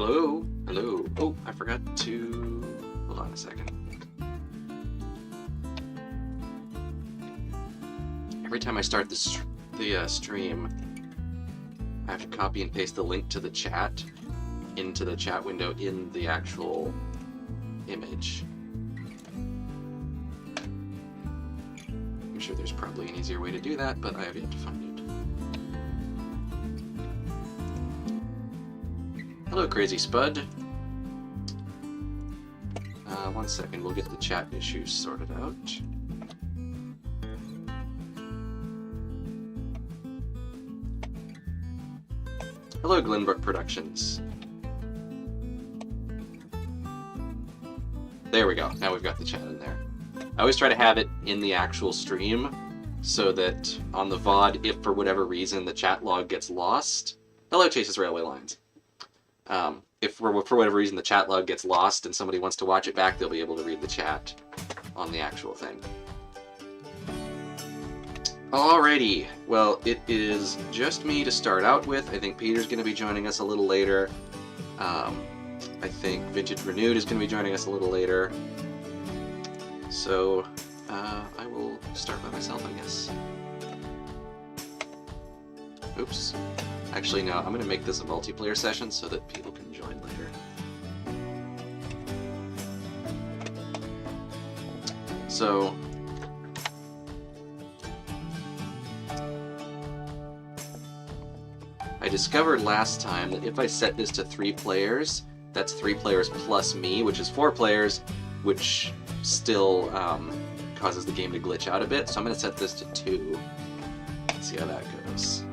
Hello? Hello? Oh, I forgot to... Hold on a second. Every time I start the stream, I have to copy and paste the link to the chat into the chat window in the actual image. I'm sure there's probably an easier way to do that, but I have yet to find it. Hello, Crazy Spud. 1 second, we'll get the chat issues sorted out. Hello, Glenbrook Productions. There we go. Now we've got the chat in there. I always try to have it in the actual stream so that on the VOD, if for whatever reason the chat log gets lost... Hello, Chase's Railway Lines. If for whatever reason the chat log gets lost and somebody wants to watch it back, they'll be able to read the chat on the actual thing. Alrighty, well, it is just me to start out with. I think Peter's going to be joining us a little later. I think Vintage Renewed is going to be joining us a little later. So, I will start by myself, I guess. Oops. Actually, no, I'm going to make this a multiplayer session so that people can join later. So... I discovered last time that if I set this to 3 players, that's 3 players plus me, which is 4 players, which still causes the game to glitch out a bit. So I'm going to set this to 2. Let's see how that goes.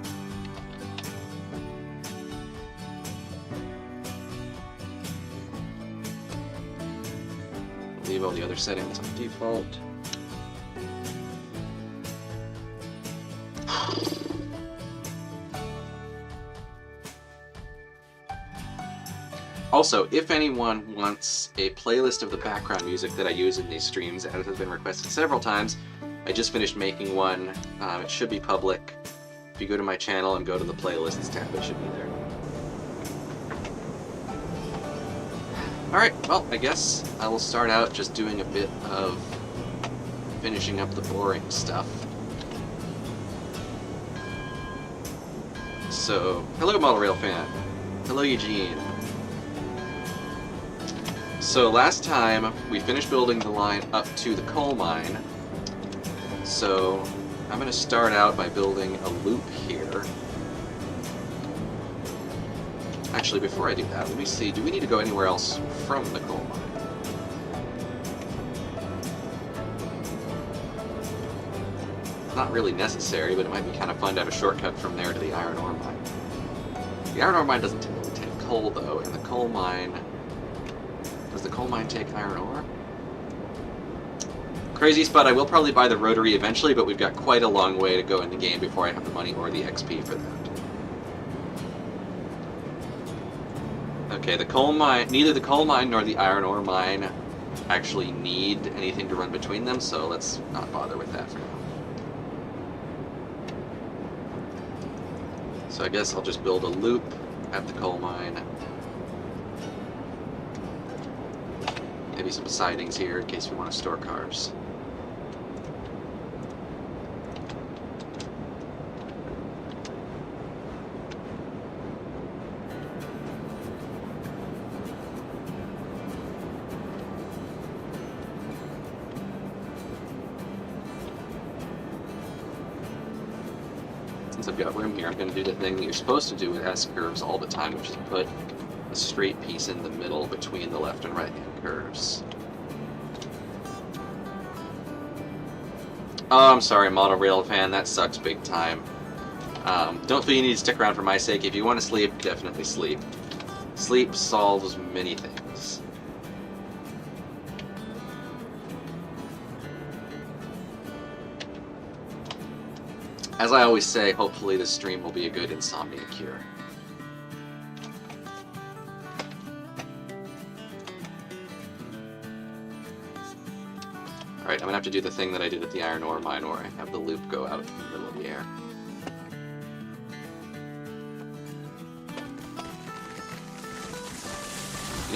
Leave all the other settings on default. Also, if anyone wants a playlist of the background music that I use in these streams, as has been requested several times, I just finished making one. It should be public. If you go to my channel and go to the playlists tab, it should be there. Alright, well, I guess I will start out just doing a bit of finishing up the boring stuff. So, hello Model Rail fan. Hello Eugene. So last time we finished building the line up to the coal mine. So I'm going to start out by building a loop here. Actually, before I do that, let me see, do we need to go anywhere else from the coal mine? Not really necessary, but it might be kind of fun to have a shortcut from there to the iron ore mine. The iron ore mine doesn't typically take coal, though, and the coal mine... Does the coal mine take iron ore? Crazy Spot, I will probably buy the rotary eventually, but we've got quite a long way to go in the game before I have the money or the XP for that. Okay, the coal mine, neither the coal mine nor the iron ore mine actually need anything to run between them, so let's not bother with that for now. So I guess I'll just build a loop at the coal mine. Maybe some sidings here in case we want to store cars. Since I've got room here, I'm going to do the thing that you're supposed to do with S-curves all the time, which is put a straight piece in the middle between the left and right hand curves. Oh, I'm sorry, Model Rail fan, that sucks big time. Don't feel you need to stick around for my sake. If you want to sleep, definitely sleep. Sleep solves many things. As I always say, hopefully this stream will be a good insomnia cure. Alright, I'm gonna have to do the thing that I did at the iron ore mine where I have the loop go out in the middle of the air.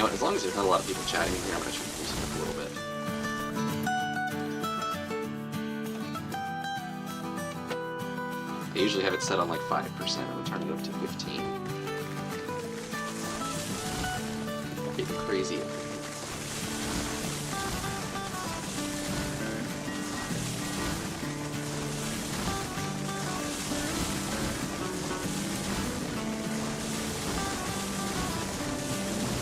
know what, as long as there's not a lot of people chatting in here, I'm going to try to boost it up a little bit. I usually have it set on like 5%, I'm going to turn it up to 15. Getting crazy.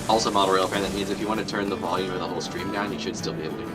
Also, Model Rail fan, that means if you want to turn the volume of the whole stream down, you should still be able to.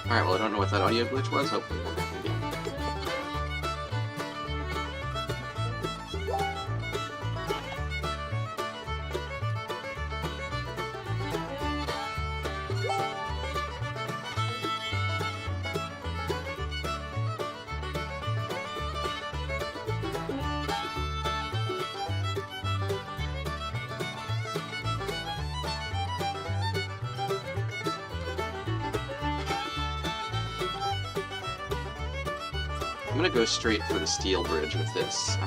Alright, well I don't know what that audio glitch was, hopefully it won't happen again. I'm gonna go straight for the steel bridge with this.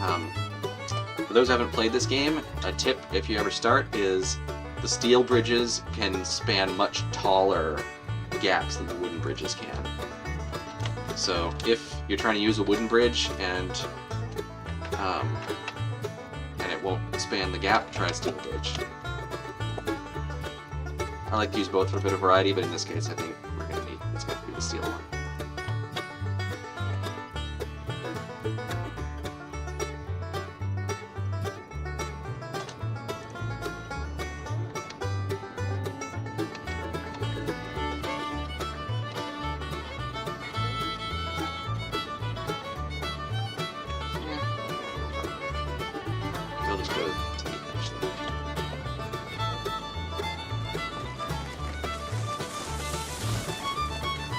For those who haven't played this game, a tip if you ever start is the steel bridges can span much taller gaps than the wooden bridges can. So if you're trying to use a wooden bridge and it won't span the gap, try a steel bridge. I like to use both for a bit of variety, but in this case I think we're gonna need it's gonna be the steel one.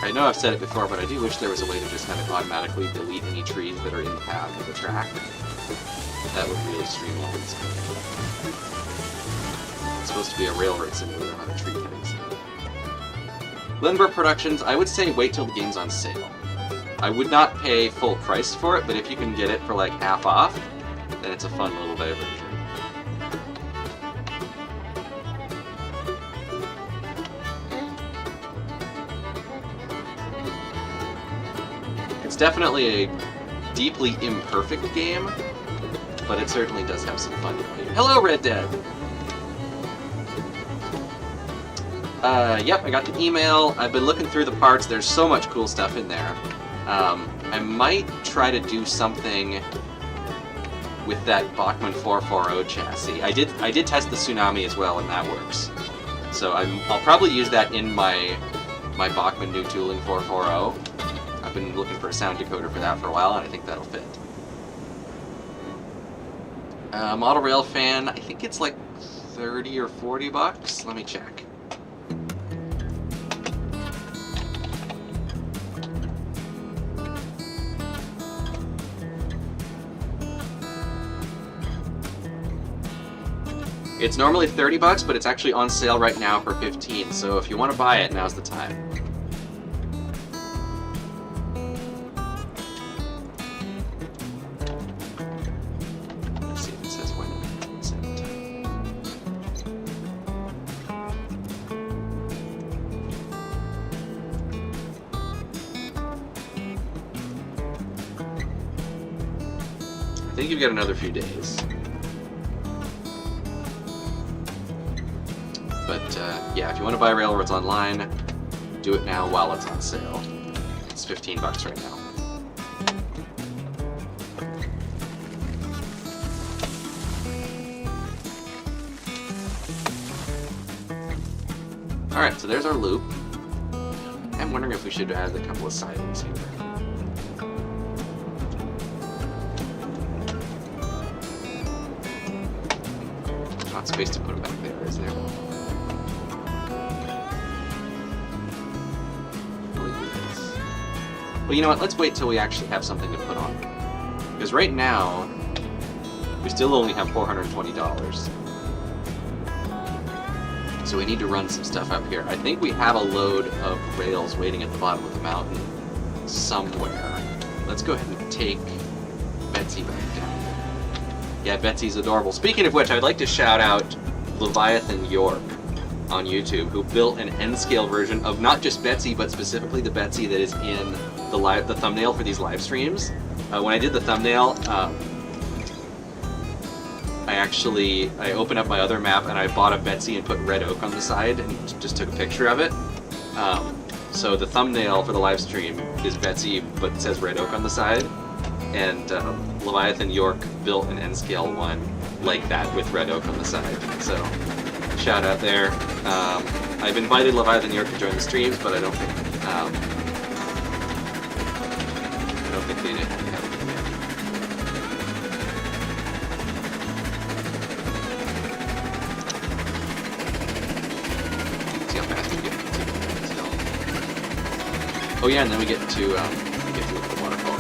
I know I've said it before, but I do wish there was a way to just have it automatically delete any trees that are in the path of the track. That would really streamline this game. It's supposed to be a railroad simulator, not a tree cutting simulator. Lindbergh Productions, I would say wait till the game's on sale. I would not pay full price for it, but if you can get it for like half off, then it's a fun little diversion. It's definitely a deeply imperfect game, but it certainly does have some fun value. Hello, Red Dead! Yep, I got the email. I've been looking through the parts. There's so much cool stuff in there. I might try to do something with that Bachmann 440 chassis. I did test the Tsunami as well, and that works. So I'll probably use that in my Bachmann New Tooling 440. I've been looking for a sound decoder for that for a while, and I think that'll fit. Model Rail fan, I think it's like 30 or 40 bucks. Let me check. It's normally 30 bucks, but it's actually on sale right now for 15, so if you want to buy it, now's the time. Let's see if it says when it's in the time. I think you've got another few days. But yeah, if you want to buy Railroads online, do it now while it's on sale. It's 15 bucks right now. Alright, so there's our loop. I'm wondering if we should add a couple of sidings here. Not space to put it back there, is there? Well, you know what? Let's wait till we actually have something to put on. Because right now, we still only have $420. So we need to run some stuff up here. I think we have a load of rails waiting at the bottom of the mountain somewhere. Let's go ahead and take Betsy back down there. Yeah, Betsy's adorable. Speaking of which, I'd like to shout out Leviathan York on YouTube, who built an N-scale version of not just Betsy, but specifically the Betsy that is in the thumbnail for these live streams. When I did the thumbnail, I opened up my other map and I bought a Betsy and put red oak on the side and just took a picture of it. So the thumbnail for the live stream is Betsy, but it says red oak on the side. And Leviathan York built an N-scale one like that with red oak on the side. So shout out there. I've invited Leviathan York to join the streams, but I don't think they did have it yet. See how fast we get to the hill. Oh yeah, and then we get to the waterfall.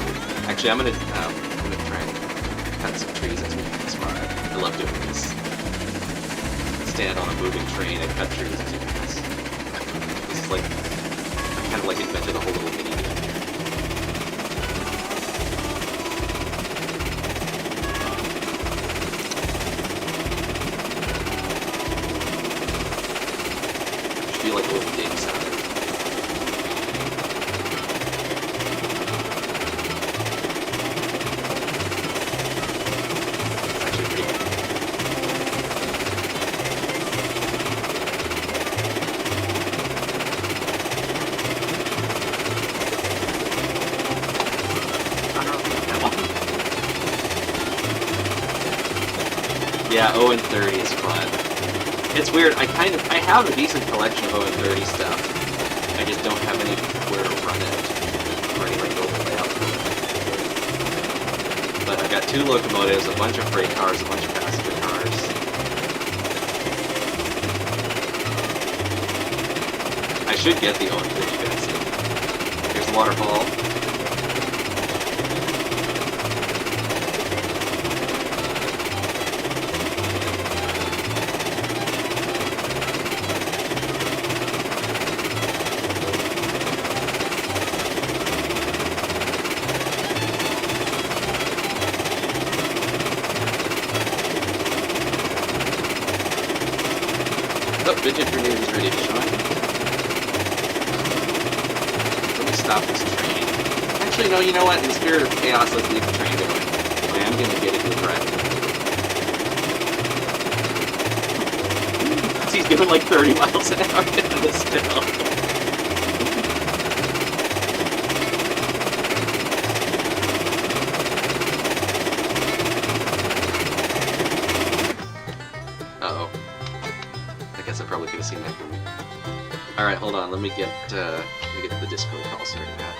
Actually, I'm gonna try and cut some trees as we get this far. I love doing this. Stand on a moving train and cut trees as you pass. This is like, I kind of like invented a whole little mini game here. I feel like a little dig sound. It's actually pretty good. Yeah, 0 and 30 is fun. It's weird, I have a decent collection of 0 and 30 stuff. I just don't have anywhere to run it. Or any like overlay. But I've got 2 locomotives, a bunch of freight cars, a bunch of passenger cars. I should get the 0 and 30 Betsy. Here's the waterfall. Fidget Grenade is ready to join. Let me stop this train. Actually, no, you know what? In the spirit of chaos, let's leave the train going. I am going to get it to the drive. He's going like 30 miles an hour down this hill. I probably could have seen that coming. Alright, hold on, let me get the Discord call started out.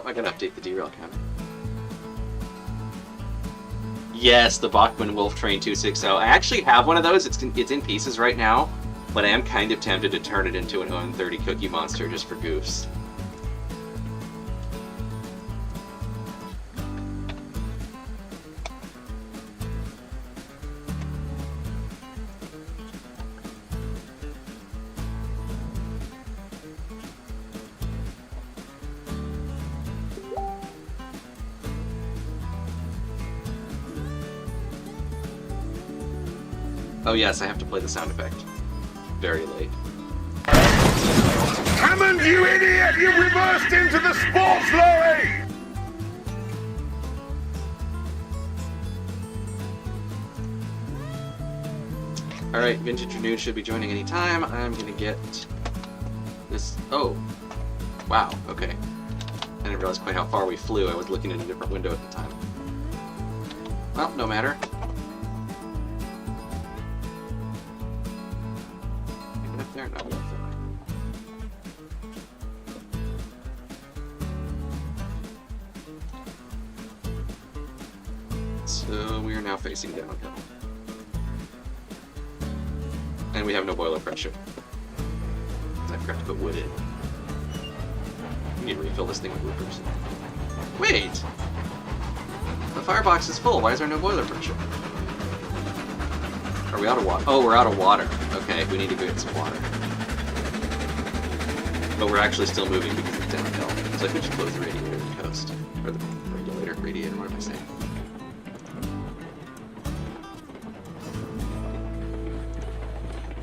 I gotta update the derail counter. Yes, the Bachmann Wolf Train 260. I actually have one of those. It's in pieces right now, but I am kind of tempted to turn it into an OM30 Cookie Monster just for goofs. Oh yes, I have to play the sound effect. Very late. Hammond, you idiot! You reversed into the sports lorry! Alright, Vintage Renewed should be joining any time. I'm gonna get this. Oh. Wow, okay. I didn't realize quite how far we flew. I was looking at a different window at the time. Well, no matter. There, no, so we are now facing downhill. And we have no boiler pressure. I forgot to put wood in. We need to refill this thing with loopers. Wait! The firebox is full. Why is there no boiler pressure? Are we out of water? Oh, we're out of water. Okay, we need to go get some water. But we're actually still moving because it's downhill. So I could just close the radiator and coast. Or the radiator, what am I saying?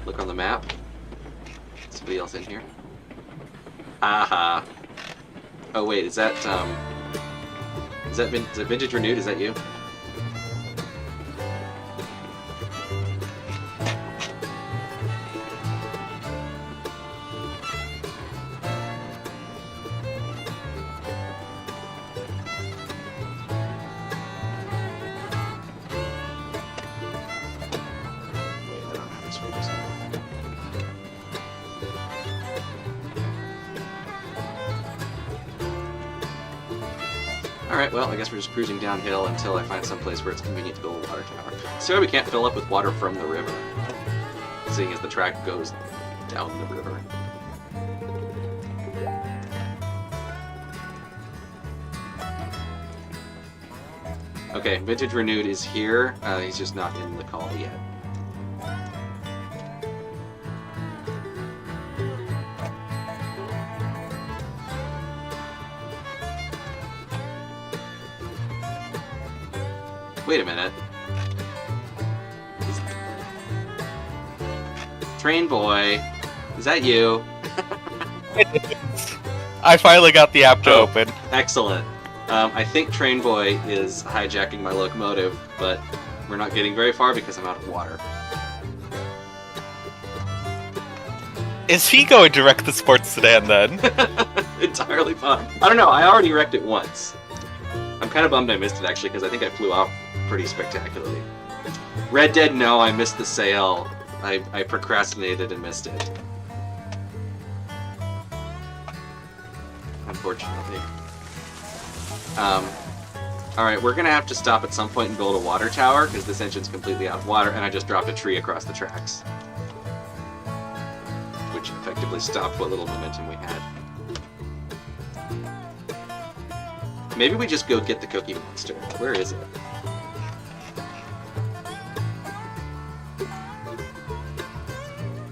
Look on the map. Somebody else in here? Aha. Oh wait, is that Vintage Renewed? Is that you? Alright, well, I guess we're just cruising downhill until I find some place where it's convenient to build a water tower. So we can't fill up with water from the river, seeing as the track goes down the river. Okay, Vintage Renewed is here. He's just not in the call yet. Wait a minute. Train Boy, is that you? I finally got the app to open. Excellent. I think Train Boy is hijacking my locomotive, but we're not getting very far because I'm out of water. Is he going to wreck the sports sedan then? Entirely fine. I don't know, I already wrecked it once. I'm kind of bummed I missed it actually, because I think I flew off pretty spectacularly. Red Dead, no, I missed the sale. I procrastinated and missed it. Unfortunately. Alright, we're gonna have to stop at some point and build a water tower, because this engine's completely out of water, and I just dropped a tree across the tracks. Which effectively stopped what little momentum we had. Maybe we just go get the Cookie Monster. Where is it?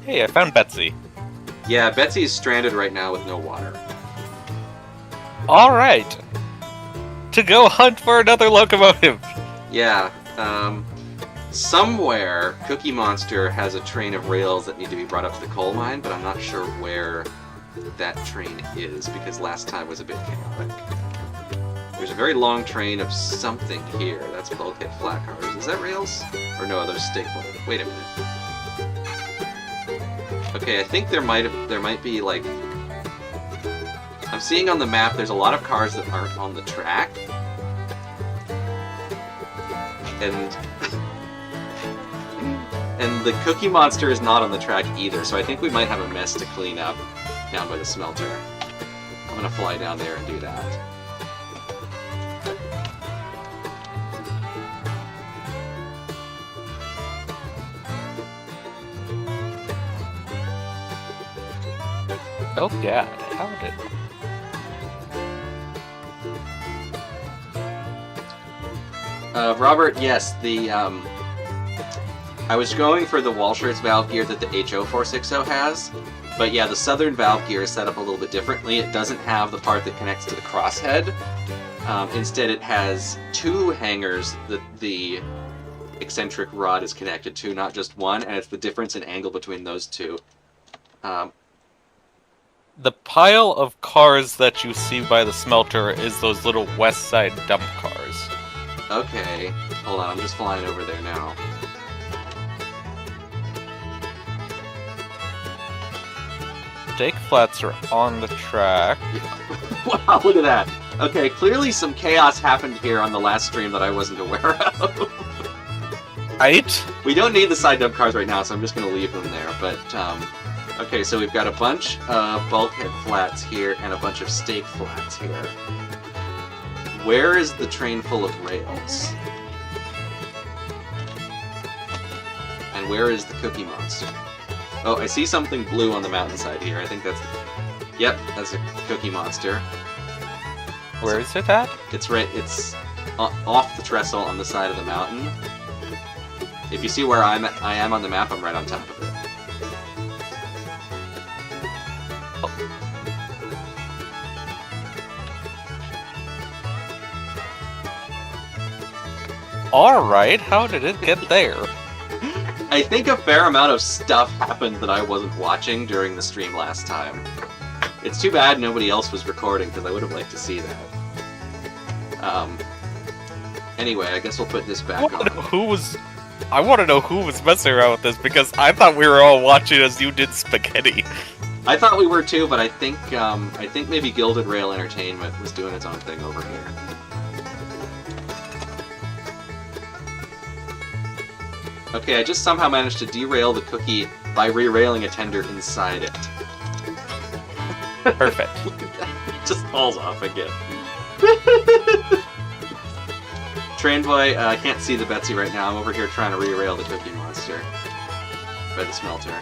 Hey, I found Betsy. Yeah, Betsy's stranded right now with no water. Alright. To go hunt for another locomotive. Yeah, somewhere Cookie Monster has a train of rails that need to be brought up to the coal mine, but I'm not sure where that train is, because last time was a bit chaotic. There's a very long train of something here. That's bulkhead flat cars. Is that rails? Or no, those staple. Wait a minute. Okay, I think there might be like... I'm seeing on the map there's a lot of cars that aren't on the track. And... and the Cookie Monster is not on the track either, so I think we might have a mess to clean up down by the smelter. I'm gonna fly down there and do that. Oh god, how did... Robert, yes, I was going for the Walshurt's valve gear that the HO460 has, but yeah, the Southern valve gear is set up a little bit differently. It doesn't have the part that connects to the crosshead. Instead, it has two hangers that the eccentric rod is connected to, not just one, and it's the difference in angle between those two. The pile of cars that you see by the smelter is those little west side dump cars. Okay, hold on, I'm just flying over there now. Stake flats are on the track. Wow, look at that! Okay, clearly some chaos happened here on the last stream that I wasn't aware of. Right? We don't need the side dump cars right now, so I'm just gonna leave them there, but, okay, so we've got a bunch of bulkhead flats here and a bunch of stake flats here. Where is the train full of rails? And where is the Cookie Monster? Oh, I see something blue on the mountainside here. I think that's... Yep, that's a Cookie Monster. Where is it at? It's right... It's off the trestle on the side of the mountain. If you see where I am on the map, I'm right on top of it. Alright, how did it get there? I think a fair amount of stuff happened that I wasn't watching during the stream last time. It's too bad nobody else was recording, because I would have liked to see that. Anyway, I guess we'll put this back on. I want to know who was messing around with this, because I thought we were all watching as you did spaghetti. I thought we were too, but I think maybe Gilded Rail Entertainment was doing its own thing over here. Okay, I just somehow managed to derail the cookie by re-railing a tender inside it. Perfect. It just falls off again. Train boy, I can't see the Betsy right now. I'm over here trying to re-rail the Cookie Monster by the smelter.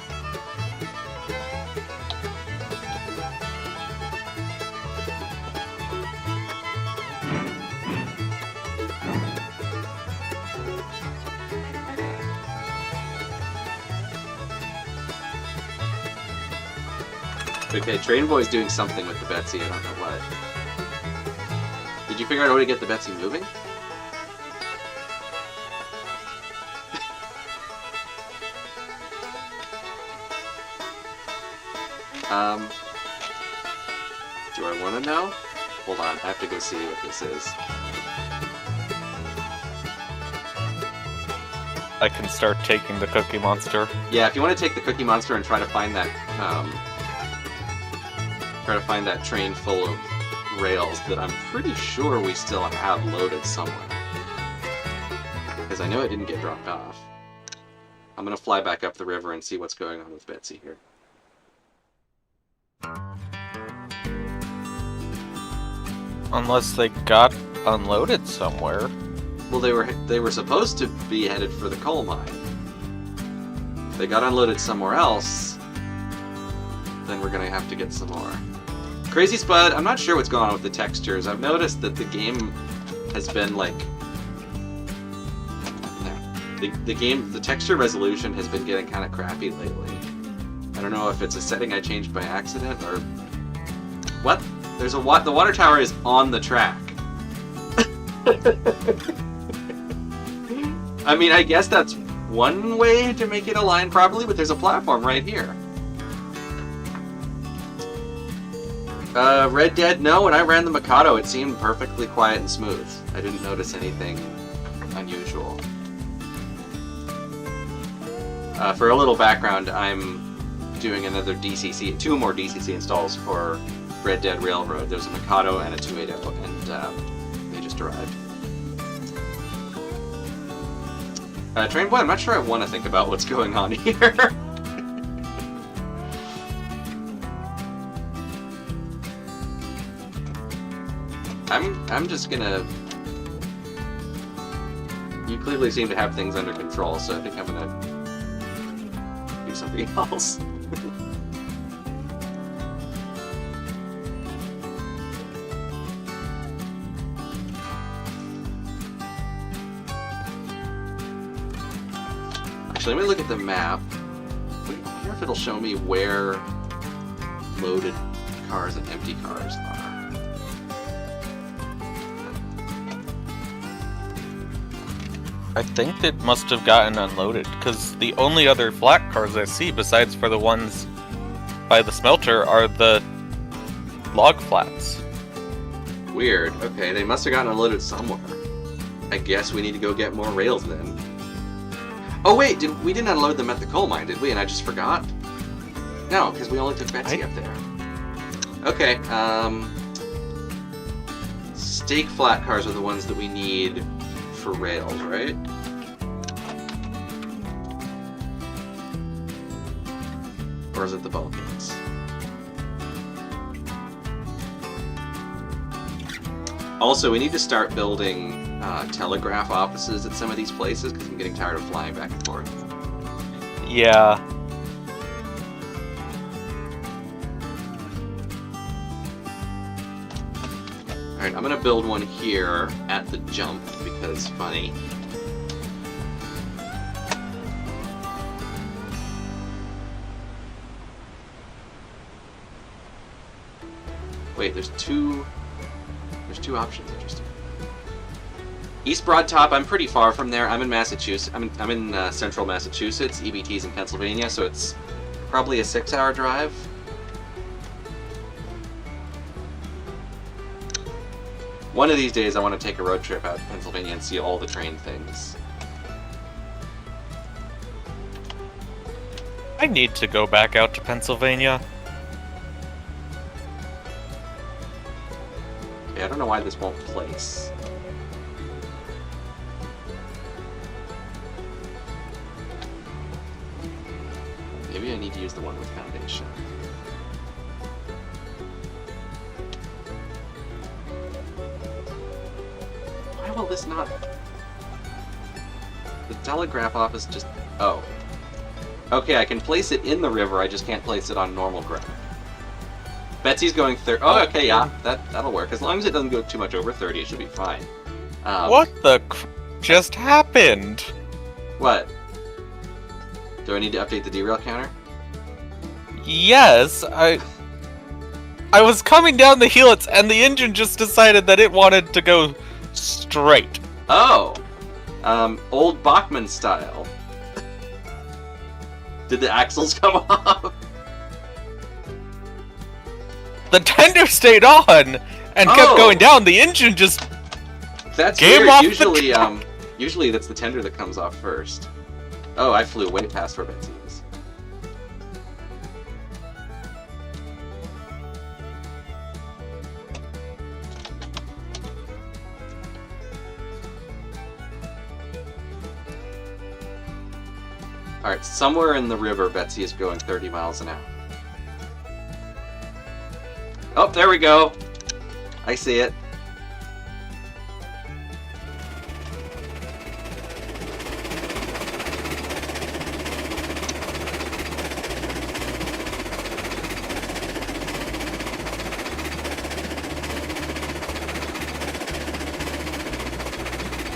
Okay, Train Boy's doing something with the Betsy, I don't know what. Did you figure out a way to get the Betsy moving? Do I want to know? Hold on, I have to go see what this is. I can start taking the Cookie Monster. Yeah, if you want to take the Cookie Monster and try to find that, train full of rails that I'm pretty sure we still have loaded somewhere. Because I know it didn't get dropped off. I'm gonna fly back up the river and see what's going on with Betsy here. Unless they got unloaded somewhere. Well, they were supposed to be headed for the coal mine. They got unloaded somewhere else. Then we're gonna have to get some more. Crazy Spud, I'm not sure what's going on with the textures. I've noticed that the game has been like... The texture resolution has been getting kind of crappy lately. I don't know if it's a setting I changed by accident or... What? There's the water tower is on the track. I mean, I guess that's one way to make it align properly, but there's a platform right here. Red Dead, no, when I ran the Mikado, it seemed perfectly quiet and smooth. I didn't notice anything unusual. For a little background, I'm doing another DCC, 2 more DCC installs for Red Dead Railroad. There's a Mikado and a 280, and they just arrived. Train Boy, I'm not sure I want to think about what's going on here. I'm just gonna... You clearly seem to have things under control, so I think I'm gonna do something else. Actually, let me look at the map. I wonder if it'll show me where loaded cars and empty cars are. I think it must have gotten unloaded, because the only other flat cars I see, besides for the ones by the smelter, are the log flats. Weird. Okay, they must have gotten unloaded somewhere. I guess we need to go get more rails then. Oh wait, we didn't unload them at the coal mine, did we? And I just forgot? No, because we only took Betsy up there. Okay, stake flat cars are the ones that we need for rails, right? Or is it the Balkans? Also, we need to start building telegraph offices at some of these places because I'm getting tired of flying back and forth. Yeah. Alright, I'm gonna build one here at the jump because funny. Wait, there's two options. Interesting. East Broad Top, I'm pretty far from there. I'm in Massachusetts. I'm in central Massachusetts. EBT's in Pennsylvania, so it's probably a 6-hour drive. One of these days, I want to take a road trip out to Pennsylvania and see all the train things. I need to go back out to Pennsylvania. Okay, I don't know why this won't place. Maybe I need to use the one with foundation. Why will this not... The telegraph office just... Oh. Okay, I can place it in the river, I just can't place it on normal ground. Betsy's going 30... Oh, okay, yeah, that'll work. As long as it doesn't go too much over 30, it should be fine. What the just happened? What? Do I need to update the derail counter? Yes, I was coming down the helix and the engine just decided that it wanted to go straight. Oh! Old Bachmann style. Did the axles come off? The tender stayed on and kept going down. The engine just That's came weird. off Usually, the usually that's the tender that comes off first. Oh, I flew way past where Betsy is. Alright, somewhere in the river, Betsy is going 30 miles an hour. Oh, there we go! I see it.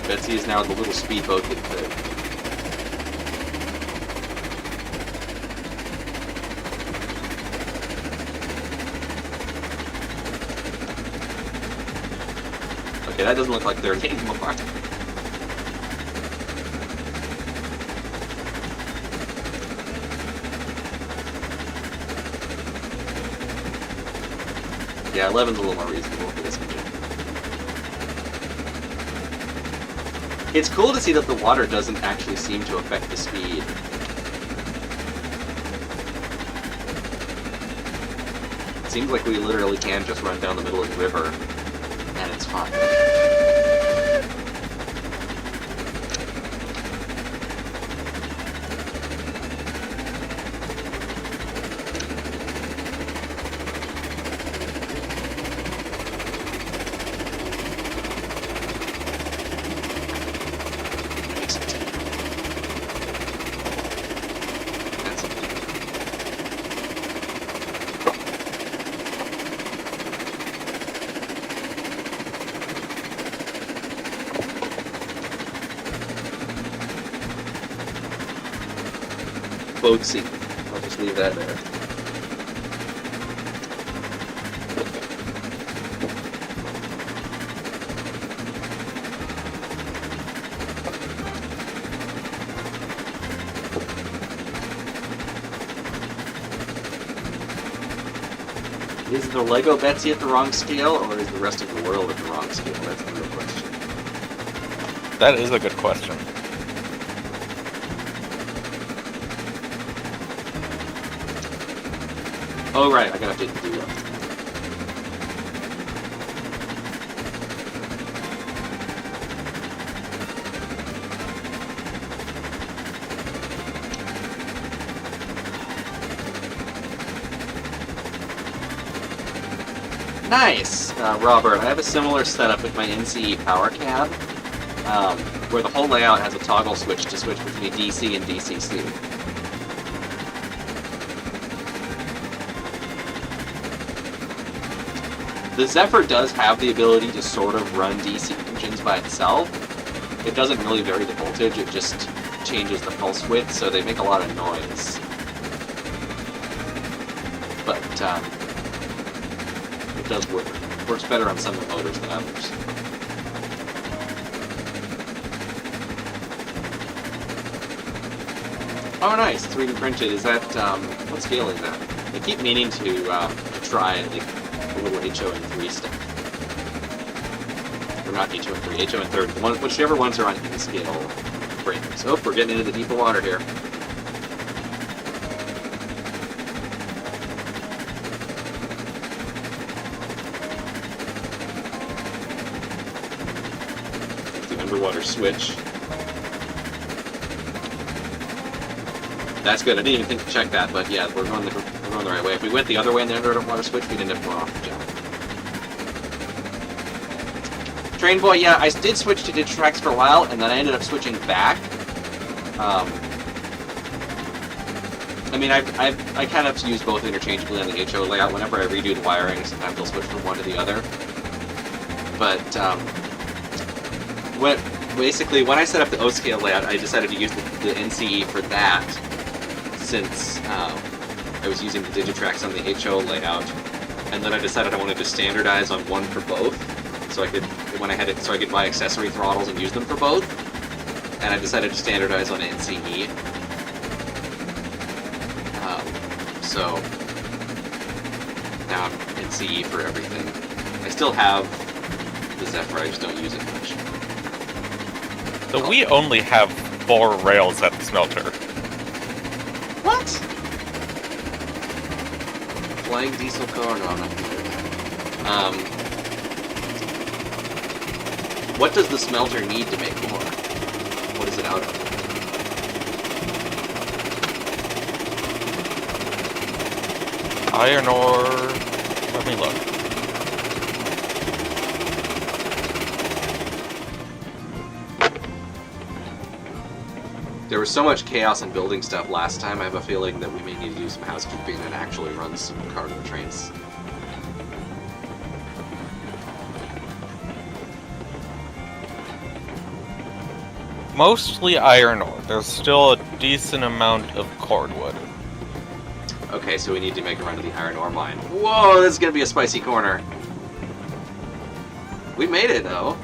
Betsy is now the little speedboat that could. Okay, that doesn't look like 30 anymore. Yeah, 11's a little more reasonable for this engine. It's cool to see that the water doesn't actually seem to affect the speed. It seems like we literally can just run down the middle of the river, and it's fine. boatsy. I'll just leave that there. Is the Lego Betsy at the wrong scale, or is the rest of the world at the wrong scale? That's the real question. That is a good question. Oh right, I gotta update the duo. Nice! Robert, I have a similar setup with my NCE power cab, where the whole layout has a toggle switch to switch between DC and DCC. The Zephyr does have the ability to sort of run DC engines by itself. It doesn't really vary the voltage, it just changes the pulse width, so they make a lot of noise. But, it does work. It works better on some of the motors than others. Oh nice, 3D printed. Is that, what scale is that? I keep meaning to try, like, the little HO and 3 stuff. Or not HO and 3, HO and 3rd. Whichever ones are on in-scale frames. Oh, we're getting into the deeper water here. Underwater switch. That's good. I didn't even think to check that, but yeah, we're going the right way. If we went the other way in the underwater switch, we'd end up going off the jump. Train Boy, yeah, I did switch to Digitrax for a while, and then I ended up switching back. I mean, I kind of use both interchangeably on the HO layout. Whenever I redo the wiring, sometimes I'll switch from one to the other. But basically, when I set up the O-scale layout, I decided to use the NCE for that, since I was using the Digitrax on the HO layout, and then I decided I wanted to standardize on one for both, so I could buy accessory throttles and use them for both, and I decided to standardize on NCE. So now I'm NCE for everything. I still have the Zephyr, I just don't use it much. So we only have 4 rails at the smelter. What? Flying diesel car? No, I'm not gonna do that. What does the smelter need to make more? What is it out of? Iron ore... Let me look. There was so much chaos in building stuff last time, I have a feeling that we may need to do some housekeeping and actually run some cargo trains. Mostly iron ore. There's still a decent amount of cordwood. Okay, so we need to make a run to the iron ore mine. Whoa, this is gonna be a spicy corner. We made it, though.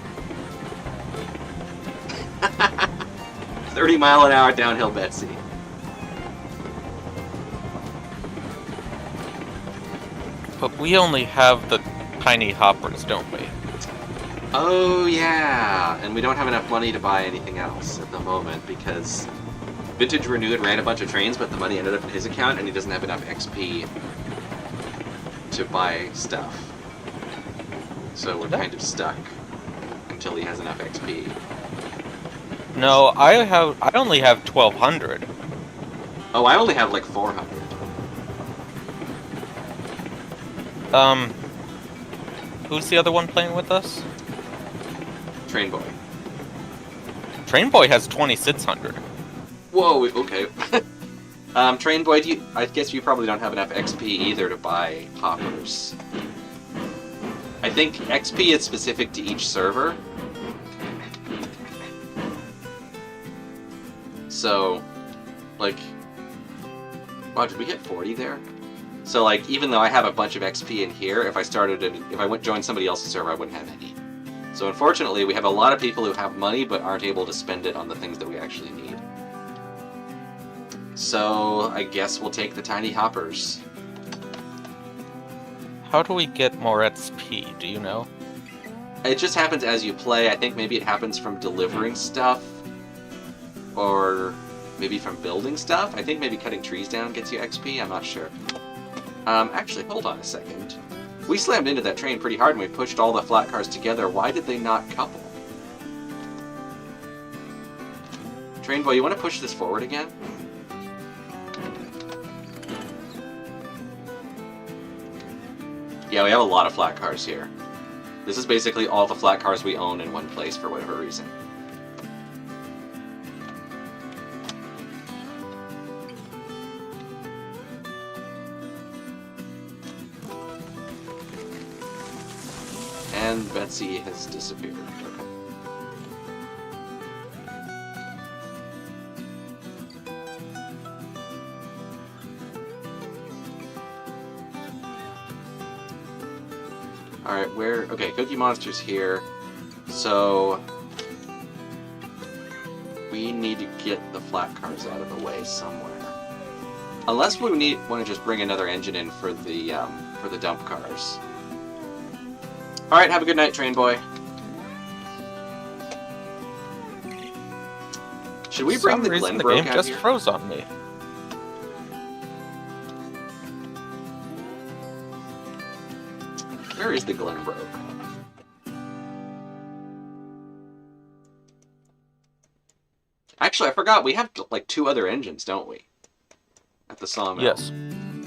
30-mile-an-hour downhill Betsy. But we only have the tiny hoppers, don't we? Oh, yeah. And we don't have enough money to buy anything else at the moment because Vintage Renewed ran a bunch of trains, but the money ended up in his account and he doesn't have enough XP to buy stuff. So we're kind of stuck until he has enough XP. No, I only have 1,200. Oh, I only have like 400. Who's the other one playing with us? Train Boy. Train Boy has 2,600. Whoa, okay. Train Boy, I guess you probably don't have enough XP either to buy hoppers. I think XP is specific to each server. So, like, Wow, did we hit 40 there? So like, even though I have a bunch of XP in here, if I went join somebody else's server, I wouldn't have any. So unfortunately, we have a lot of people who have money but aren't able to spend it on the things that we actually need. So I guess we'll take the tiny hoppers. How do we get more XP? Do you know? It just happens as you play. I think maybe it happens from delivering stuff, or maybe from building stuff. I think maybe cutting trees down gets you XP. I'm not sure. Actually, hold on a second. We slammed into that train pretty hard and we pushed all the flat cars together. Why did they not couple? Train boy, you want to push this forward again? Yeah, we have a lot of flat cars here. This is basically all the flat cars we own in one place for whatever reason. And Betsy has disappeared. Okay. Alright, where... Okay, Cookie Monster's here. So... we need to get the flat cars out of the way somewhere. Unless we want to just bring another engine in for the dump cars. Alright, have a good night, train boy. Should we bring the reason, Glenbrook the game out just here? froze on me. Where is the Glenbrook? Actually, I forgot. We have, like, 2 other engines, don't we? At the sawmill. Yes.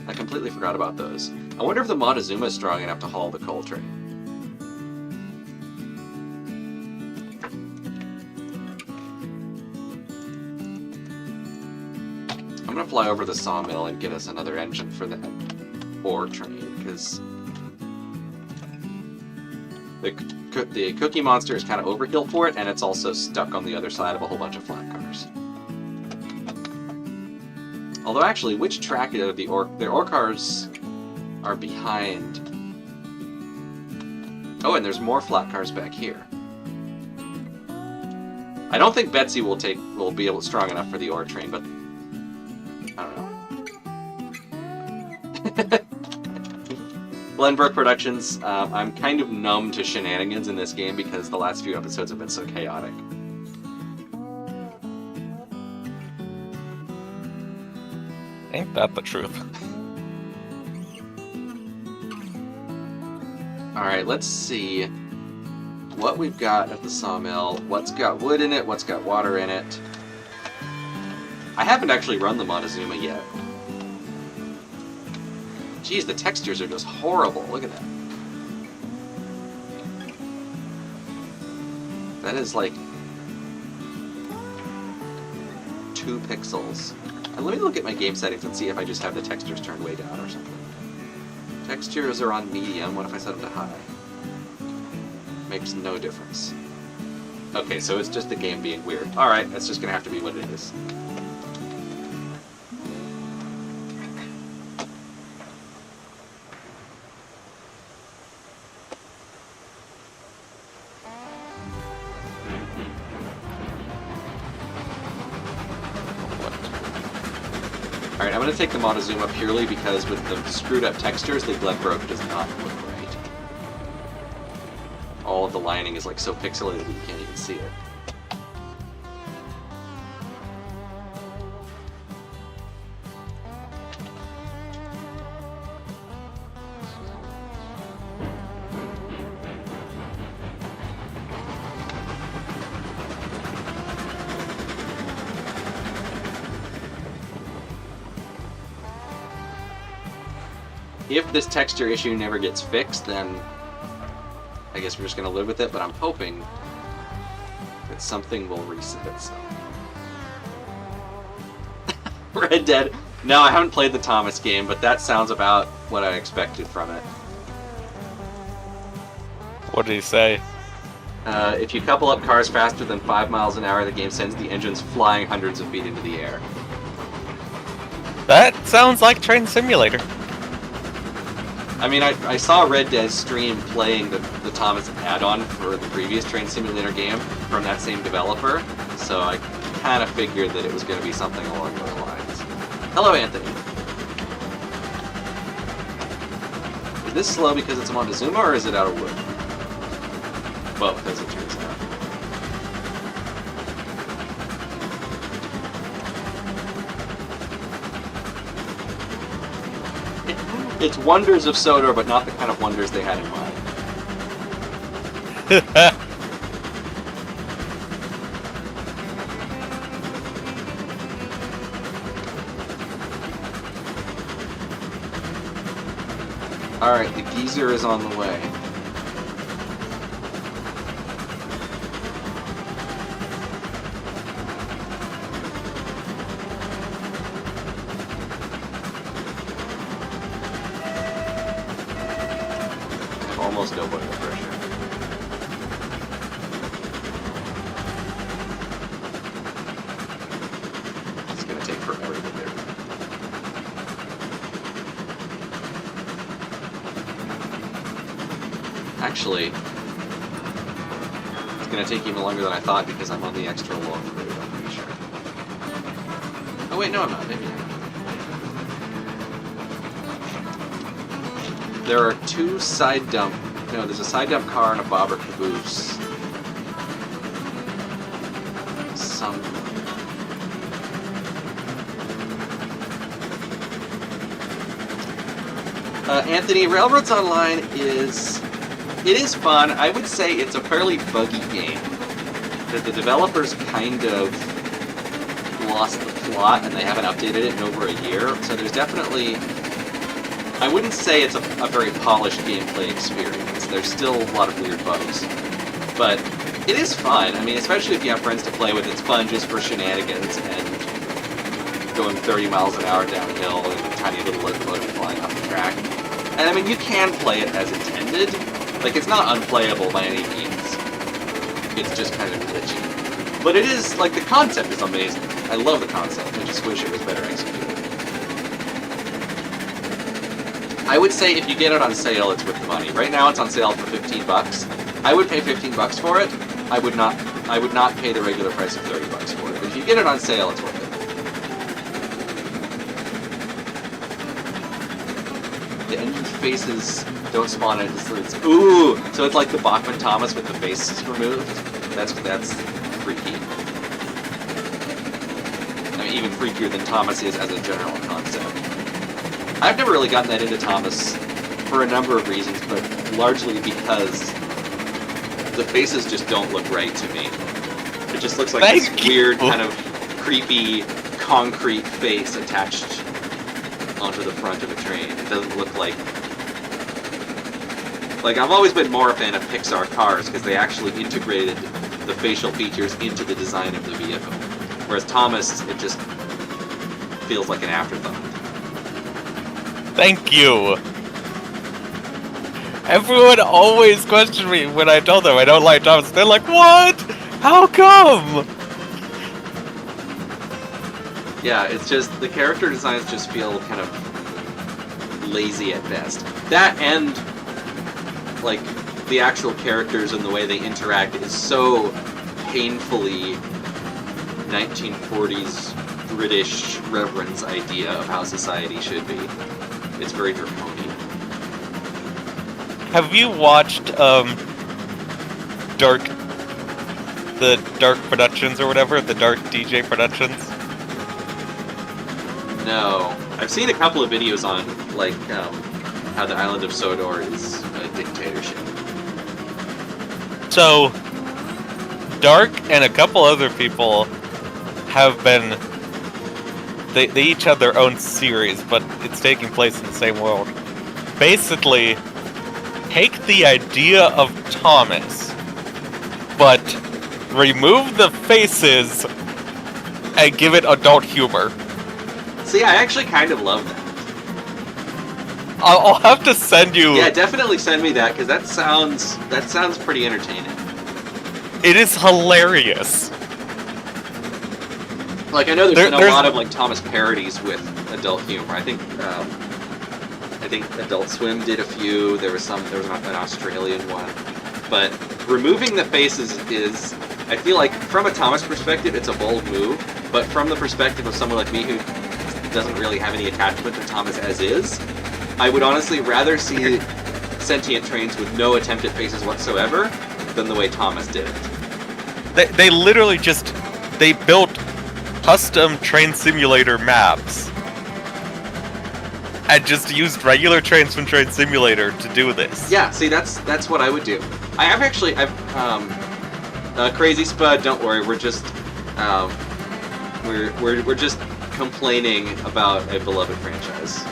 I completely forgot about those. I wonder if the Montezuma is strong enough to haul the coal train. I'm gonna fly over the sawmill and get us another engine for that ore train, because the Cookie Monster is kind of overkill for it, and it's also stuck on the other side of a whole bunch of flat cars. Although actually, which track of the ore cars are behind? Oh, and there's more flat cars back here. I don't think Betsy will be strong enough for the ore train, but I don't know. Glenbrook Productions, I'm kind of numb to shenanigans in this game because the last few episodes have been so chaotic. Ain't that the truth? Alright, let's see what we've got at the sawmill. What's got wood in it? What's got water in it? I haven't actually run the Montezuma yet. Geez, the textures are just horrible. Look at that. That is like 2 pixels. And let me look at my game settings and see if I just have the textures turned way down or something. Textures are on medium. What if I set them to high? Makes no difference. Okay, so it's just the game being weird. Alright, that's just gonna have to be what it is. Alright, I'm going to take the Montezuma purely because with the screwed up textures, the Glenbrook does not look right. All of the lining is like so pixelated that you can't even see it. If this texture issue never gets fixed, then I guess we're just going to live with it, but I'm hoping that something will reset itself. Red Dead. No, I haven't played the Thomas game, but that sounds about what I expected from it. What did he say? If you couple up cars faster than 5 miles an hour, the game sends the engines flying hundreds of feet into the air. That sounds like Train Simulator. I mean, I saw Red Dead stream playing the Thomas add-on for the previous Train Simulator game from that same developer, so I kind of figured that it was going to be something along those lines. Hello, Anthony. Is this slow because it's a Montezuma, or is it out of wood? Well, as it turns out. It's wonders of Sodor, but not the kind of wonders they had in mind. Alright, the geezer is on the way. Almost no blood pressure. It's gonna take forever to get there. Actually, it's gonna take even longer than I thought because I'm on the extra long route, I'm pretty sure. Oh wait, no I'm not, maybe. There are two side dump... No, there's a side dump car and a bobber caboose. Anthony, Railroads Online is fun. I would say it's a fairly buggy game. That the developers kind of lost the plot and they haven't updated it in over a year. So there's definitely... I wouldn't say it's a very polished gameplay experience. There's still a lot of weird bugs. But it is fun. I mean, especially if you have friends to play with, it's fun just for shenanigans and going 30 miles an hour downhill in a tiny little locomotive flying off the track. And I mean, you can play it as intended. Like, it's not unplayable by any means. It's just kind of glitchy. But it is, like, the concept is amazing. I love the concept. I just wish it was better executed. I would say if you get it on sale, it's worth the money. Right now, it's on sale for $15. I would pay $15 for it. I would not pay the regular price of $30 for it. But if you get it on sale, it's worth it. The engine faces don't spawn it. Ooh! So it's like the Bachmann Thomas with the face removed. That's freaky. I mean, even freakier than Thomas is as a general concept. I've never really gotten that into Thomas for a number of reasons, but largely because the faces just don't look right to me. It just looks like this weird, kind of creepy, concrete face attached onto the front of a train. It doesn't look like... Like, I've always been more a fan of Pixar cars, because they actually integrated the facial features into the design of the vehicle. Whereas Thomas, it just feels like an afterthought. Thank you! Everyone always questioned me when I told them I don't like Thomas. They're like, what? How come? Yeah, it's just, the character designs just feel kind of lazy at best. That and, like, the actual characters and the way they interact is so painfully 1940s British reverence idea of how society should be. It's very draconian. Have you watched, the Dark Productions or whatever? The Dark DJ Productions? No. I've seen a couple of videos on, like, how the island of Sodor is a dictatorship. So, Dark and a couple other people have been... They each have their own series, but it's taking place in the same world. Basically, take the idea of Thomas, but remove the faces and give it adult humor. See, I actually kind of love that. I'll have to send you... Yeah, definitely send me that, because that sounds pretty entertaining. It is hilarious. Like, I know there's been a lot of, like, Thomas parodies with adult humor. I think Adult Swim did a few. There was an Australian one, but removing the faces is, I feel like, from a Thomas perspective, it's a bold move. But from the perspective of someone like me who doesn't really have any attachment to Thomas as is, I would honestly rather see sentient trains with no attempt at faces whatsoever than the way Thomas did it. They literally just they built custom train simulator maps and just used regular trains from Train Simulator to do this. Yeah, see, that's what I would do. I've Crazy Spud. Don't worry, we're just we're just complaining about a beloved franchise.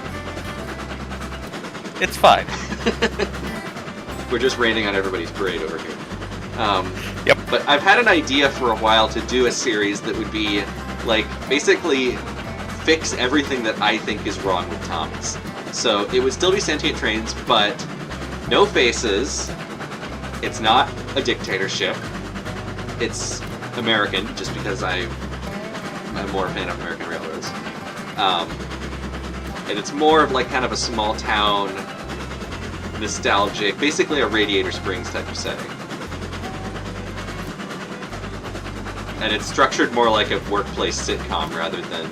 It's fine. We're just raining on everybody's parade over here. Yep. But I've had an idea for a while to do a series that would be, like, basically fix everything that I think is wrong with Thomas. So it would still be sentient trains, but no faces. It's not a dictatorship. It's American, just because I'm more a fan of American railroads. And it's more of like kind of a small town, nostalgic, basically a Radiator Springs type of setting. And it's structured more like a workplace sitcom rather than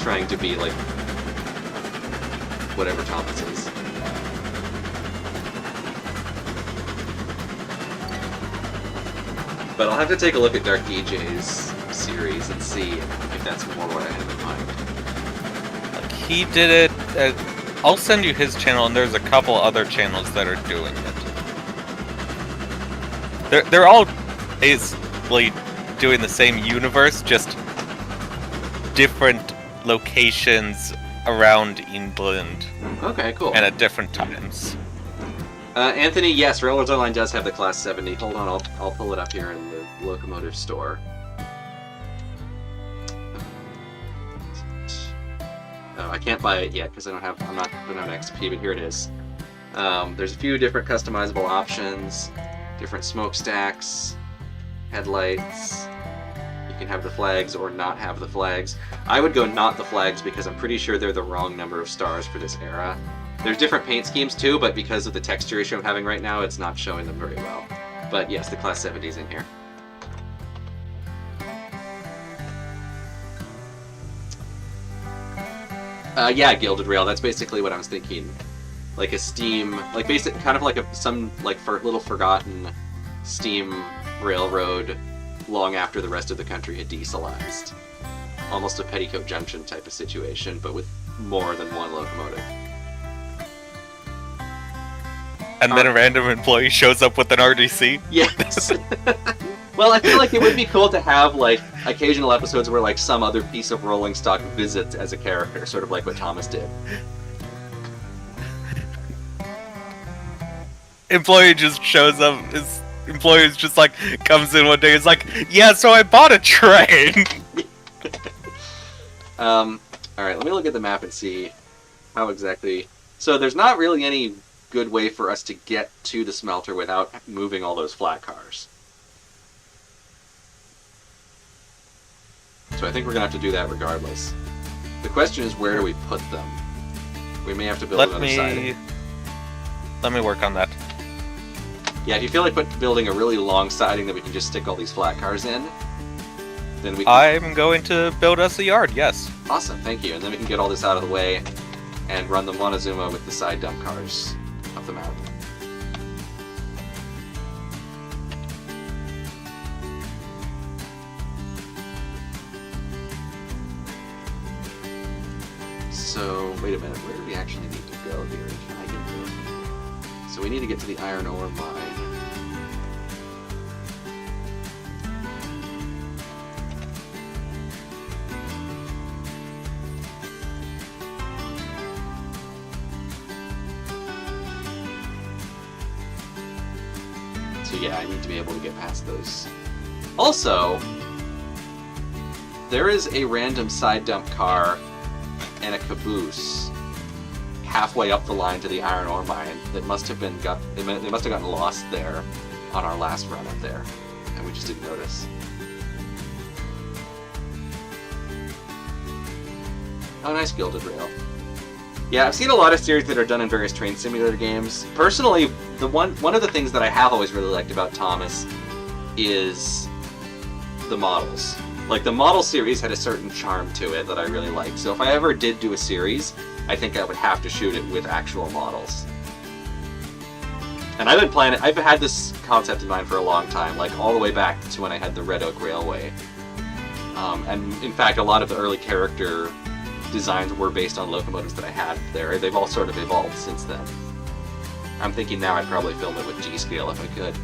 trying to be like whatever Thomas is. But I'll have to take a look at Dark DJ's series and see if that's more what I have in mind. Like, he did it. I'll send you his channel, and there's a couple other channels that are doing it. They're all basically doing the same universe, just different locations around England. Okay, cool. And at different times. Anthony, yes, Railroads Online does have the Class 70. Hold on, I'll pull it up here in the locomotive store. Oh, I can't buy it yet because I don't have an XP, but here it is. There's a few different customizable options, different smokestacks, headlights. You can have the flags or not have the flags. I would go not the flags because I'm pretty sure they're the wrong number of stars for this era. There's different paint schemes too, but because of the texture issue I'm having right now, it's not showing them very well. But yes, the Class 70 is in here. Yeah, Gilded Rail, that's basically what I was thinking. Like a steam, like kind of like some little forgotten steam railroad long after the rest of the country had dieselized. Almost a Petticoat Junction type of situation, but with more than one locomotive. And then a random employee shows up with an RDC? Yes. Well, I feel like it would be cool to have, like, occasional episodes where, like, some other piece of rolling stock visits as a character, sort of like what Thomas did. Employee just shows up, his employee's just like, comes in one day, is like, yeah, so I bought a train! Alright, let me look at the map and see how exactly... So there's not really any good way for us to get to the smelter without moving all those flat cars. So I think we're going to have to do that regardless. The question is, where do we put them? We may have to build another siding. Let me work on that. Yeah, if you feel like building a really long siding that we can just stick all these flat cars in, then we can... I'm going to build us a yard, yes. Awesome, thank you. And then we can get all this out of the way and run the Montezuma with the side dump cars up the mountain. So, wait a minute, where do we actually need to go here? Can I get to it? So we need to get to the iron ore mine. So yeah, I need to be able to get past those. Also, there is a random side dump car and a caboose halfway up the line to the iron ore mine that must have been they must have gotten lost there on our last run up there, and we just didn't notice. Oh, nice, Gilded Rail. Yeah, I've seen a lot of series that are done in various train simulator games. Personally, one of the things that I have always really liked about Thomas is the models. Like, the model series had a certain charm to it that I really liked. So if I ever did do a series, I think I would have to shoot it with actual models. And I've had this concept in mind for a long time, like all the way back to when I had the Red Oak Railway. And in fact, a lot of the early character designs were based on locomotives that I had there. They've all sort of evolved since then. I'm thinking now I'd probably film it with G-Scale if I could.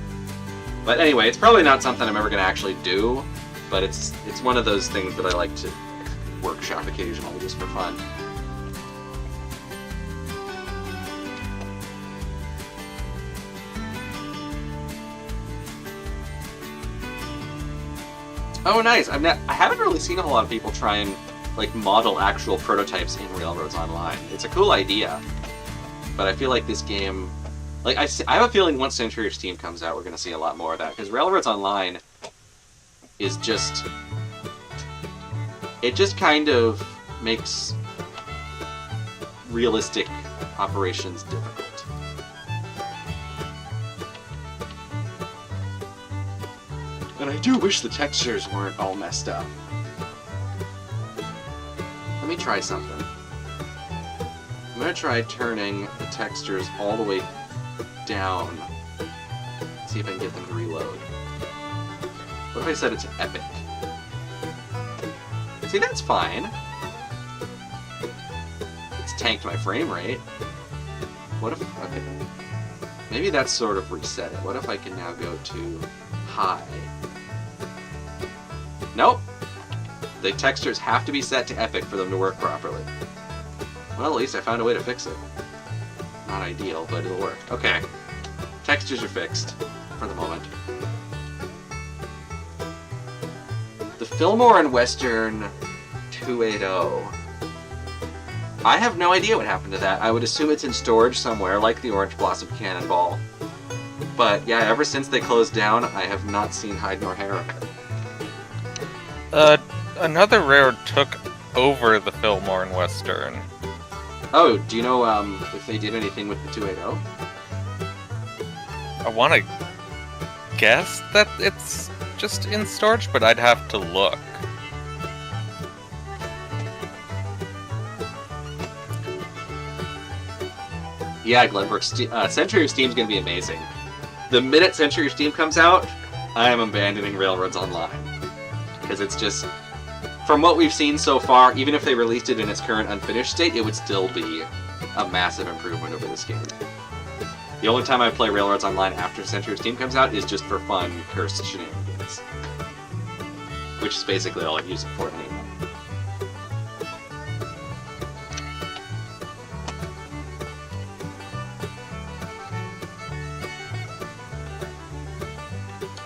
But anyway, it's probably not something I'm ever going to actually do, but it's one of those things that I like to workshop occasionally just for fun. Oh, nice! I haven't really seen a whole lot of people try and like model actual prototypes in Railroads Online. It's a cool idea, but I feel like this game, like I have a feeling once Century of Steam comes out, we're going to see a lot more of that, because Railroads Online is just, it just kind of makes realistic operations difficult. And I do wish the textures weren't all messed up. Let me try something. I'm gonna try turning the textures all the way down. See if I can get them to reload. What if I said it's epic? See, that's fine. It's tanked my frame rate. What if... okay. Maybe that's sort of reset it. What if I can now go to high? Nope. The textures have to be set to epic for them to work properly. Well, at least I found a way to fix it. Not ideal, but it'll work. Okay. Textures are fixed for the moment. The Fillmore and Western 280. I have no idea what happened to that. I would assume it's in storage somewhere, like the Orange Blossom Cannonball. But yeah, ever since they closed down, I have not seen hide nor hair of it. Another railroad took over the Fillmore and Western. Oh, do you know if they did anything with the 280? I want to guess that it's just in storage, but I'd have to look. Yeah, Glenbrook, Century of Steam is going to be amazing. The minute Century of Steam comes out, I am abandoning Railroads Online. Because it's just, from what we've seen so far, even if they released it in its current unfinished state, it would still be a massive improvement over this game. The only time I play Railroads Online after Century of Steam comes out is just for fun, cursed shenanigans. Which is basically all I use it for anyway.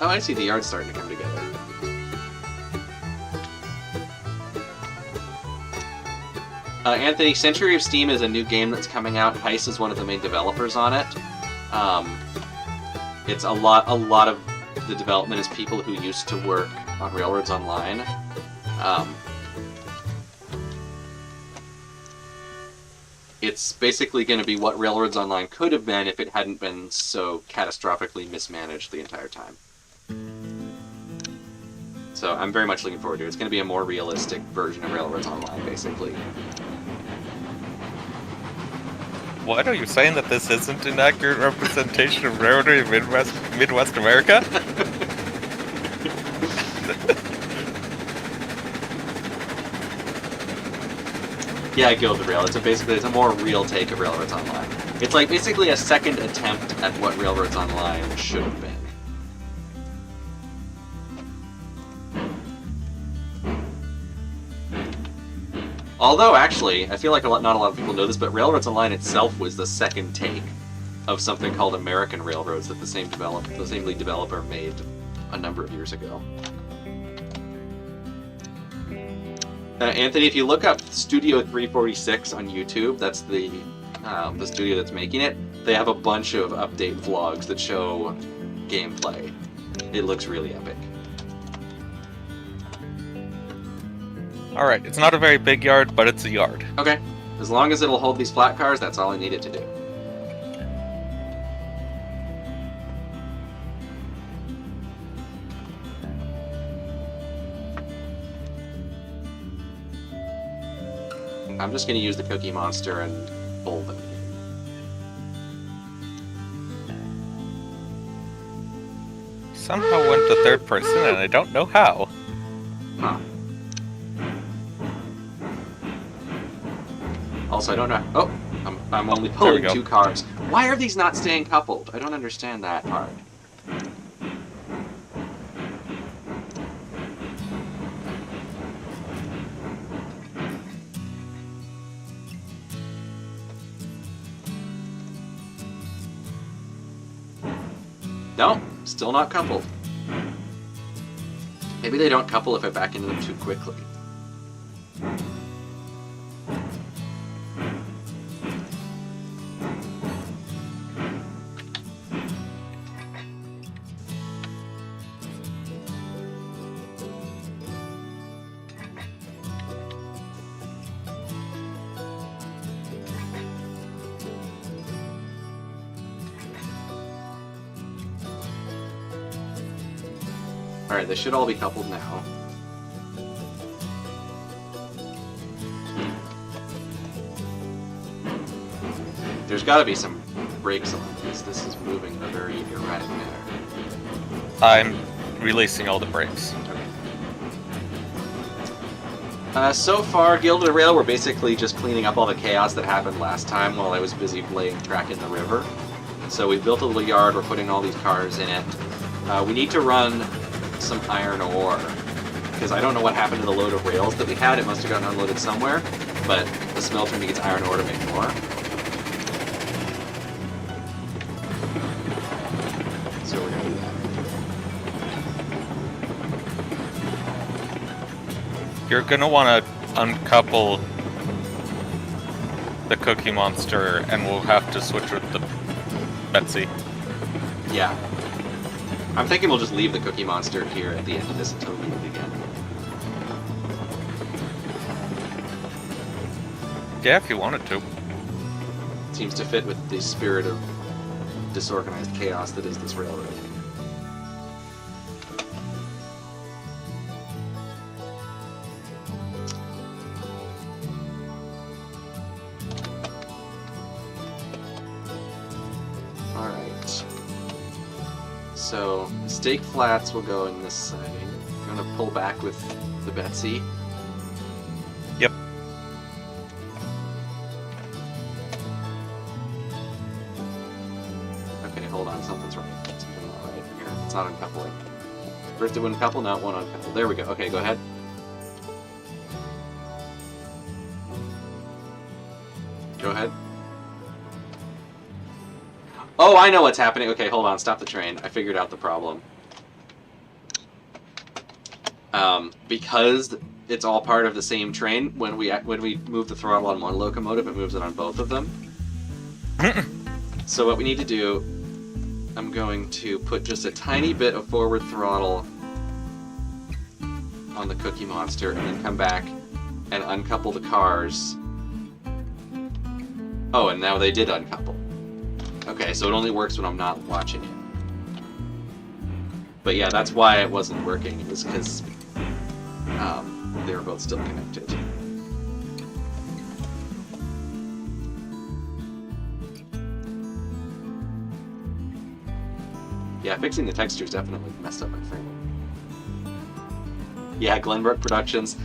Oh, I see the yard's starting to come together. Anthony, Century of Steam is a new game that's coming out. Heist is one of the main developers on it. It's a lot of the development is people who used to work on Railroads Online. It's basically going to be what Railroads Online could have been if it hadn't been so catastrophically mismanaged the entire time. So I'm very much looking forward to it. It's going to be a more realistic version of Railroads Online, basically. What, are you saying that this isn't an accurate representation of railroading in Midwest America? Yeah, Gilded Rail. It's a more real take of Railroads Online. It's like basically a second attempt at what Railroads Online should have been. Although, actually, I feel like not a lot of people know this, but Railroads Online itself was the second take of something called American Railroads that the same lead developer made a number of years ago. Anthony, if you look up Studio 346 on YouTube, that's the studio that's making it, they have a bunch of update vlogs that show gameplay. It looks really epic. Alright, it's not a very big yard, but it's a yard. Okay. As long as it'll hold these flat cars, that's all I need it to do. I'm just going to use the Cookie Monster and pull them. Somehow went to third person, and I don't know how. Huh. Also, I don't know. Oh, I'm only pulling go. 2 cars. Why are these not staying coupled? I don't understand that part. No, still not coupled. Maybe they don't couple if I back into them too quickly. Alright, they should all be coupled now. There's gotta be some brakes on this. This is moving in a very erratic manner. I'm releasing all the brakes. So far, Gilded Rail, we're basically just cleaning up all the chaos that happened last time while I was busy laying track in the river. So we built a little yard, we're putting all these cars in it. We need to run some iron ore, because I don't know what happened to the load of rails that we had. It must have gotten unloaded somewhere, but the smelter needs iron ore to make more. So we're gonna do that. You're gonna want to uncouple the Cookie Monster, and we'll have to switch with the Betsy. Yeah. I'm thinking we'll just leave the Cookie Monster here at the end of this until we meet again. Yeah, if you wanted to. Seems to fit with the spirit of disorganized chaos that is this railroad. Alright. So, stake flats will go in this siding. I'm gonna pull back with the Betsy. Yep. Okay, hold on, something's right. Something's not right here. It's not uncoupling. First it wouldn't couple, now it won't uncouple. There we go. Okay, go ahead. Go ahead. Oh, I know what's happening. Okay, hold on. Stop the train. I figured out the problem. Because it's all part of the same train, when we move the throttle on one locomotive, it moves it on both of them. So what we need to do, I'm going to put just a tiny bit of forward throttle on the Cookie Monster, and then come back and uncouple the cars. Oh, and now they did uncouple. Okay, so it only works when I'm not watching it. But yeah, that's why it wasn't working. It was because they were both still connected. Yeah, fixing the textures definitely messed up my frame. Yeah, Glenbrook Productions.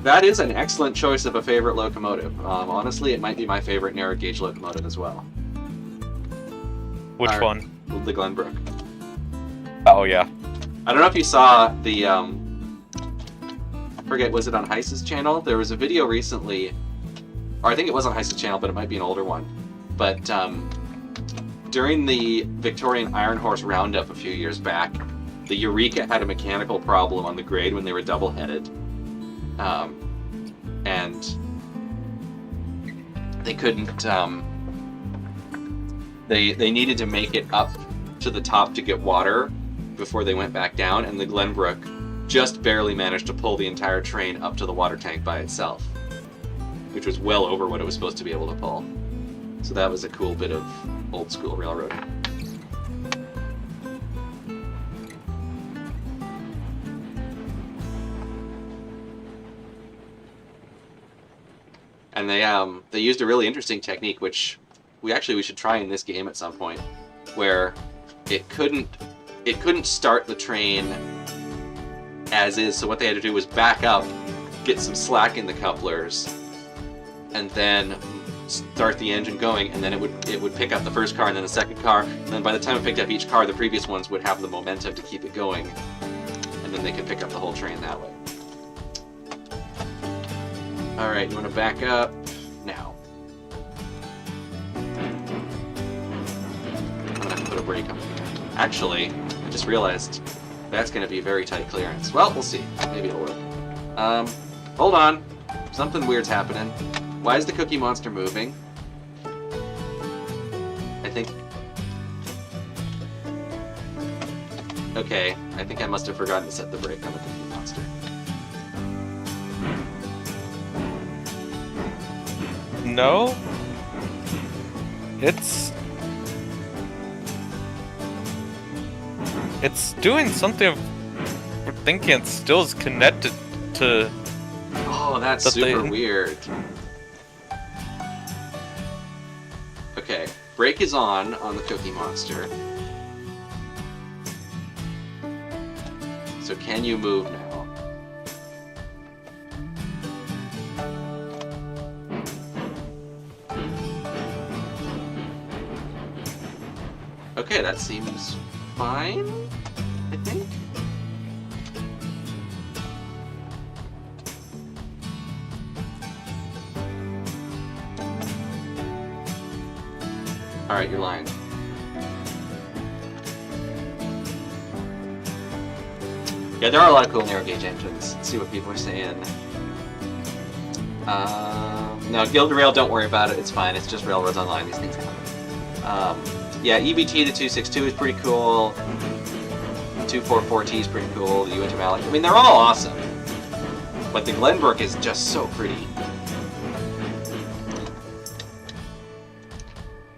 That is an excellent choice of a favorite locomotive. Honestly, it might be my favorite narrow gauge locomotive as well. Which one? The Glenbrook. Oh, yeah. I don't know if you saw the, I forget, was it on Heiss's channel? There was a video recently, or I think it was on Heiss's channel, but it might be an older one. But during the Victorian Iron Horse Roundup a few years back, the Eureka had a mechanical problem on the grade when they were double-headed. And they couldn't, they needed to make it up to the top to get water before they went back down, and the Glenbrook just barely managed to pull the entire train up to the water tank by itself, which was well over what it was supposed to be able to pull. So that was a cool bit of old school railroading. And they used a really interesting technique, which we should try in this game at some point, where it couldn't start the train as is. So what they had to do was back up, get some slack in the couplers, and then start the engine going, and then it would pick up the first car and then the second car, and then by the time it picked up each car, the previous ones would have the momentum to keep it going, and then they could pick up the whole train that way. Alright, you want to back up now. I'm gonna have to put a brake on it. Actually, I just realized that's gonna be very tight clearance. Well, we'll see. Maybe it'll work. Hold on. Something weird's happening. Why is the Cookie Monster moving? I think... Okay, I think I must have forgotten to set the brake on the Cookie Monster. No. It's doing something. I'm thinking it still is connected to... Oh, that's the super thing. weird. Okay, brake is on the Cookie Monster. So can you move now? Okay, that seems fine, I think. Alright, you're lying. Yeah, there are a lot of cool narrow gauge engines. Let's see what people are saying. No, Gilded Rail, don't worry about it. It's fine. It's just Railroads Online. These things happen. Yeah, EBT to 262 is pretty cool. 244T is pretty cool. The UH Malik. I mean, they're all awesome. But the Glenbrook is just so pretty.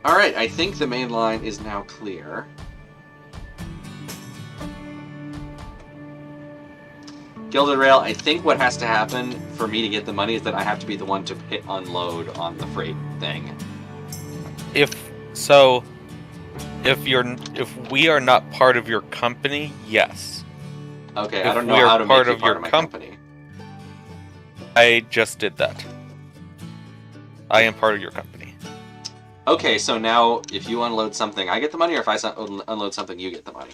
Alright, I think the main line is now clear. Gilded Rail, I think what has to happen for me to get the money is that I have to be the one to hit unload on the freight thing. If we are not part of your company, yes. Okay, If I don't know we are how to part make you of part your of my comp- company. I just did that. I am part of your company. Okay, so now if you unload something, I get the money, or if I unload something, you get the money?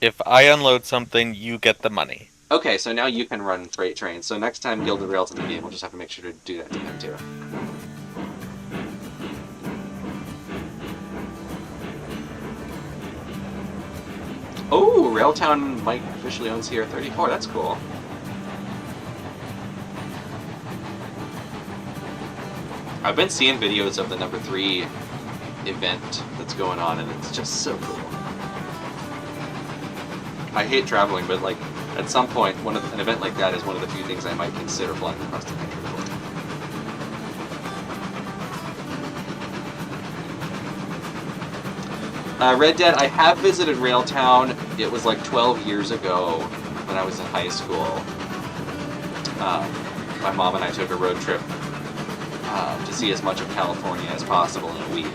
If I unload something, you get the money. Okay, so now you can run freight trains. So next time Gilded Rail's in the game, we'll just have to make sure to do that to them too. Oh, Railtown Mike officially owns here 34. That's cool. I've been seeing videos of the number 3 event that's going on, and it's just so cool. I hate traveling, but like at some point, an event like that is one of the few things I might consider flying across the country for. Red Dead, I have visited Railtown. It was like 12 years ago when I was in high school. My mom and I took a road trip to see as much of California as possible in a week.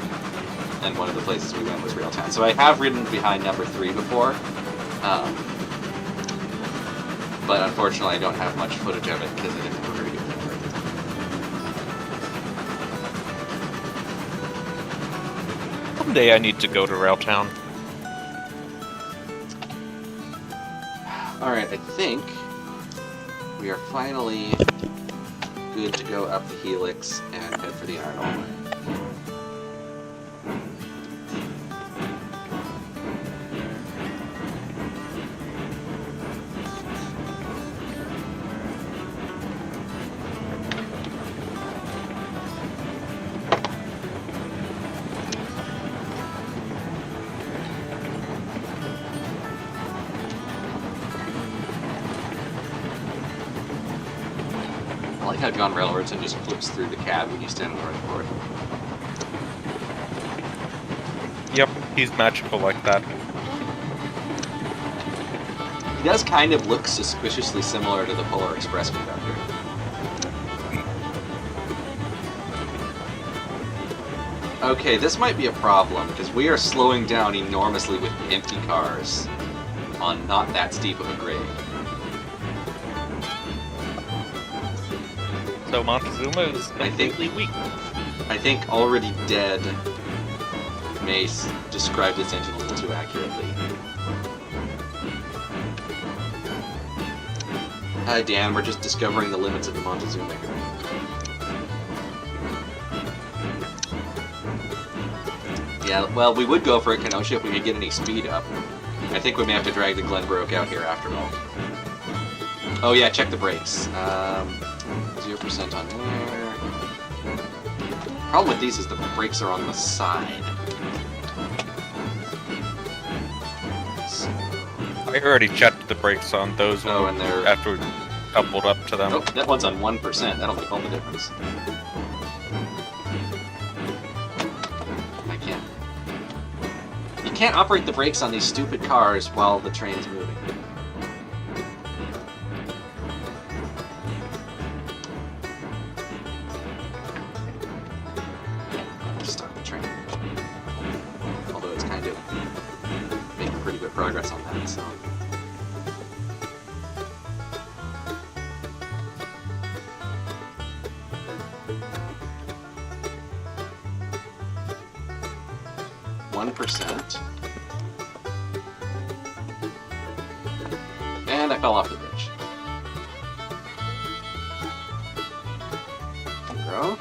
And one of the places we went was Railtown. So I have ridden behind number 3 before. But unfortunately I don't have much footage of it because I didn't have a very good camera at the time. Someday I need to go to Railtown. Alright, I think we are finally good to go up the Helix and head for the Iron Ore. I like how John Railroadson just flips through the cab when you stand on the right board. Yep, he's magical like that. He does kind of look suspiciously similar to the Polar Express conductor. Okay, this might be a problem, because we are slowing down enormously with empty cars on not that steep of a grade. So Montezuma is completely weak. I think Already Dead may describe this engine a little too accurately. Dan, we're just discovering the limits of the Montezuma here. Yeah, well, we would go for a Kenosha if we could get any speed up. I think we may have to drag the Glenbrook out here after all. Oh yeah, check the brakes. 0% on there. Problem with these is the brakes are on the side. So... I already checked the brakes on those Oh, and they're... after we coupled up to them. Oh, that one's on 1%. That'll make all the difference. I can't. You can't operate the brakes on these stupid cars while the train's moving. Start the train. Although it's kind of making pretty good progress on that, so... And I fell off the bridge. 0.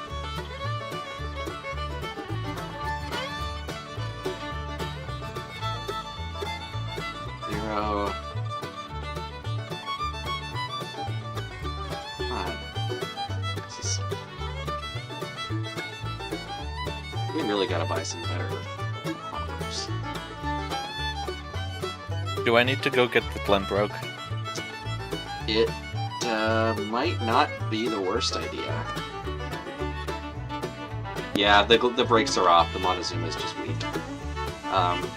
We really gotta buy some better poppers. Do I need to go get the Glenbrook? It might not be the worst idea. Yeah, the brakes are off. The Montezuma is just weak.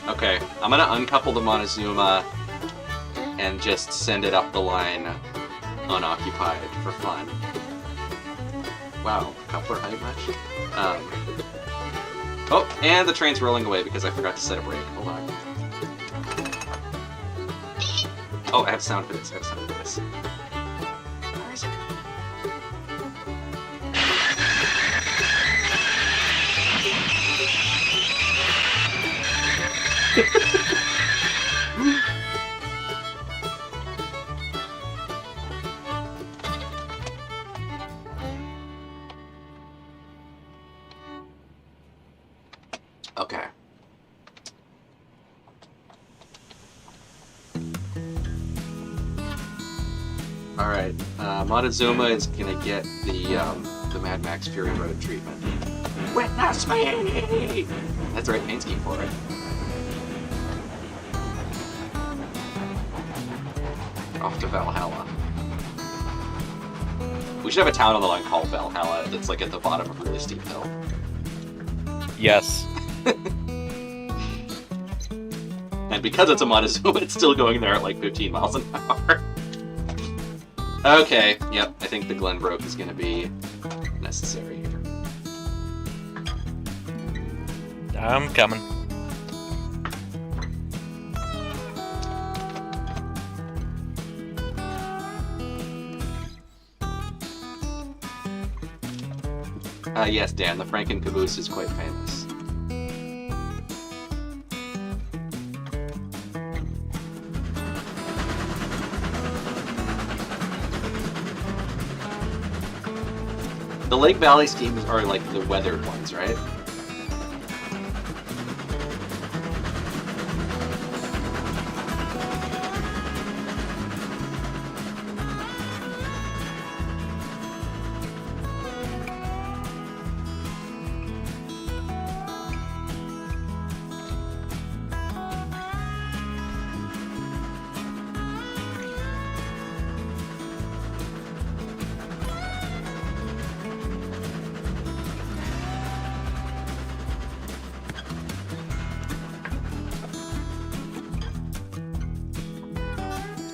Okay, I'm gonna uncouple the Montezuma and just send it up the line unoccupied for fun. Wow, coupler height much? Oh, and the train's rolling away because I forgot to set a brake. Hold on. Oh, I have sound for this. Where is it? Okay. Alright, Montezuma is gonna get the Mad Max Fury Road treatment. Witness me! That's the right paint scheme for it. Off to Valhalla. We should have a town on the line called Valhalla that's like at the bottom of a really steep hill. Yes. And because it's a Montezuma, it's still going there at like 15 miles an hour. Okay, yep, I think the Glenbrook is going to be necessary here. I'm coming. Yes, Dan, the Franken caboose is quite famous. The Lake Valley schemes are like the weathered ones, right?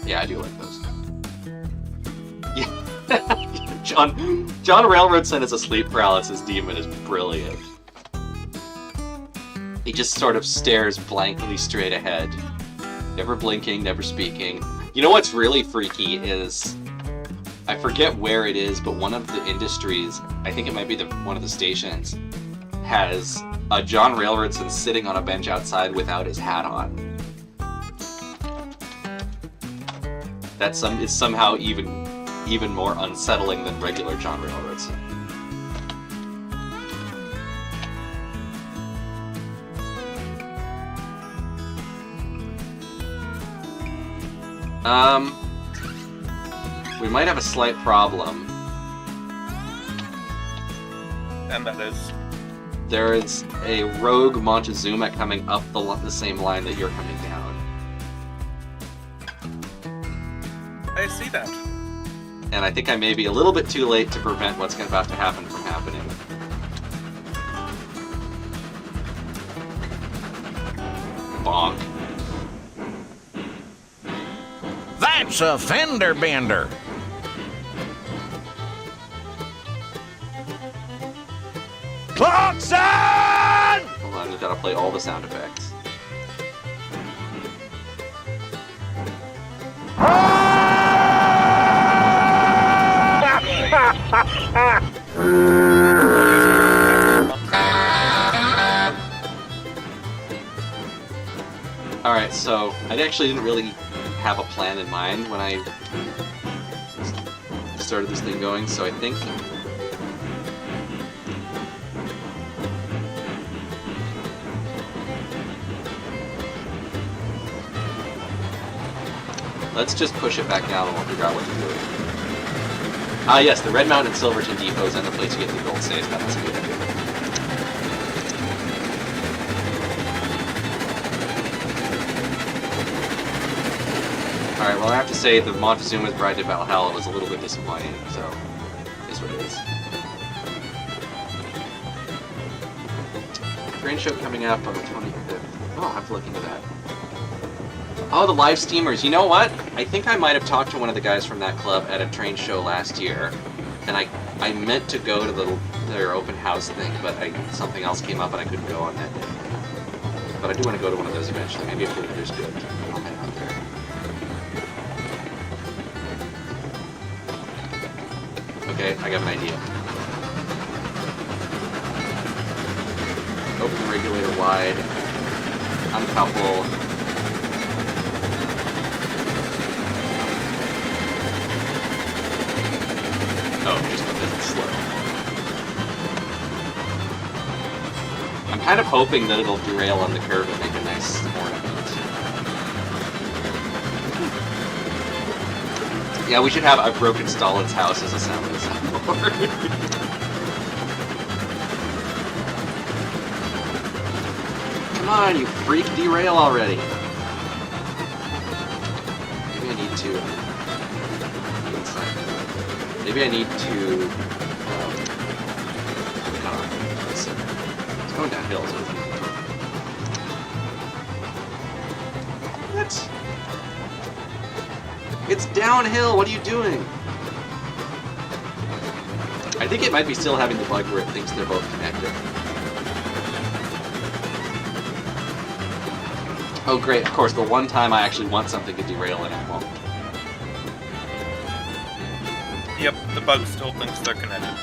Yeah, I do like those. Yeah. John Railroadson as a sleep paralysis demon is brilliant. He just sort of stares blankly straight ahead. Never blinking, never speaking. You know what's really freaky is... I forget where it is, but one of the industries, I think it might be one of the stations, has a John Railroadson sitting on a bench outside without his hat on. That is somehow even more unsettling than regular John Railroadson. We might have a slight problem. And that is? There is a rogue Montezuma coming up the same line that you're coming down. I see that. And I think I may be a little bit too late to prevent what's about to happen from happening. Bonk. That's a fender bender. Clarkson! Hold on, we've got to play all the sound effects. Alright, so I actually didn't really have a plan in mind when I started this thing going, so I think let's just push it back down and we'll figure out what to do. Ah yes, the Red Mountain and Silverton depots and the place you get the gold saves, that's a good idea. Alright, well I have to say the Montezuma's Bride to Valhalla was a little bit disappointing, so it is what it is. Train show coming up on the 25th. Oh, I'll have to look into that. Oh, the live steamers. You know what? I think I might have talked to one of the guys from that club at a train show last year, and I meant to go to their open house thing, but something else came up and I couldn't go on that day. But I do want to go to one of those eventually. Maybe if the weather's good, I'll head out there. Okay, I got an idea. Open the regulator wide, uncouple. Oh, just because it's slow. I'm kind of hoping that it'll derail on the curve and make a nice ornament. Yeah, we should have I've broken Stalin's house as a soundboard. Come on, you freak, derail already. Maybe I need to... Maybe I need to... it's going downhill, so it's easy. What? It's downhill, what are you doing? I think it might be still having the bug where it thinks they're both connected. Oh great, of course, the one time I actually want something to derail and it won't. Yep, the bug still thinks they're connected.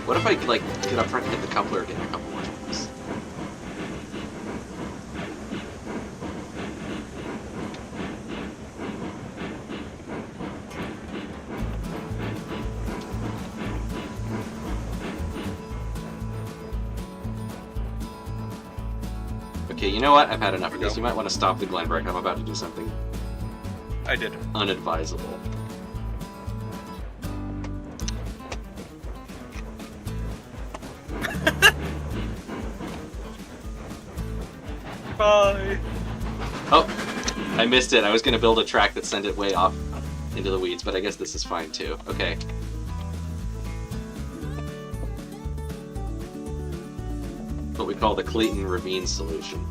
What if I, like, get up front and hit the coupler again a couple more times? Okay, you know what? I've had enough of this. You might want to stop the Glenbrook. I'm about to do something I did. unadvisable. Bye! Oh, I missed it. I was going to build a track that sent it way off into the weeds, but I guess this is fine too. Okay. What we call the Clayton Ravine solution.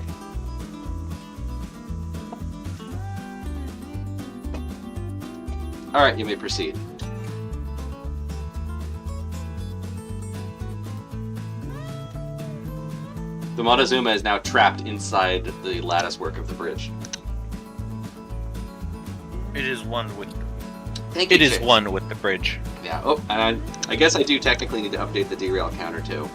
Alright, you may proceed. The Montezuma is now trapped inside the lattice work of the bridge. It is one with. Thank you, It is Chase. one with the bridge. Yeah. Oh, and I guess I do technically need to update the derail counter too.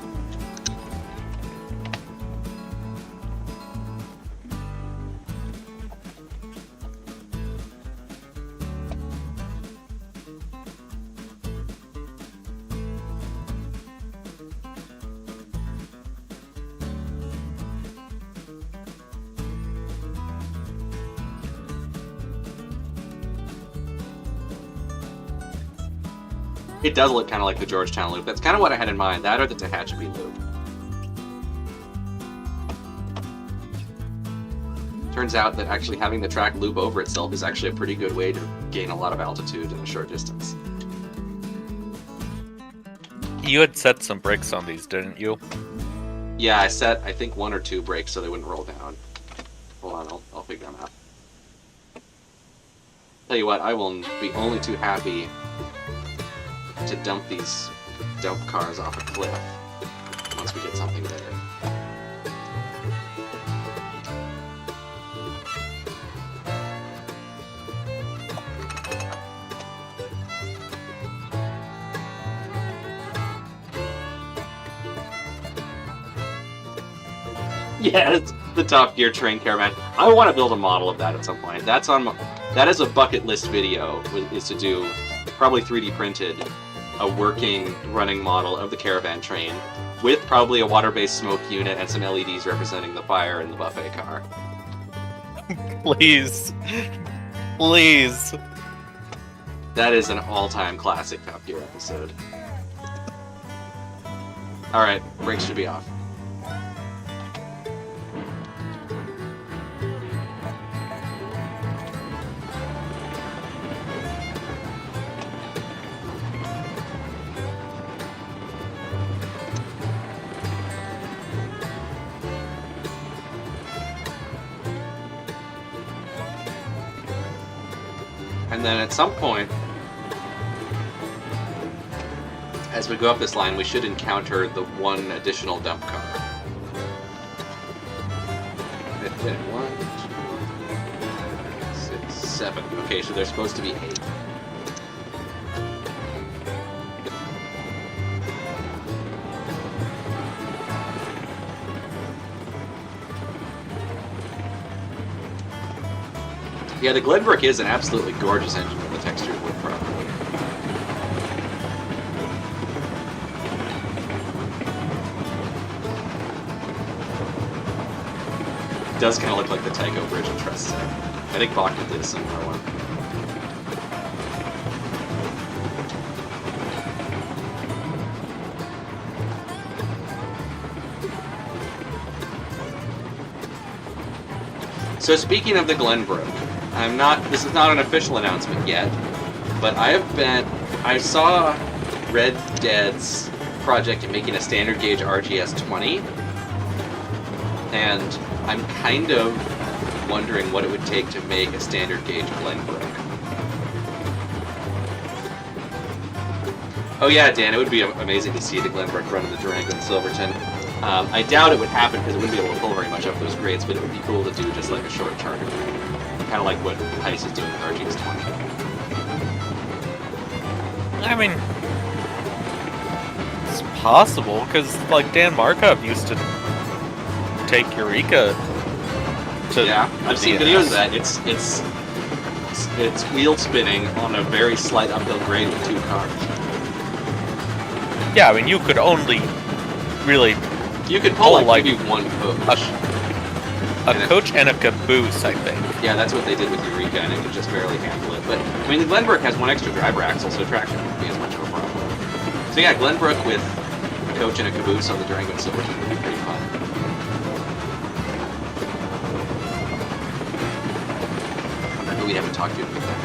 It does look kind of like the Georgetown loop. That's kind of what I had in mind. That or the Tehachapi loop. Turns out that actually having the track loop over itself is actually a pretty good way to gain a lot of altitude in a short distance. You had set some brakes on these, didn't you? Yeah, I set, I think, 1 or 2 brakes so they wouldn't roll down. Hold on, I'll figure them out. Tell you what, I will be only too happy to dump these dump cars off a cliff once we get something there. Yeah, it's the Top Gear train caravan. I want to build a model of that at some point. That is a bucket list video, is to do, probably 3D printed, a working, running model of the caravan train with probably a water-based smoke unit and some LEDs representing the fire in the buffet car. Please. Please. That is an all-time classic Top Gear episode. Alright, brakes should be off. And then at some point, as we go up this line, we should encounter the one additional dump car. 1, 2, 6, 7. Okay, so there's supposed to be 8. Yeah, the Glenbrook is an absolutely gorgeous engine with the textured wood properly. It does kind of look like the Tycho Bridge in Trust. I think Bakken did a similar one. So speaking of the Glenbrook, this is not an official announcement yet, but I saw Red Dead's project in making a standard gauge RGS 20, and I'm kind of wondering what it would take to make a standard gauge Glenbrook. Oh yeah, Dan, it would be amazing to see the Glenbrook run in the Durango and Silverton. I doubt it would happen because it wouldn't be able to pull very much up those grades, but it would be cool to do just like a short charter. Kind of like what Heist is doing with RGS 20. I mean, it's possible, because, like, Dan Markov used to take Eureka to... Yeah, I've seen DNS. videos of that. It's wheel spinning on a very slight uphill grade with 2 cars. Yeah, I mean, you could only really... You could pull like like maybe 1 coach. A coach and a caboose, I think. Yeah, that's what they did with Eureka, and it could just barely handle it. But, I mean, the Glenbrook has 1 extra driver axle, so traction wouldn't be as much of a problem. So yeah, Glenbrook with a coach and a caboose on the Durango and Silverton would be pretty fun. But we'd have to talk to you to make that happen.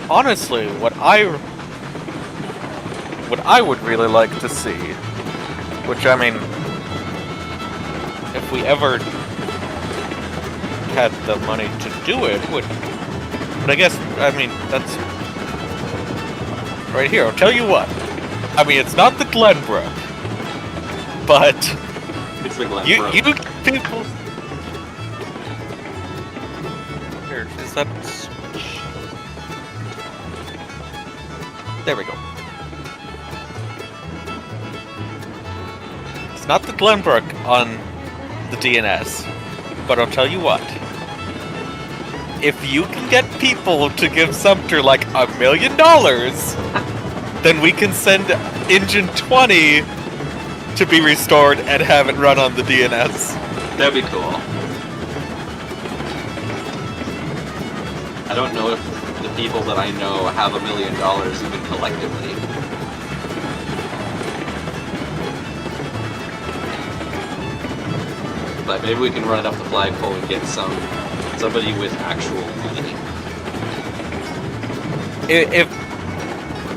Honestly, what I would really like to see Which, I mean, if we ever had the money to do it, would. But I guess, I mean, that's right here. I'll tell you what. I mean, it's not the Glenbrook, but It's the Glen you Brook. people. Here, is that? There we go. It's not the Glenbrook on the DNS, but I'll tell you what. If you can get people to give Sumter like $1 million, then we can send Engine 20 to be restored and have it run on the DNS. That'd be cool. I don't know if the people that I know have $1 million even collectively. But maybe we can run it up the flagpole and get somebody with actual money.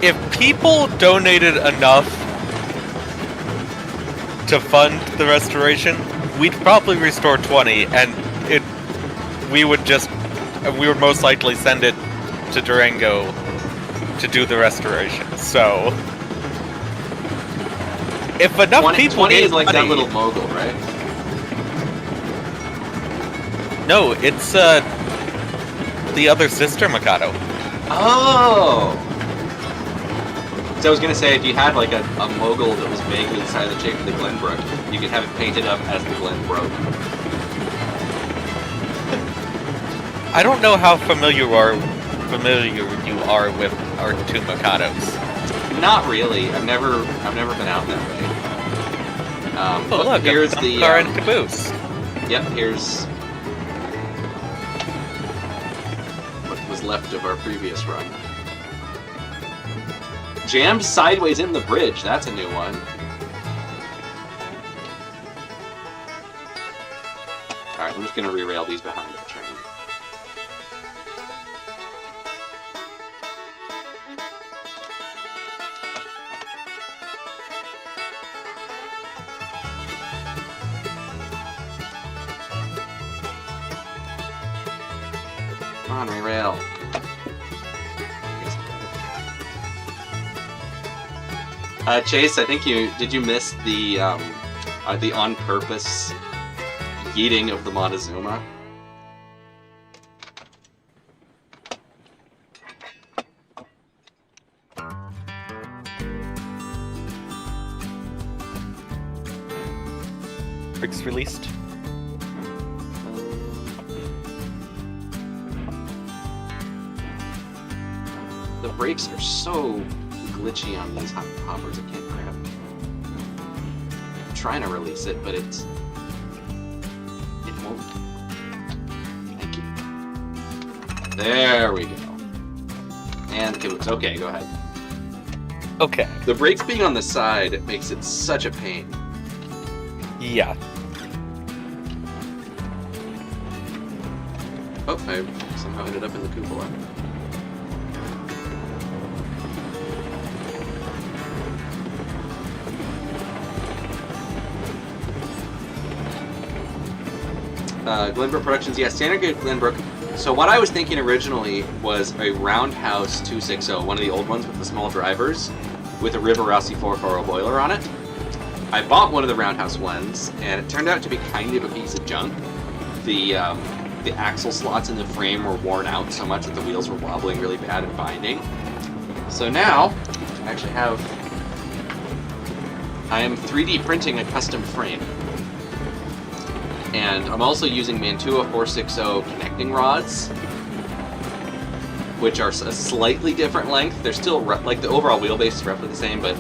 If people donated enough to fund the restoration, we'd probably restore 20, and we would most likely send it to Durango to do the restoration. So, if enough 20 people gave is like money, that little mogul, right? No, it's the other sister Mikado. Oh! So I was gonna say, if you had like a mogul that was vaguely the size of the shape of the Glenbrook, you could have it painted up as the Glenbrook. I don't know how familiar you are with our two Mikados. Not really. I've never been out that way. Oh But look, here's a the car and caboose. Yep, here's what was left of our previous run. Jammed sideways in the bridge. That's a new one. All right, I'm just gonna re-rail these behind the train. Come on, re-rail. Chase, I think did you miss the on purpose yeeting of the Montezuma? Bricks released. The brakes are so glitchy on these hoppers, I can't grab. I'm trying to release it, but it won't. Thank you. There we go. And the caboose. Okay, go ahead. Okay. The brakes being on the side makes it such a pain. Yeah. Oh, I somehow ended up in the cupola. Glenbrook Productions, yeah, standard gauge Glenbrook. So what I was thinking originally was a Roundhouse 260, one of the old ones with the small drivers, with a Rivarossi 440 boiler on it. I bought one of the Roundhouse ones, and it turned out to be kind of a piece of junk. The axle slots in the frame were worn out so much that the wheels were wobbling really bad and binding. So now, I am 3D printing a custom frame. And I'm also using Mantua 460 connecting rods, which are a slightly different length. They're still, like, the overall wheelbase is roughly the same, but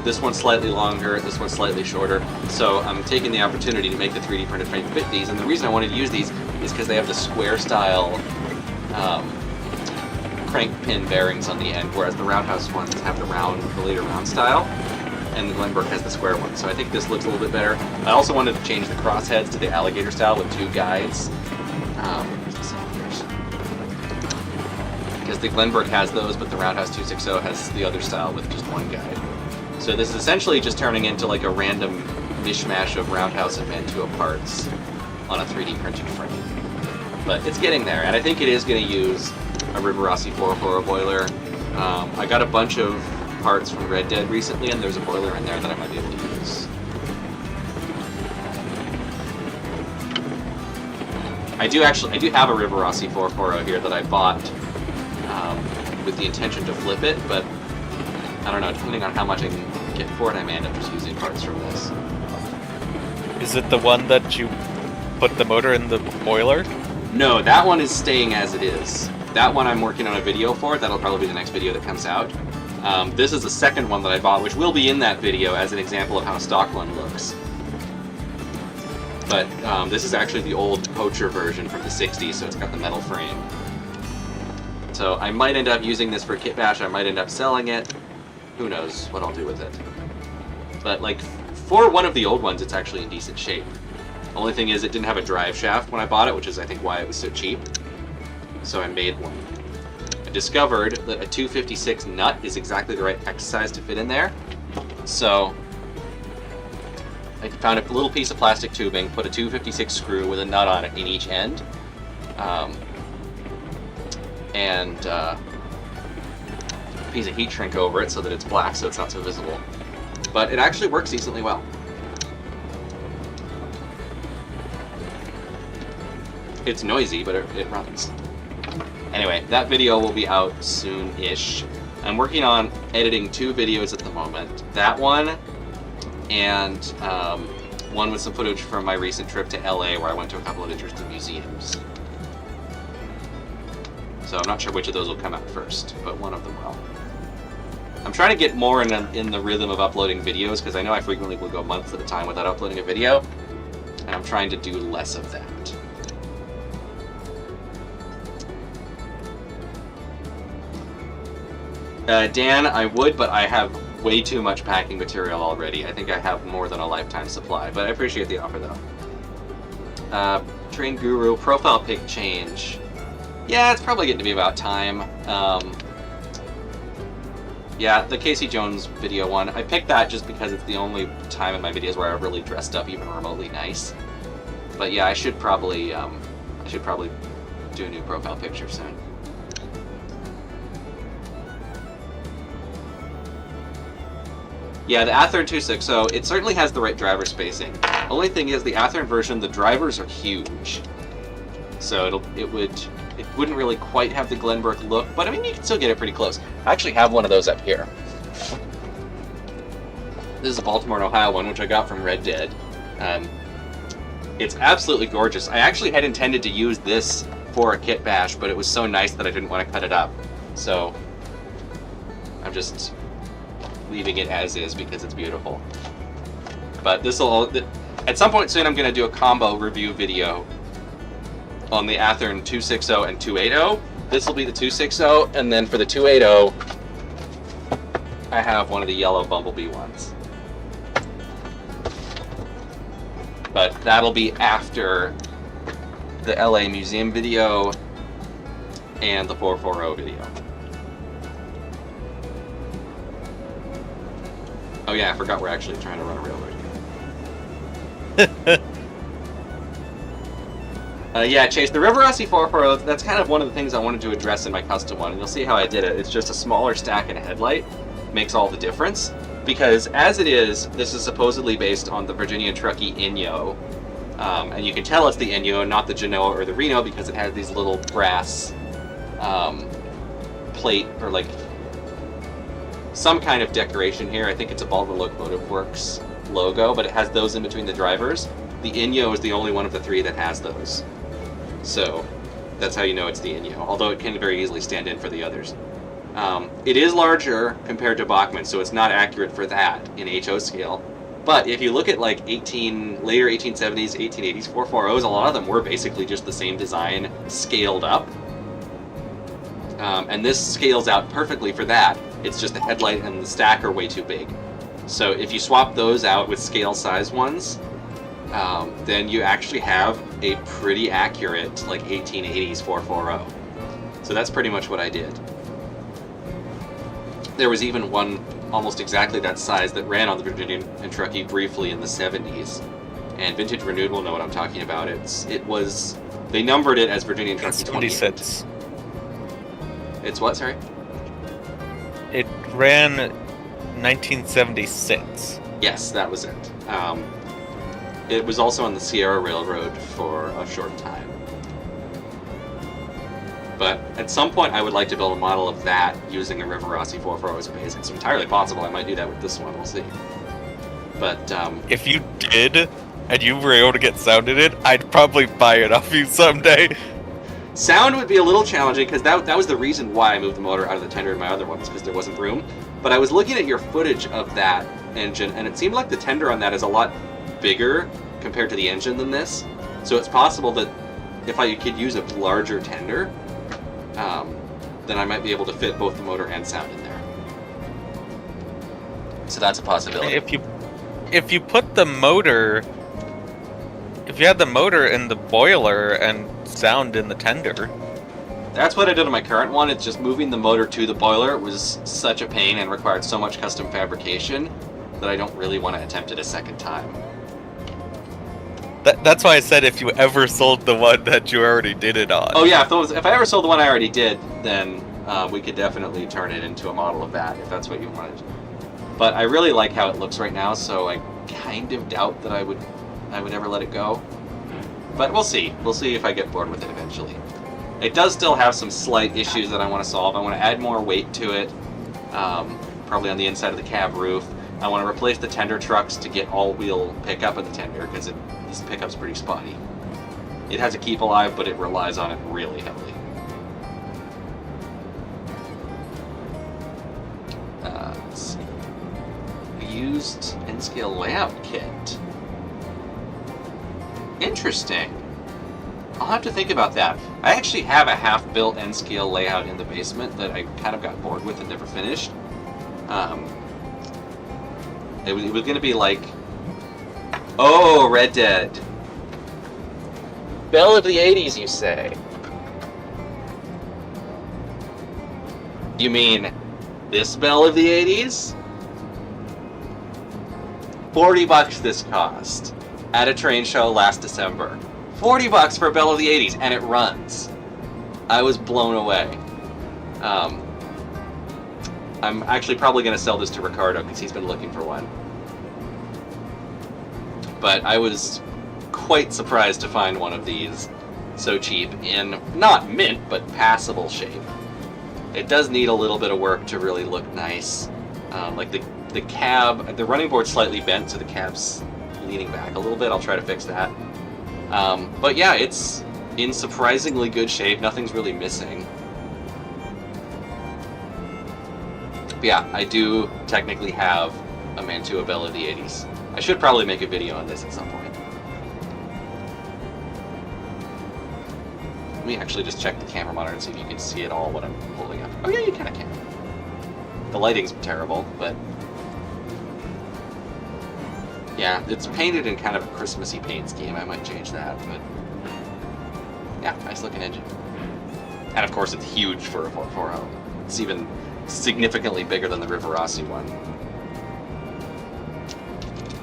this one's slightly longer, this one's slightly shorter. So I'm taking the opportunity to make the 3D printed frame fit these, and the reason I wanted to use these is because they have the square style crank pin bearings on the end, whereas the Roundhouse ones have the later round style, and the Glenbrook has the square one. So I think this looks a little bit better. I also wanted to change the crossheads to the alligator style with two guides. Because the Glenbrook has those, but the Roundhouse 260 has the other style with just one guide. So this is essentially just turning into like a random mishmash of Roundhouse and Mantua parts on a 3D printed frame. But it's getting there, and I think it is going to use a Rivarossi 440 boiler. I got a bunch of parts from Red Dead recently, and there's a boiler in there that I might be able to use. I do have a Rivarossi 440 here that I bought with the intention to flip it, but I don't know, depending on how much I can get for it, I may end up just using parts from this. Is it the one that you put the motor in the boiler? No, that one is staying as it is. That one I'm working on a video for. That'll probably be the next video that comes out. This is the second one that I bought, which will be in that video as an example of how a stock one looks. But this is actually the old Poacher version from the 60s, so it's got the metal frame. So I might end up using this for Kit Bash, I might end up selling it. Who knows what I'll do with it. But like, for one of the old ones, it's actually in decent shape. Only thing is, it didn't have a drive shaft when I bought it, which is I think why it was so cheap. So I made one. I discovered that a 256 nut is exactly the right X size to fit in there. So I found a little piece of plastic tubing, put a 256 screw with a nut on it in each end, and a piece of heat shrink over it so that it's black, so it's not so visible. But it actually works decently well. It's noisy, but it runs. Anyway, that video will be out soon-ish. I'm working on editing 2 videos at the moment. That one, and one with some footage from my recent trip to LA where I went to a couple of interesting museums. So I'm not sure which of those will come out first, but one of them will. I'm trying to get more in the rhythm of uploading videos, because I know I frequently will go months at a time without uploading a video, and I'm trying to do less of that. Dan, I would, but I have way too much packing material already. I think I have more than a lifetime supply, but I appreciate the offer though. Train Guru, profile pic change. Yeah, it's probably getting to be about time. Yeah, the Casey Jones video one, I picked that just because it's the only time in my videos where I've really dressed up even remotely nice. But yeah, I should probably do a new profile picture soon. Yeah, the Athearn 260, it certainly has the right driver spacing. Only thing is, the Athearn version, the drivers are huge. So it wouldn't really quite have the Glenbrook look, but I mean, you can still get it pretty close. I actually have one of those up here. This is a Baltimore and Ohio one, which I got from Red Dead. It's absolutely gorgeous. I actually had intended to use this for a Kit Bash, but it was so nice that I didn't want to cut it up. So I'm just leaving it as is because it's beautiful. But at some point soon I'm going to do a combo review video on the Athearn 260 and 280. This will be the 260, and then for the 280 I have one of the yellow Bumblebee ones. But that'll be after the LA Museum video and the 440 video. Oh yeah, I forgot we're actually trying to run a railroad here. Yeah, Chase, the Rivarossi 440, that's kind of one of the things I wanted to address in my custom one, and you'll see how I did it. It's just a smaller stack and a headlight makes all the difference, because as it is, this is supposedly based on the Virginia Truckee Inyo, and you can tell it's the Inyo, not the Genoa or the Reno, because it has these little brass plate, or like some kind of decoration here. I think it's a Baldwin Locomotive Works logo, but it has those in between the drivers. The Inyo is the only one of the 3 that has those. So that's how you know it's the Inyo, although it can very easily stand in for the others. It is larger compared to Bachmann, so it's not accurate for that in HO scale. But if you look at like later 1870s, 1880s 440s, a lot of them were basically just the same design scaled up. And this scales out perfectly for that. It's just the headlight and the stack are way too big. So if you swap those out with scale size ones, then you actually have a pretty accurate like 1880s 440. So that's pretty much what I did. There was even one almost exactly that size that ran on the Virginia and Truckee briefly in the 70s. And Vintage Renewed will know what I'm talking about. They numbered it as Virginia and Truckee 28. 76. It's what, sorry? It ran 1976. Yes, that was it. It was also on the Sierra Railroad for a short time. But at some point, I would like to build a model of that using a Rivarossi 440 as a base. It's entirely possible. I might do that with this one. We'll see. But If you did, and you were able to get sound in it, I'd probably buy it off you someday. sound would be a little challenging because that was the reason why I moved the motor out of the tender in my other ones, because there wasn't room. But I was looking at your footage of that engine, and it seemed like the tender on that is a lot bigger compared to the engine than this. So it's possible that if I could use a larger tender, then I might be able to fit both the motor and sound in there. So that's a possibility. If you put the motor, if you had the motor in the boiler and sound in the tender. That's what I did on my current one. It's just moving the motor to the boiler was such a pain and required so much custom fabrication that I don't really want to attempt it a second time. That's why I said if you ever sold the one that you already did it on. Oh yeah, if I ever sold the one I already did, then we could definitely turn it into a model of that, if that's what you wanted. But I really like how it looks right now, so I kind of doubt that I would ever let it go. But we'll see. We'll see if I get bored with it eventually. It does still have some slight issues that I want to solve. I want to add more weight to it, probably on the inside of the cab roof. I want to replace the tender trucks to get all-wheel pickup of the tender, because this pickup's pretty spotty. It has a keep alive, but it relies on it really heavily. Let's see. A used N-scale layout kit. Interesting. I'll have to think about that. I actually have a half-built N-scale layout in the basement that I kind of got bored with and never finished. It was going to be like... Oh, Red Dead. Belle of the 80s, you say? You mean this Belle of the 80s? $40 this cost at a train show last December. $40 for a Belle of the 80s, and it runs. I was blown away. I'm actually probably going to sell this to Ricardo because he's been looking for one. But I was quite surprised to find one of these so cheap in not mint, but passable shape. It does need a little bit of work to really look nice. Like the cab, the running board's slightly bent, so the cab's leaning back a little bit. I'll try to fix that. But yeah, it's in surprisingly good shape. Nothing's really missing. But yeah, I do technically have a Mantua Belle of the 80s. I should probably make a video on this at some point. Let me actually just check the camera monitor and see if you can see it all what I'm holding up. Oh yeah, you kind of can. The lighting's terrible, but... yeah, it's painted in kind of a Christmassy paint scheme. I might change that, but... yeah, nice looking engine. And of course it's huge for a 440. It's even significantly bigger than the Rivarossi one.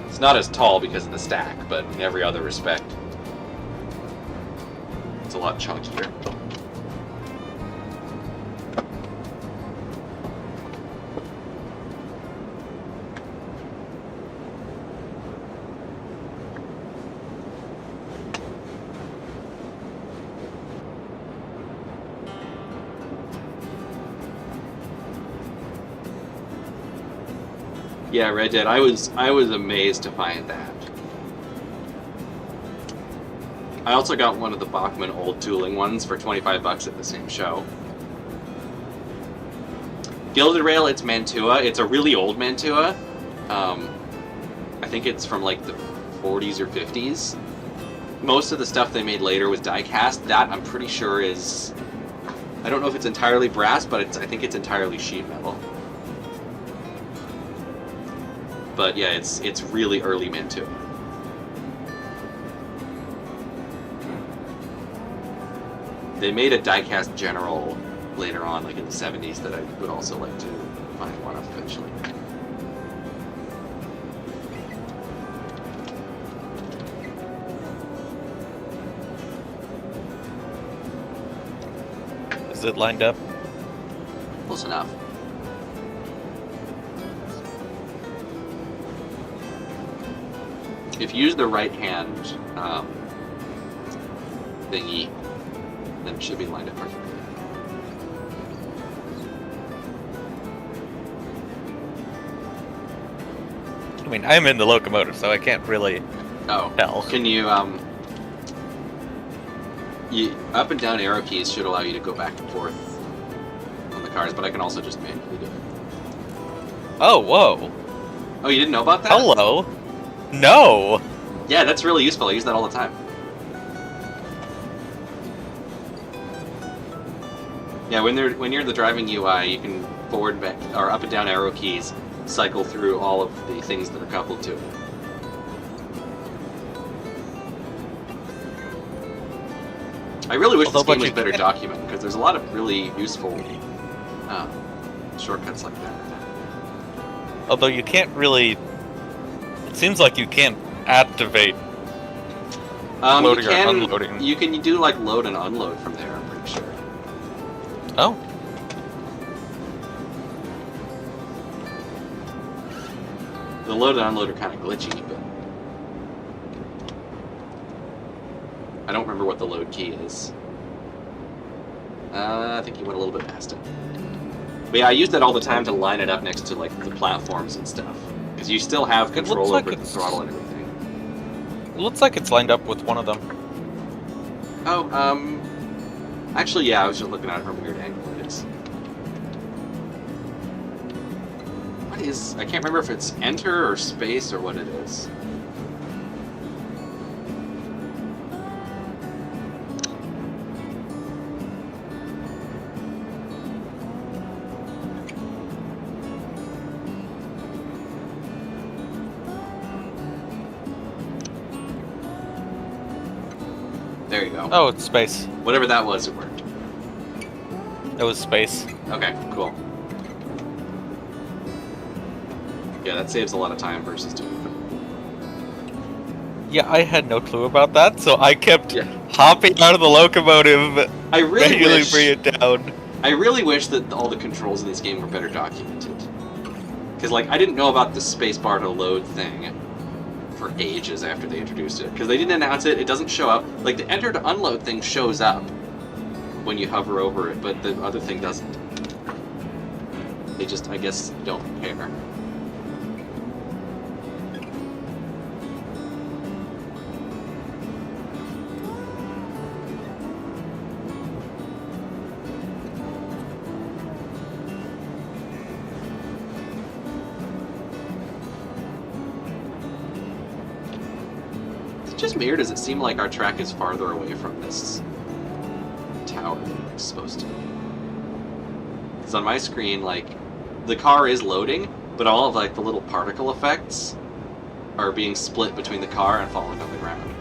It's not as tall because of the stack, but in every other respect, it's a lot chunkier. Yeah, Red Dead. I was amazed to find that. I also got one of the Bachmann old tooling ones for $25 at the same show. Gilded Rail, it's Mantua. It's a really old Mantua. I think it's from like the 40s or 50s. Most of the stuff they made later was die-cast. That I'm pretty sure is... I don't know if it's entirely brass, but I think it's entirely sheet metal. But yeah, it's really early Mantua. They made a die-cast General later on, like in the 70s, that I would also like to find one eventually. Is it lined up? Close enough. If you use the right hand thingy, then it should be lined up perfectly. I mean, I'm in the locomotive, so I can't really Oh, tell. can you up and down arrow keys should allow you to go back and forth on the cars, but I can also just manually do it. Oh, whoa. Oh, you didn't know about that? Hello. No. Yeah, that's really useful. I use that all the time. Yeah, when you're in the driving UI, you can forward and back or up and down arrow keys cycle through all of the things that are coupled to it. I really wish this game was better documented, because there's a lot of really useful shortcuts like that. Although you can't really... It seems like you can't activate loading or unloading. You can do like load and unload from there, I'm pretty sure. Oh. The load and unload are kind of glitchy, but I don't remember what the load key is. I think you went a little bit past it. But yeah, I use that all the time to line it up next to like the platforms and stuff, because you still have control over the throttle and everything. It looks like it's lined up with one of them. Oh, actually, yeah, I was just looking at it from a weird angle. It is. What is? I can't remember if it's enter or space or what it is. There you go. Oh, it's space. Whatever that was, it worked. It was space. Okay, cool. Yeah, that saves a lot of time versus doing it. Yeah, I had no clue about that, so I kept Yeah. hopping out of the locomotive, I really manually wish. bring it down. I really wish that all the controls in this game were better documented. Because, like, I didn't know about the spacebar to load thing for ages after they introduced it. Because they didn't announce it, it doesn't show up. Like, the enter to unload thing shows up when you hover over it, but the other thing doesn't. They just, I guess, don't care. Just me, or does it seem like our track is farther away from this tower than it's supposed to be? Because on my screen, like, the car is loading, but all of like the little particle effects are being split between the car and falling on the ground.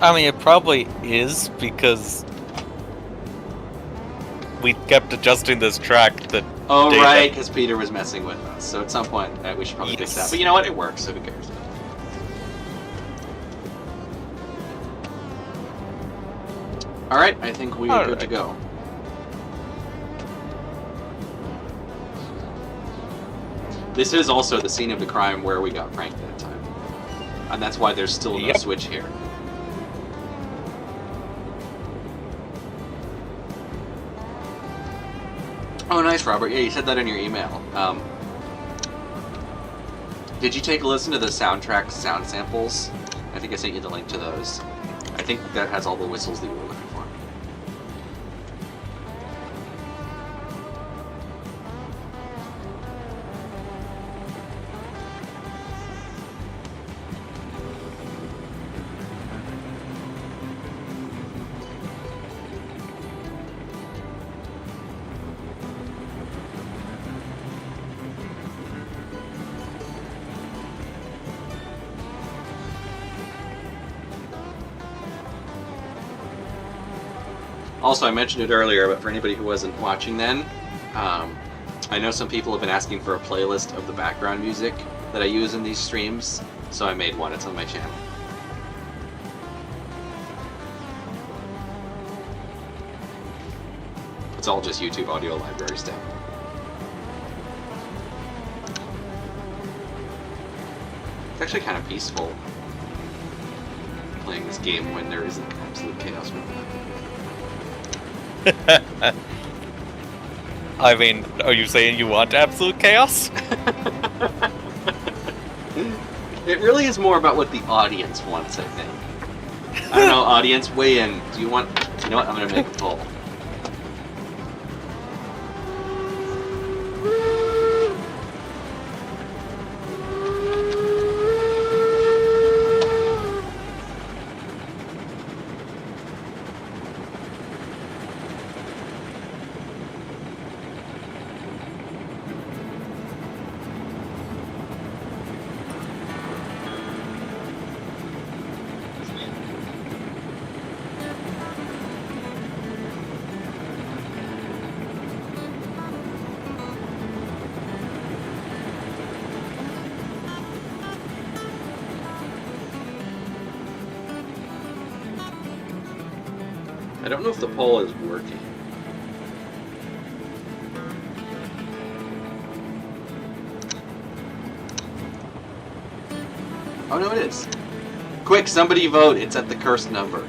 I mean, it probably is, because we kept adjusting this track that... Oh, data. right, because Peter was messing with us. So at some point, we should probably fix that. Yes. But you know what? It works, so who cares? Alright, I think we are good to go. This is also the scene of the crime where we got pranked that time. And that's why there's still no Yep. switch here. Oh, nice, Robert. Yeah, you said that in your email. Did you take a listen to the soundtrack sound samples? I think I sent you the link to those. I think that has all the whistles that you were looking for. Also, I mentioned it earlier, but for anybody who wasn't watching then, I know some people have been asking for a playlist of the background music that I use in these streams, so I made one. It's on my channel. It's all just YouTube audio library stuff. It's actually kind of peaceful playing this game when there isn't absolute chaos going on. I mean, are you saying you want absolute chaos? It really is more about what the audience wants, I think. I don't know, audience, weigh in. Do you want... You know what? I'm gonna make a poll. I don't know if the poll is working. Oh no, it is. Quick, somebody vote. It's at the cursed number.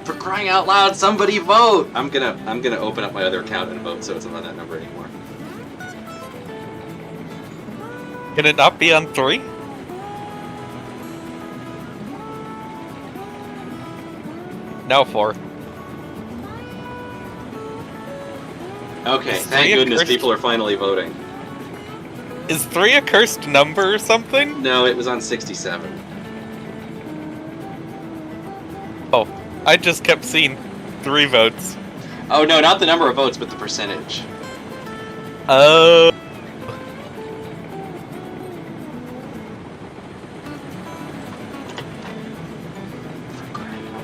For crying out loud, somebody vote! I'm gonna open up my other account and vote so it's not that number anymore. Can it not be on 3? Now 4. Okay, Is thank 3 a goodness cursed- people are finally voting. Is 3 a cursed number or something? No, it was on 67. Oh, I just kept seeing 3 votes. Oh no, not the number of votes, but the percentage. Oh.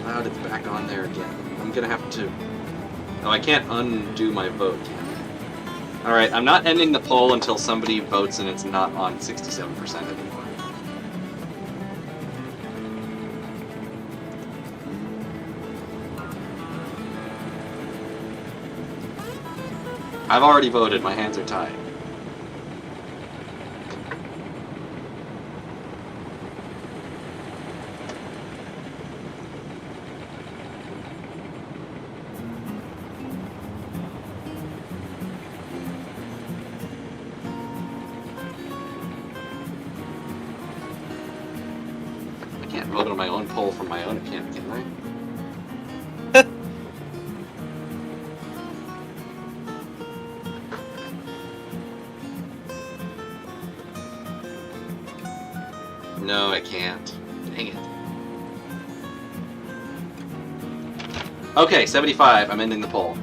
Loud, it's back on there again. I'm gonna have to... Oh, I can't undo my vote, can I? Alright, I'm not ending the poll until somebody votes and it's not on 67% anymore. I've already voted, my hands are tied. I can't vote on my own poll from my own account, can I? No, I can't. Dang it. Okay, 75. I'm ending the poll.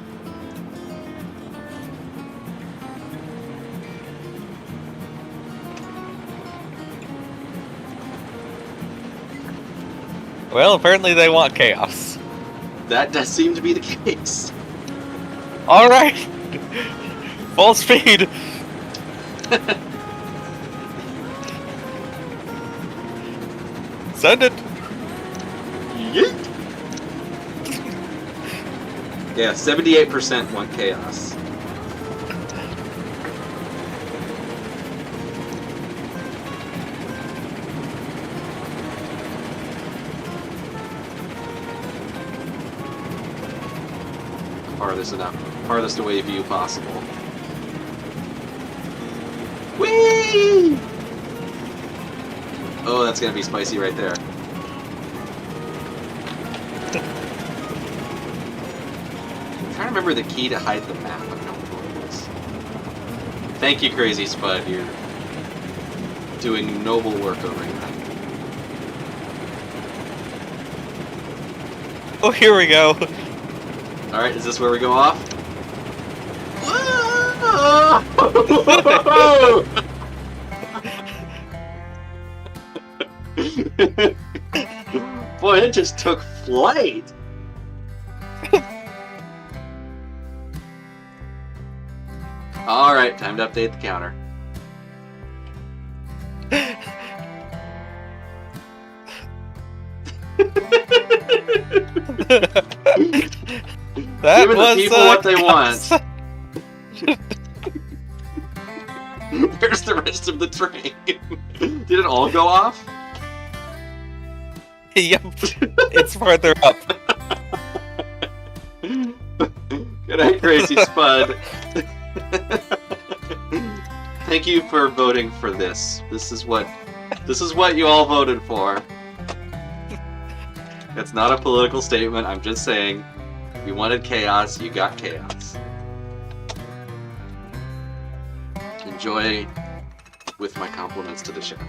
Well, apparently they want chaos. That does seem to be the case. Alright! Full speed! Send it! Yeet! Yeah, 78% want chaos. Farthest away view possible. Whee! Oh, that's gonna be spicy right there. I'm trying to remember the key to hide the map. I don't know what it was. Thank you, Crazy Spud. You're doing noble work over here. Oh, here we go. Alright, is this where we go off? Boy, It just took flight. All right, time to update the counter. That Giving the was people what they want. Where's the rest of the train? Did it all go off? Yep, it's further up. Good night, Crazy Spud. Thank you for voting for this. This is what you all voted for. It's not a political statement. I'm just saying, you wanted chaos, you got chaos. Enjoy with my compliments to the chef.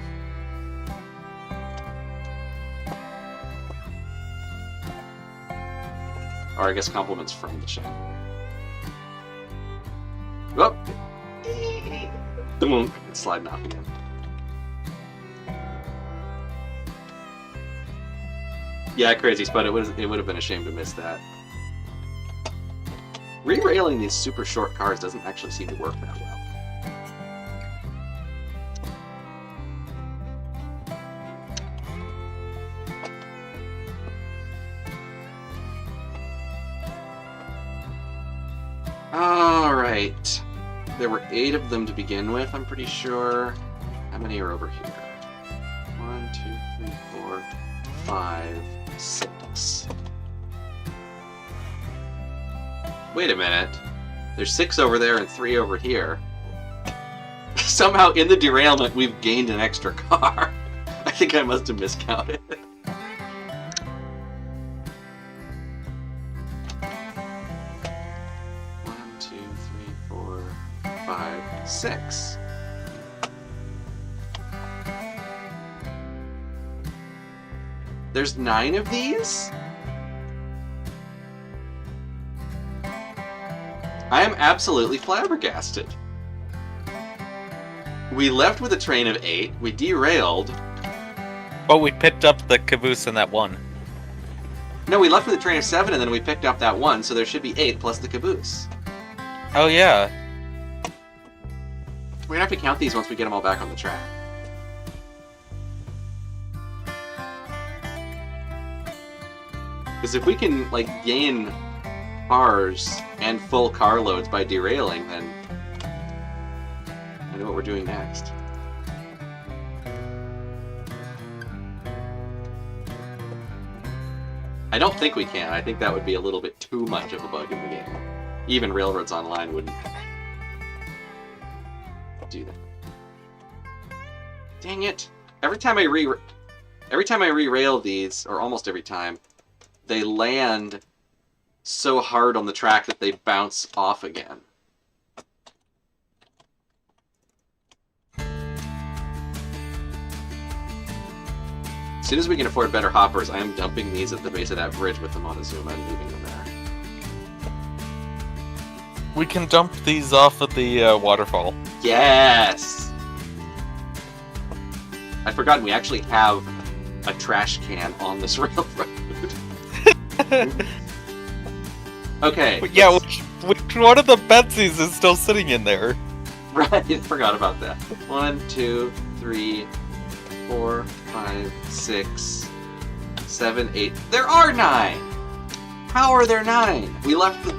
Or I guess compliments from the chef. Oh! Boom! It's sliding off again. Yeah, Crazy Spud, it would have been a shame to miss that. Re-railing these super short cars doesn't actually seem to work that well. Alright. There were 8 of them to begin with, I'm pretty sure. How many are over here? 1, 2, 3, 4, 5, 6. Wait a minute. There's 6 over there and 3 over here. Somehow in the derailment we've gained an extra car. I think I must have miscounted. 6. There's 9 of these? I am absolutely flabbergasted. We left with a train of 8, we derailed. But we picked up the caboose in that one. No, we left with a train of 7 and then we picked up that one, so there should be 8 plus the caboose. Oh yeah. We're gonna have to count these once we get them all back on the track. Because if we can, like, gain cars and full carloads by derailing, then I know what we're doing next. I don't think we can. I think that would be a little bit too much of a bug in the game. Even Railroads Online wouldn't do that. Dang it! Every time I re-rail these, or almost every time, they land so hard on the track that they bounce off again. As soon as we can afford better hoppers, I am dumping these at the base of that bridge with the Montezuma and leaving them there. We can dump these off at the waterfall. Yes! I'd forgotten we actually have a trash can on this railroad. Okay. Yeah, which one of the Betsy's is still sitting in there? Right, I forgot about that. 1, 2, 3, 4, 5, 6, 7, 8. There are 9! How are there 9? We left the...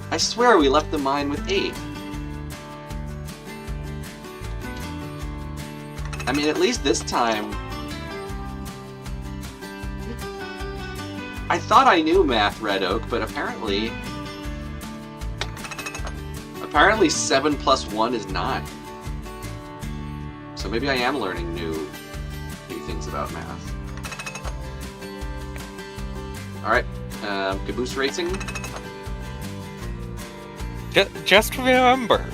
I swear we left the mine with 8. I mean, at least this time... I thought I knew math, Red Oak, but apparently... Apparently 7 plus 1 is 9. So maybe I am learning new things about math. Alright, Caboose Racing. Just remember,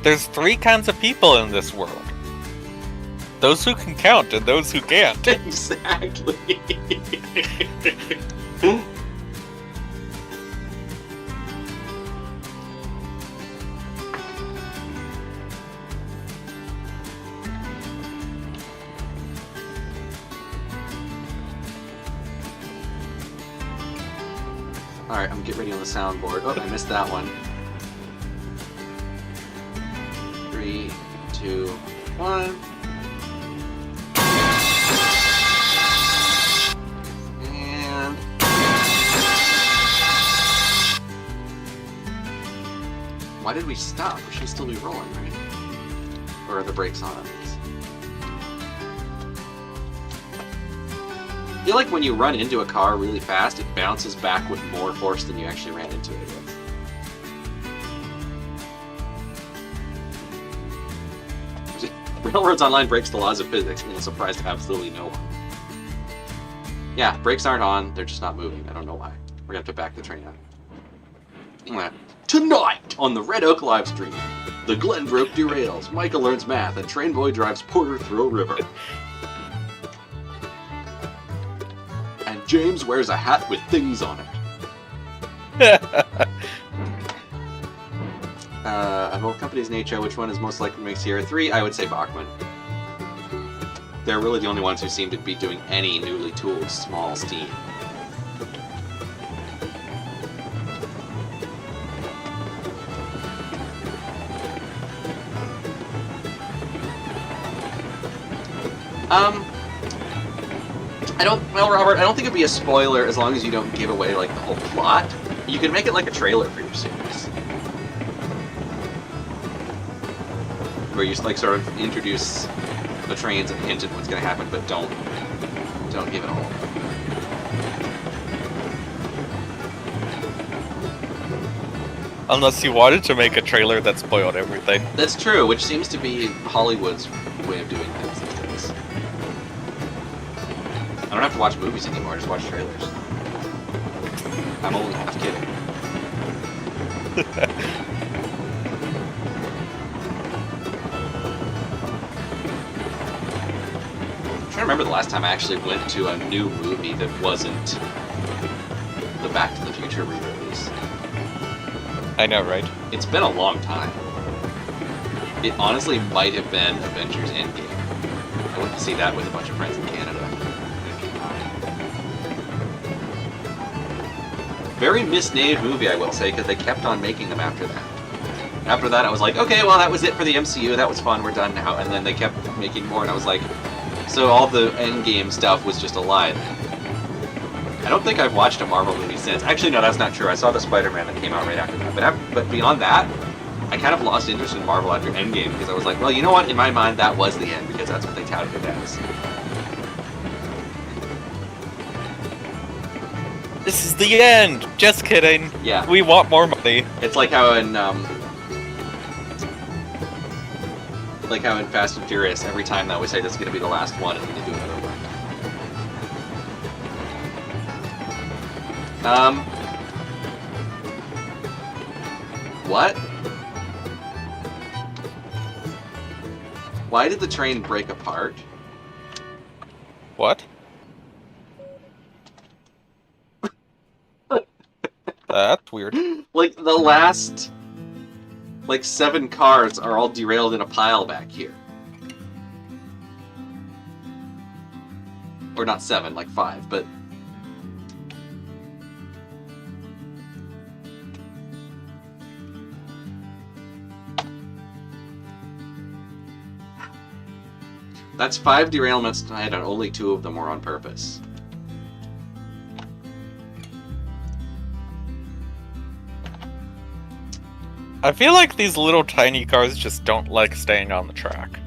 there's 3 kinds of people in this world. Those who can count and those who can't. Exactly. Alright, I'm gonna get ready on the soundboard. Oh, I missed that one. 3, 2, 1. And... Why did we stop? We should still be rolling, right? Or are the brakes on these? I feel like when you run into a car really fast, it bounces back with more force than you actually ran into it with. Railroads Online breaks the laws of physics in a surprise to absolutely no one. Yeah, brakes aren't on, they're just not moving. I don't know why. We're gonna have to back the train up. Tonight on the Red Oak live stream, the Glenbrook derails, Micah learns math, and Train Boy drives Porter through a river. And James wears a hat with things on it. Of both companies in HO, which one is most likely to make Sierra 3? I would say Bachmann. They're really the only ones who seem to be doing any newly tooled small steam. Robert, I don't think it'd be a spoiler as long as you don't give away, like, the whole plot. You could make it like a trailer for your series. Where you, like, sort of introduce the trains and hint at what's gonna happen, but don't give it all. Unless you wanted to make a trailer that spoiled everything. That's true, which seems to be Hollywood's way of doing things these days. I don't have to watch movies anymore, I just watch trailers. I'm only half kidding. I'm trying to remember the last time I actually went to a new movie that wasn't the Back to the Future re-release. I know, right? It's been a long time. It honestly might have been Avengers Endgame. I went to see that with a bunch of friends in Canada. Very misnamed movie, I will say, because they kept on making them after that. After that, I was like, okay, well, that was it for the MCU. That was fun. We're done now. And then they kept making more, and I was like, so all the Endgame stuff was just a lie. I don't think I've watched a Marvel movie since. Actually, no, that's not true. I saw the Spider-Man that came out right after that. But beyond that, I kind of lost interest in Marvel after Endgame because I was like, well, you know what? In my mind, that was the end because that's what they touted it as. This is the end! Just kidding. Yeah. We want more money. It's like how in Fast and Furious, every time they always say this is going to be the last one, and then they do another one. What? Why did the train break apart? What? That's weird. Like, the last, 7 cars are all derailed in a pile back here. Or not 7, like 5, but... That's 5 derailments tonight, and only 2 of them were on purpose. I feel like these little tiny cars just don't like staying on the track.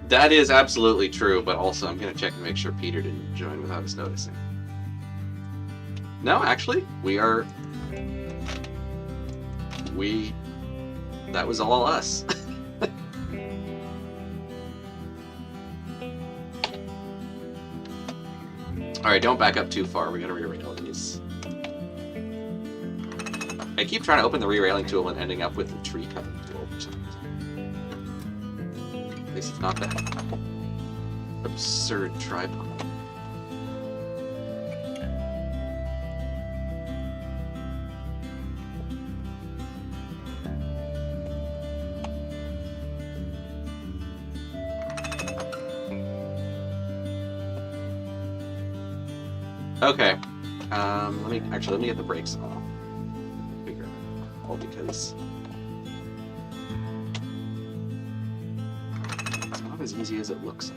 That is absolutely true, but also I'm going to check and make sure Peter didn't join without us noticing. No, actually, that was all us. Alright, don't back up too far, we're going to re-rail these. I keep trying to open the re-railing tool and ending up with the tree cutting tool for some reason. At least it's not that absurd tripod. Okay. Let me get the brakes off. careful because it's not as easy as it looks like.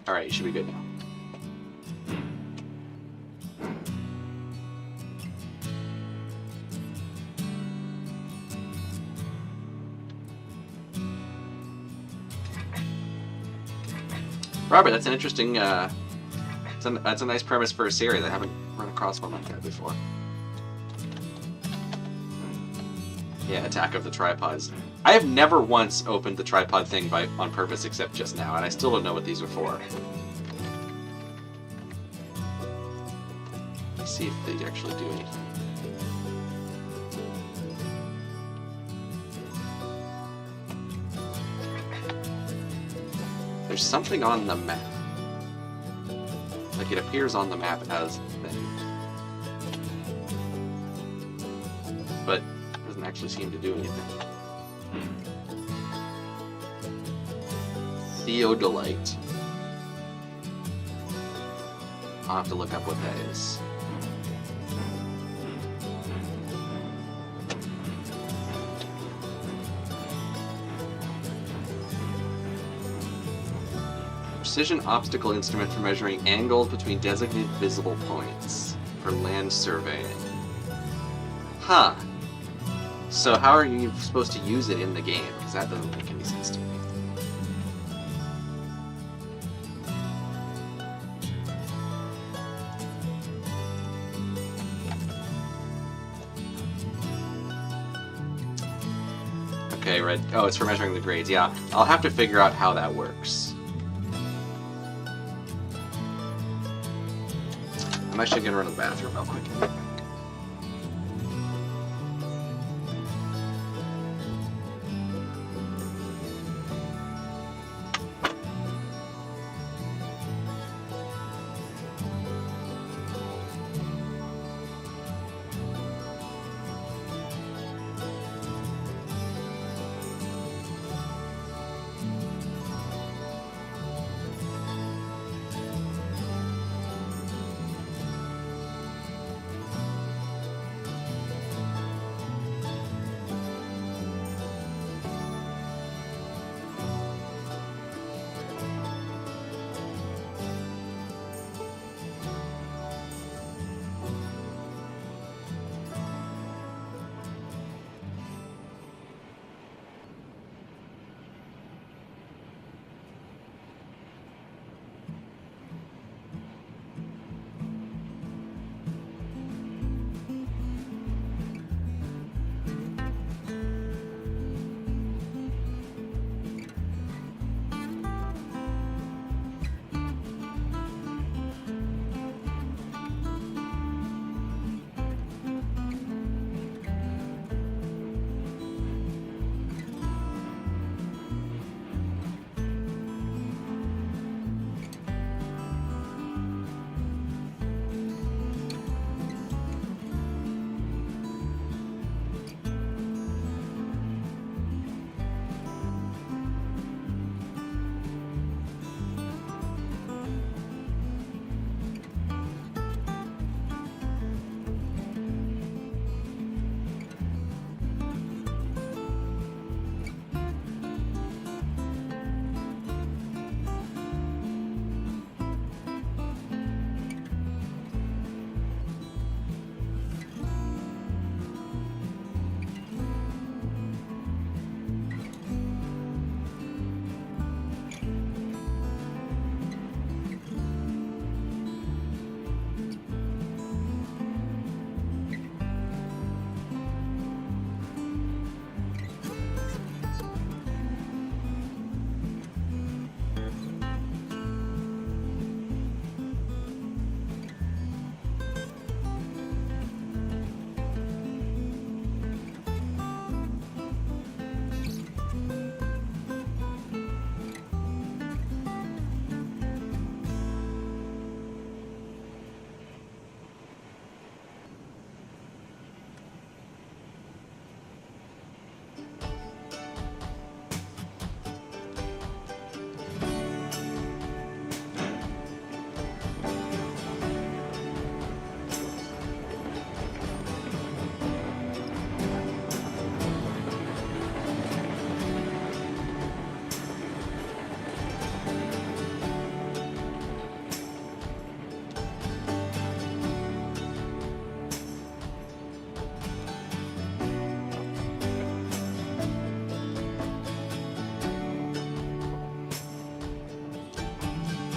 Alright, you should be good now. Robert, that's an interesting, that's a nice premise for a series. I haven't run across one like that before. Yeah, Attack of the Tripods. I have never once opened the tripod thing on purpose except just now, and I still don't know what these are for. Let's see if they actually do anything. There's something on the map. Like it appears on the map as a thing. But it doesn't actually seem to do anything. Theodolite. I'll have to look up what that is. Precision obstacle instrument for measuring angles between designated visible points for land surveying. Huh. So how are you supposed to use it in the game? Because that doesn't make any sense to me. Okay, right. Oh, it's for measuring the grades. Yeah, I'll have to figure out how that works. I'm actually gonna run to the bathroom real quick.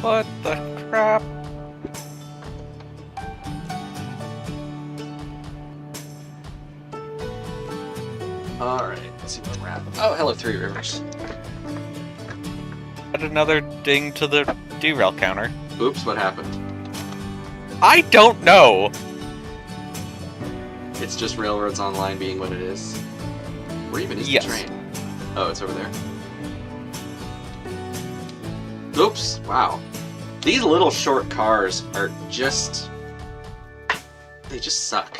What the crap? Alright, let's see what we're at. Oh, hello, Three Rivers. Add another ding to the derail counter. Oops, what happened? I don't know! It's just Railroads Online being what it is. Where even is Yes. the train? Oh, it's over there. Oops, wow. These little short cars are just... they just suck.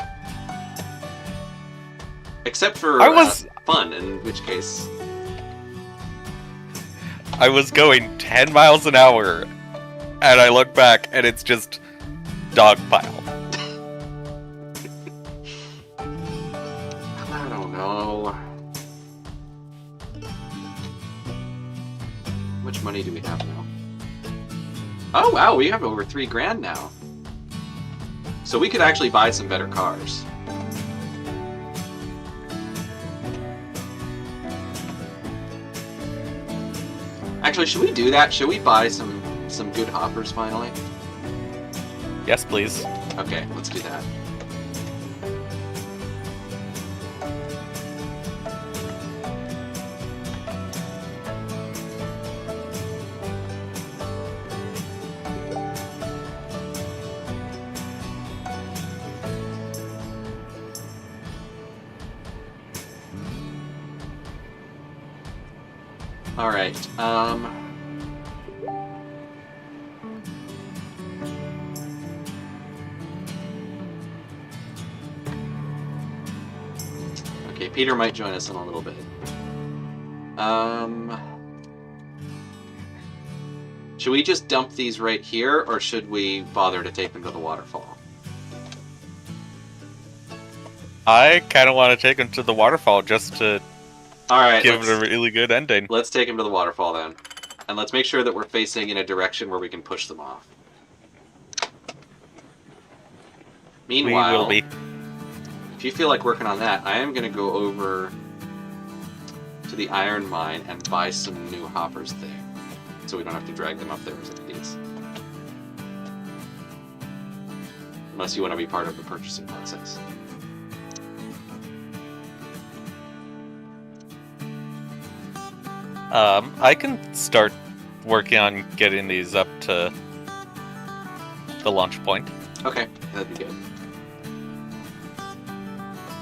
Except for fun, in which case... I was going 10 miles an hour, and I look back, and it's just dogpile. I don't know. How much money do we have now? Oh wow, we have over $3,000 now. So we could actually buy some better cars. Actually, should we do that? Should we buy some good hoppers finally? Yes, please. Okay, let's do that. All right. Okay, Peter might join us in a little bit. Should we just dump these right here, or should we bother to take them to the waterfall? I kind of want to take him to the waterfall just to All right, give it a really good ending. let's take him to the waterfall then, and let's make sure that we're facing in a direction where we can push them off. Meanwhile, We will be. if you feel like working on that, I am going to go over to the iron mine and buy some new hoppers there, so we don't have to drag them up there as idiots. Unless you want to be part of the purchasing process. I can start working on getting these up to the launch point. Okay, that'd be good.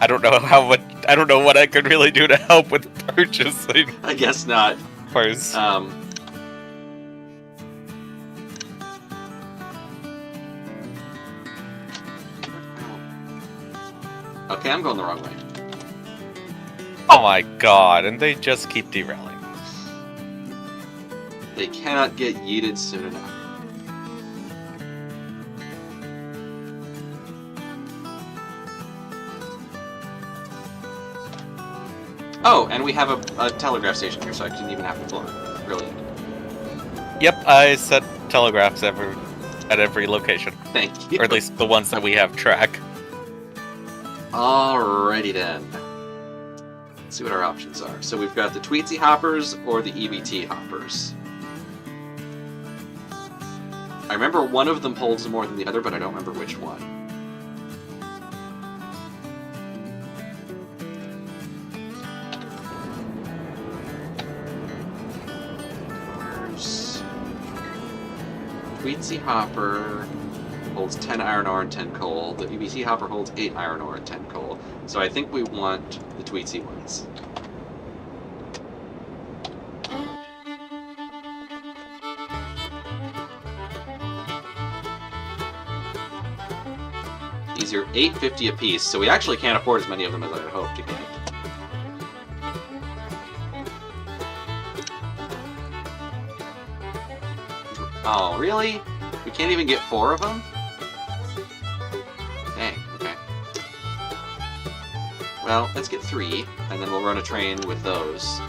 I don't know I don't know what I could really do to help with purchasing I guess not. first. Okay, I'm going the wrong way. Oh my god, and they just keep derailing. They cannot get yeeted soon enough. Oh, and we have a telegraph station here, so I didn't even have to pull it. Brilliant. Yep, I set telegraphs at every location. Thank you. Or at least the ones that we have track. Alrighty then. Let's see what our options are. So we've got the Tweetsy hoppers or the EBT hoppers. I remember one of them holds more than the other, but I don't remember which one. Tweetsy hopper holds 10 iron ore and 10 coal. The EBT hopper holds 8 iron ore and 10 coal. So I think we want the Tweetsy ones. These are $8.50 a piece, so we actually can't afford as many of them as I had hoped to get. Oh, really? We can't even get 4 of them? Dang, okay. Well, let's get 3, and then we'll run a train with those.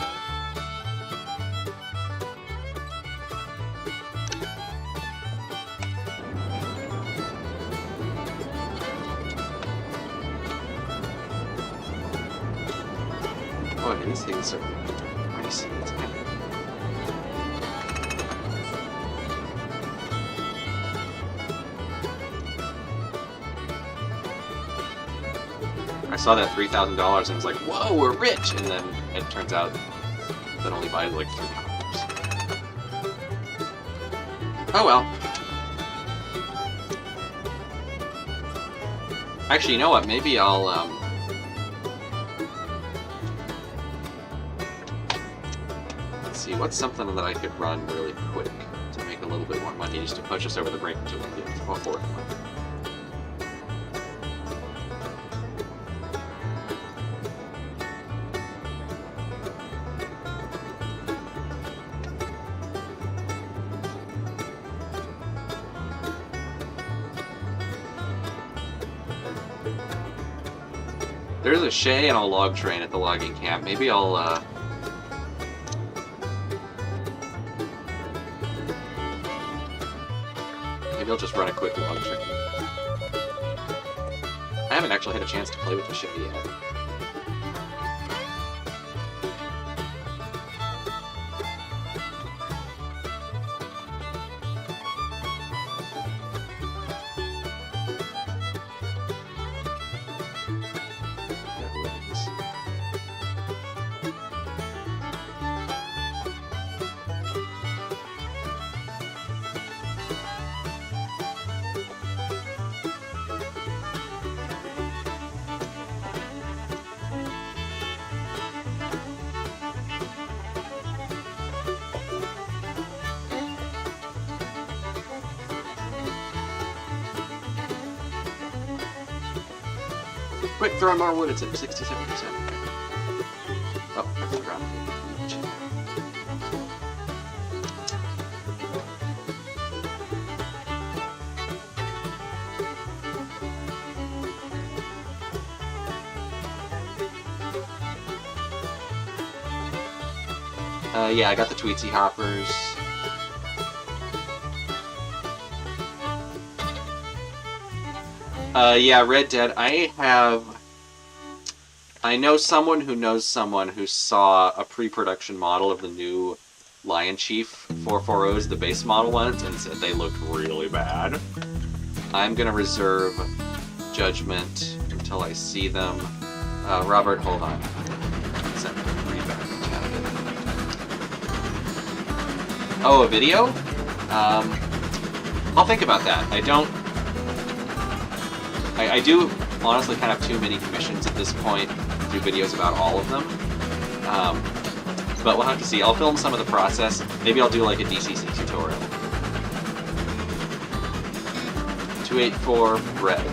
Boy, these things are pricey. It's kind of... saw that $3,000 and I was like, whoa, we're rich! And then it turns out that only buys like $3. Oh well. Actually, you know what? Maybe I'll, let's see, what's something that I could run really quick to make a little bit more money just to push us over the brink until we get a fourth one. There's a Shay and a log train at the logging camp. Maybe I'll, maybe I'll just run a quick log train. I haven't actually had a chance to play with the Shay yet. Quick, throw more wood, it's at 67%. Oh, I forgot. Yeah, I got the Tweetsy hoppers. Yeah, Red Dead. I know someone who knows someone who saw a pre-production model of the new Lion Chief 440s, the base model ones, and said they looked really bad. I'm gonna reserve judgment until I see them. Robert, hold on. Send me a read back in chat a bit. Oh, a video? I'll think about that. I do honestly kind of too many commissions at this point to do videos about all of them. But we'll have to see. I'll film some of the process. Maybe I'll do like a DCC tutorial. 284 bread.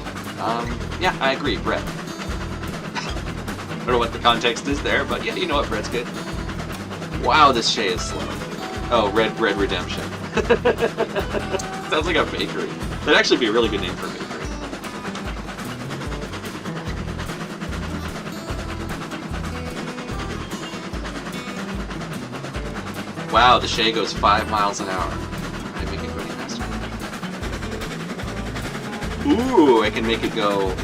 Yeah, I agree, bread. I don't know what the context is there, but yeah, you know what, bread's good. Wow, this Shay is slow. Oh, Red Redemption. Sounds like a bakery. That'd actually be a really good name for a bakery. Wow, the Shay goes 5 miles an hour. I make it go any faster. Ooh, I can make it go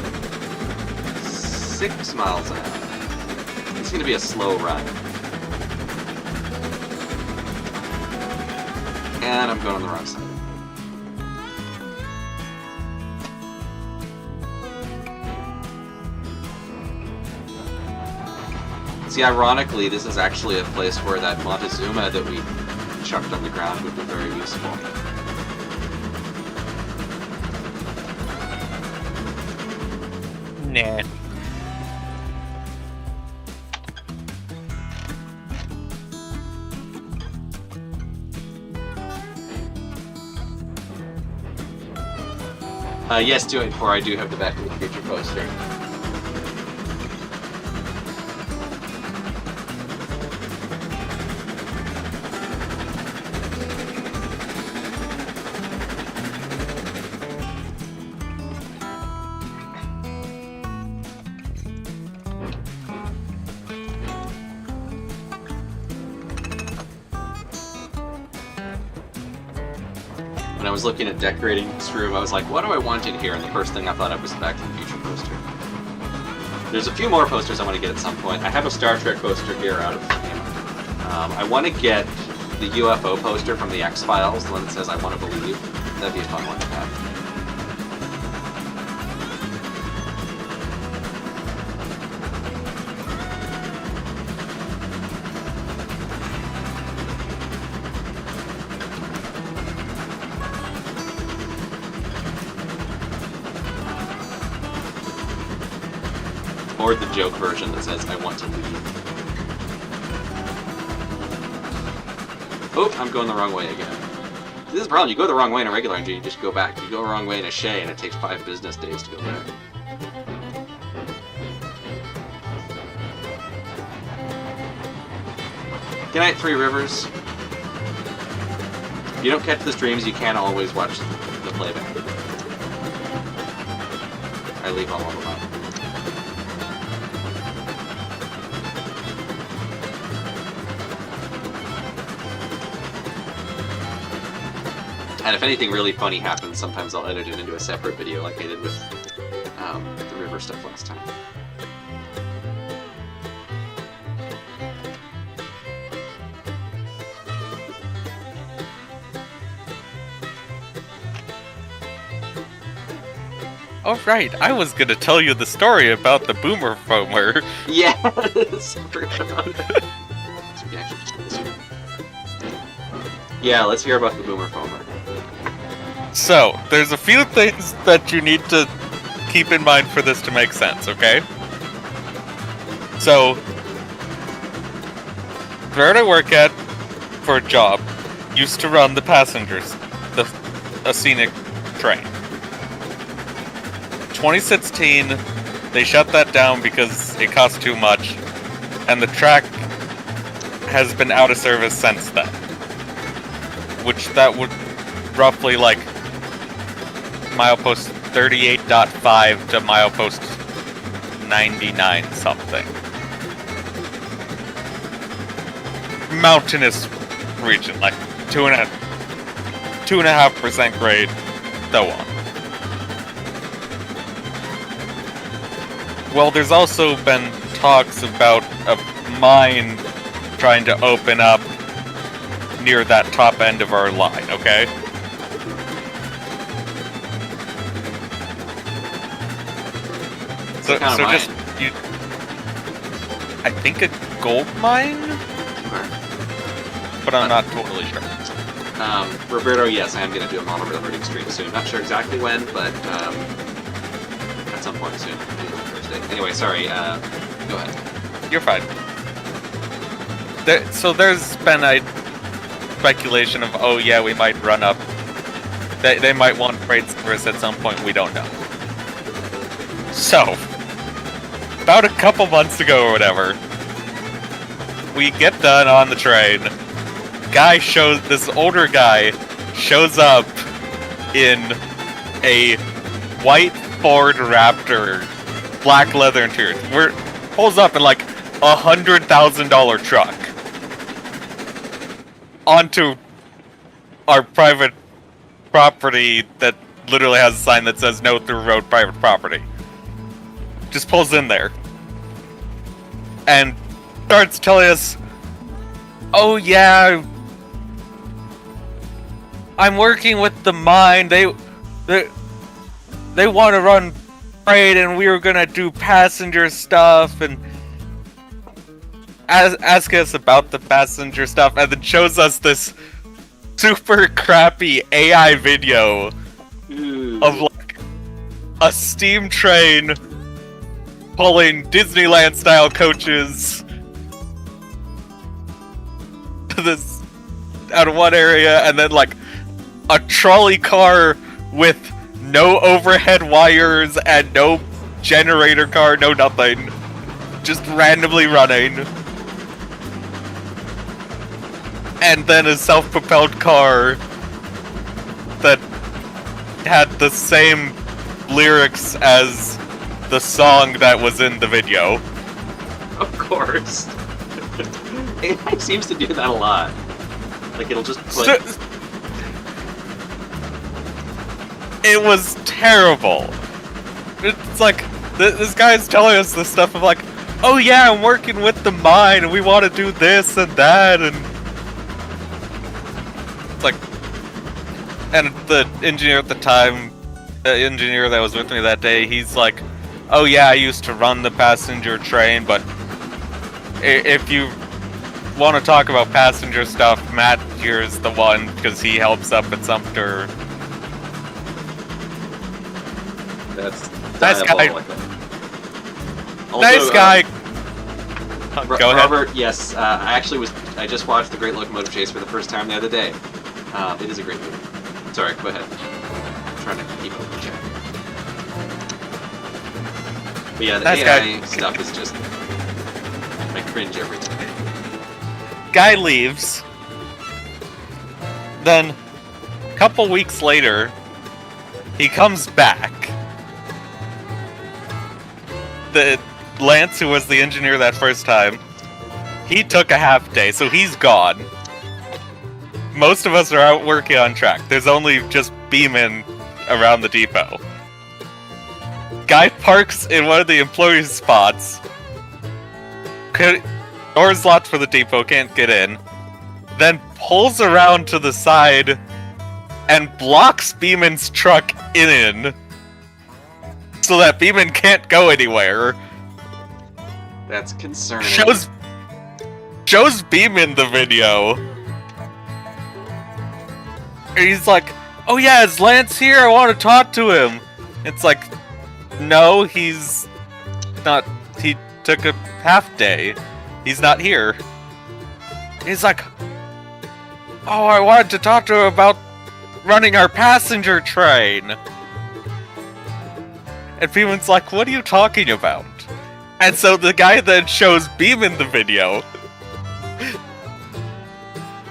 6 miles an hour. It's gonna be a slow run. And I'm going on the wrong side. See, ironically, this is actually a place where that Montezuma that we chucked on the ground would be very useful. Nah. Yes, 284, I do have the Back to the Future poster. When I was looking at decorating this room, I was like, what do I want in here? And the first thing I thought of was the Back to the Future poster. There's a few more posters I want to get at some point. I have a Star Trek poster here out of frame. I want to get the UFO poster from the X-Files, the one that says, I want to believe. That'd be a fun one to have. or the joke version that says, I want to leave. Oh, I'm going the wrong way again. This is the problem. You go the wrong way in a regular engine, you just go back. You go the wrong way in a Shay, and it takes 5 business days to go back. Good night, Three Rivers. If you don't catch the streams, you can always watch the playback. I leave all of them up. And if anything really funny happens, sometimes I'll edit it into a separate video like I did with the river stuff last time. Oh right, I was gonna tell you the story about the boomer foamer. Yes! I forgot about it. So we can actually just do this here. Yeah, let's hear about the boomer foamer. So, there's a few things that you need to keep in mind for this to make sense, okay? So, where I work at for a job used to run the passengers, a scenic train. 2016, they shut that down because it cost too much, and the track has been out of service since then. Which that would roughly like milepost 38.5 to milepost 99 something. Mountainous region, like 2.5% grade, so on. Well, there's also been talks about a mine trying to open up near that top end of our line, okay? So just you, I think a gold mine, but I'm not totally sure. Roberto, yes, I am going to do a mono railroading stream soon. Not sure exactly when, but at some point soon. Maybe on Thursday. Anyway, sorry. Go ahead. You're fine. So there's been a speculation of, oh yeah, we might run up. They might want freight service at some point. We don't know. So, about a couple months ago or whatever, we get done on the train. This older guy shows up in a white Ford Raptor, black leather interior. Pulls up in like $100,000 truck onto our private property that literally has a sign that says no through road private property. Just pulls in there and starts telling us, oh yeah, I'm working with the mine. They want to run freight, and we were gonna do passenger stuff, and ask us about the passenger stuff, and then shows us this super crappy AI video of like a steam train pulling Disneyland style coaches to this out of one area, and then like a trolley car with no overhead wires and no generator car, no nothing, just randomly running, and then a self-propelled car that had the same lyrics as the song that was in the video. Of course. AI seems to do that a lot. Like, it'll just put... It was terrible. It's like, this guy's telling us this stuff of like, oh yeah, I'm working with the mine, and we want to do this and that, and... It's like... And the engineer at the time, the engineer that was with me that day, he's like, oh yeah, I used to run the passenger train, but if you want to talk about passenger stuff, Matt here is the one, because he helps up at Sumter. That's Nice guy. Nice guy. Go ahead. Robert, yes, I just watched The Great Locomotive Chase for the first time the other day. It is a great movie. Sorry, go ahead. I'm trying to keep up with the chat. But yeah, the Nice AI guy. stuff is just... I cringe every time. Guy leaves. Then, a couple weeks later, he comes back. The Lance, who was the engineer that first time, he took a half day, so he's gone. Most of us are out working on track. There's only just Beeman around the depot. Guy parks in one of the employee spots. Doors locked for the depot, can't get in. Then pulls around to the side and blocks Beeman's truck in so that Beeman can't go anywhere. That's concerning. Shows Beeman the video. And he's like, "Oh yeah, is Lance here? I want to talk to him." It's like, no, he's not. He took a half day. He's not here. He's like, "Oh, I wanted to talk to him about running our passenger train." And Beeman's like, "What are you talking about?" And so the guy then shows Beeman the video.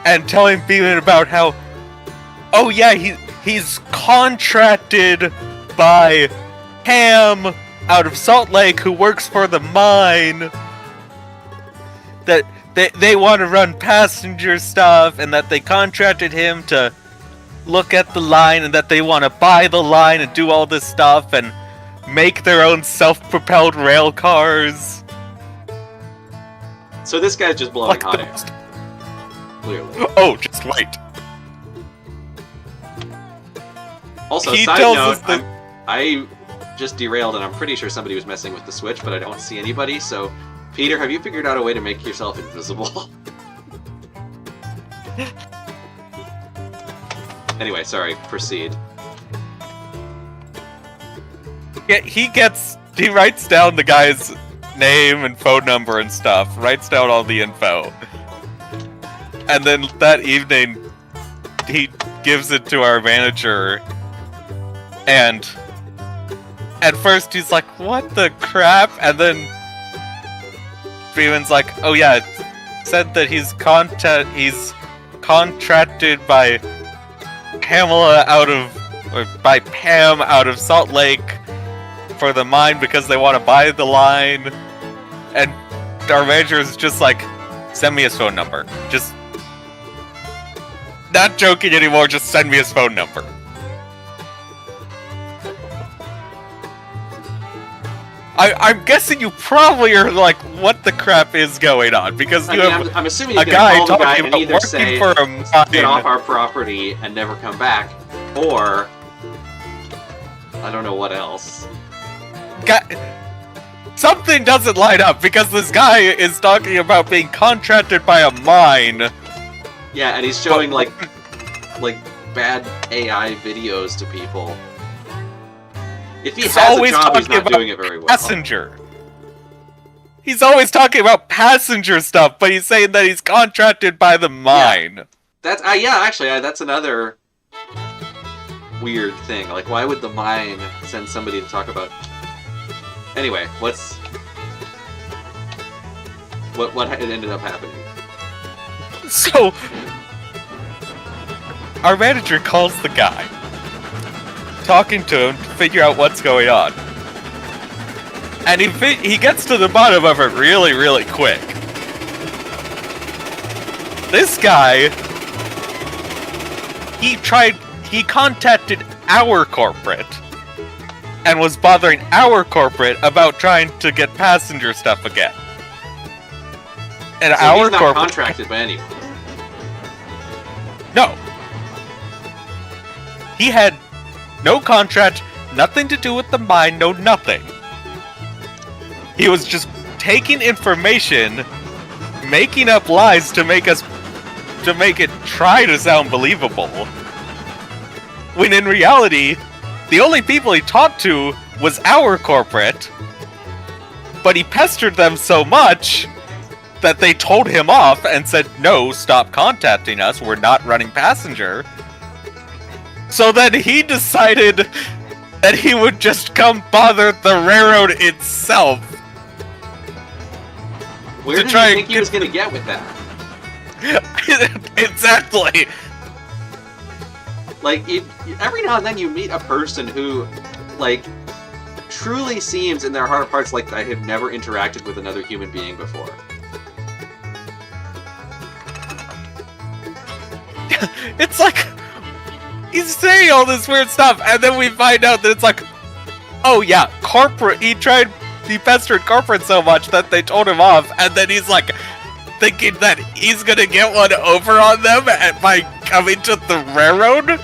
And telling Beeman about how, oh yeah, he's contracted by Ham out of Salt Lake who works for the mine. That they want to run passenger stuff, and that they contracted him to look at the line, and that they want to buy the line and do all this stuff and make their own self-propelled rail cars. So this guy's just blowing Like hot the- air. Clearly. Oh, just wait. Also, He side tells note, us that- I just derailed, and I'm pretty sure somebody was messing with the switch, but I don't see anybody. So, Peter, have you figured out a way to make yourself invisible? Anyway, sorry. Proceed. Yeah, he writes down the guy's name and phone number and stuff, writes down all the info. And then that evening, he gives it to our manager, and at first he's like, "What the crap?" And then Beeman's like, "Oh yeah, it said that he's contracted by Pamela by Pam out of Salt Lake for the mine because they want to buy the line." And our manager is just like, "Send me his phone number. Just not joking anymore, just send me his phone number." I'm guessing you probably are like, what the crap is going on? Because you have I'm assuming a he's gonna guy call the guy talking and about either working say, for a "Get off mine. our property and never come back," or I don't know what else. Something doesn't line up because this guy is talking about being contracted by a mine. Yeah, and he's showing like bad AI videos to people. If he He's has a always job, he's talking not about doing it very well. passenger. He's always talking about passenger stuff, but he's saying that he's contracted by the mine. That's that's another weird thing. Like, why would the mine send somebody to talk about? Anyway, what ended up happening? So, our manager calls the guy, talking to him to figure out what's going on. And he gets to the bottom of it really, really quick. This guy, he contacted our corporate and was bothering our corporate about trying to get passenger stuff again. And So our he's not corporate contracted by anyone. No. He had no contract, nothing to do with the mine, no nothing. He was just taking information, making up lies to make it try to sound believable. When in reality, the only people he talked to was our corporate. But he pestered them so much that they told him off and said, no, stop contacting us, we're not running passenger. So then he decided that he would just come bother the railroad itself. Where To did try you and think he was going to get with that? Exactly. Like, every now and then you meet a person who, like, truly seems in their heart of hearts like I have never interacted with another human being before. It's like, he's saying all this weird stuff, and then we find out that it's like, oh yeah, he pestered corporate so much that they told him off, and then he's like, thinking that he's gonna get one over on them by coming to the railroad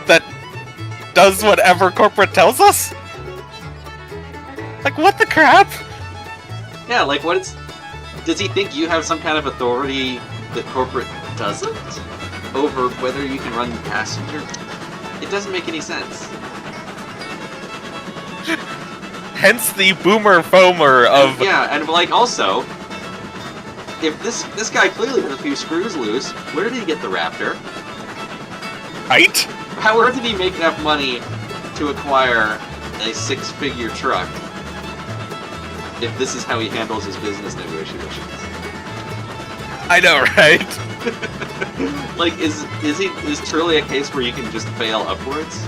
that does whatever corporate tells us? Like, what the crap? Yeah, like, does he think you have some kind of authority that corporate doesn't? Over whether you can run passenger? It doesn't make any sense. Hence the boomer foamer of... Yeah, and like, also, if this guy clearly has a few screws loose, where did he get the Raptor? Right? Where did he make enough money to acquire a 6-figure truck? If this is how he handles his business negotiations. I know, right? Like, is truly a case where you can just fail upwards?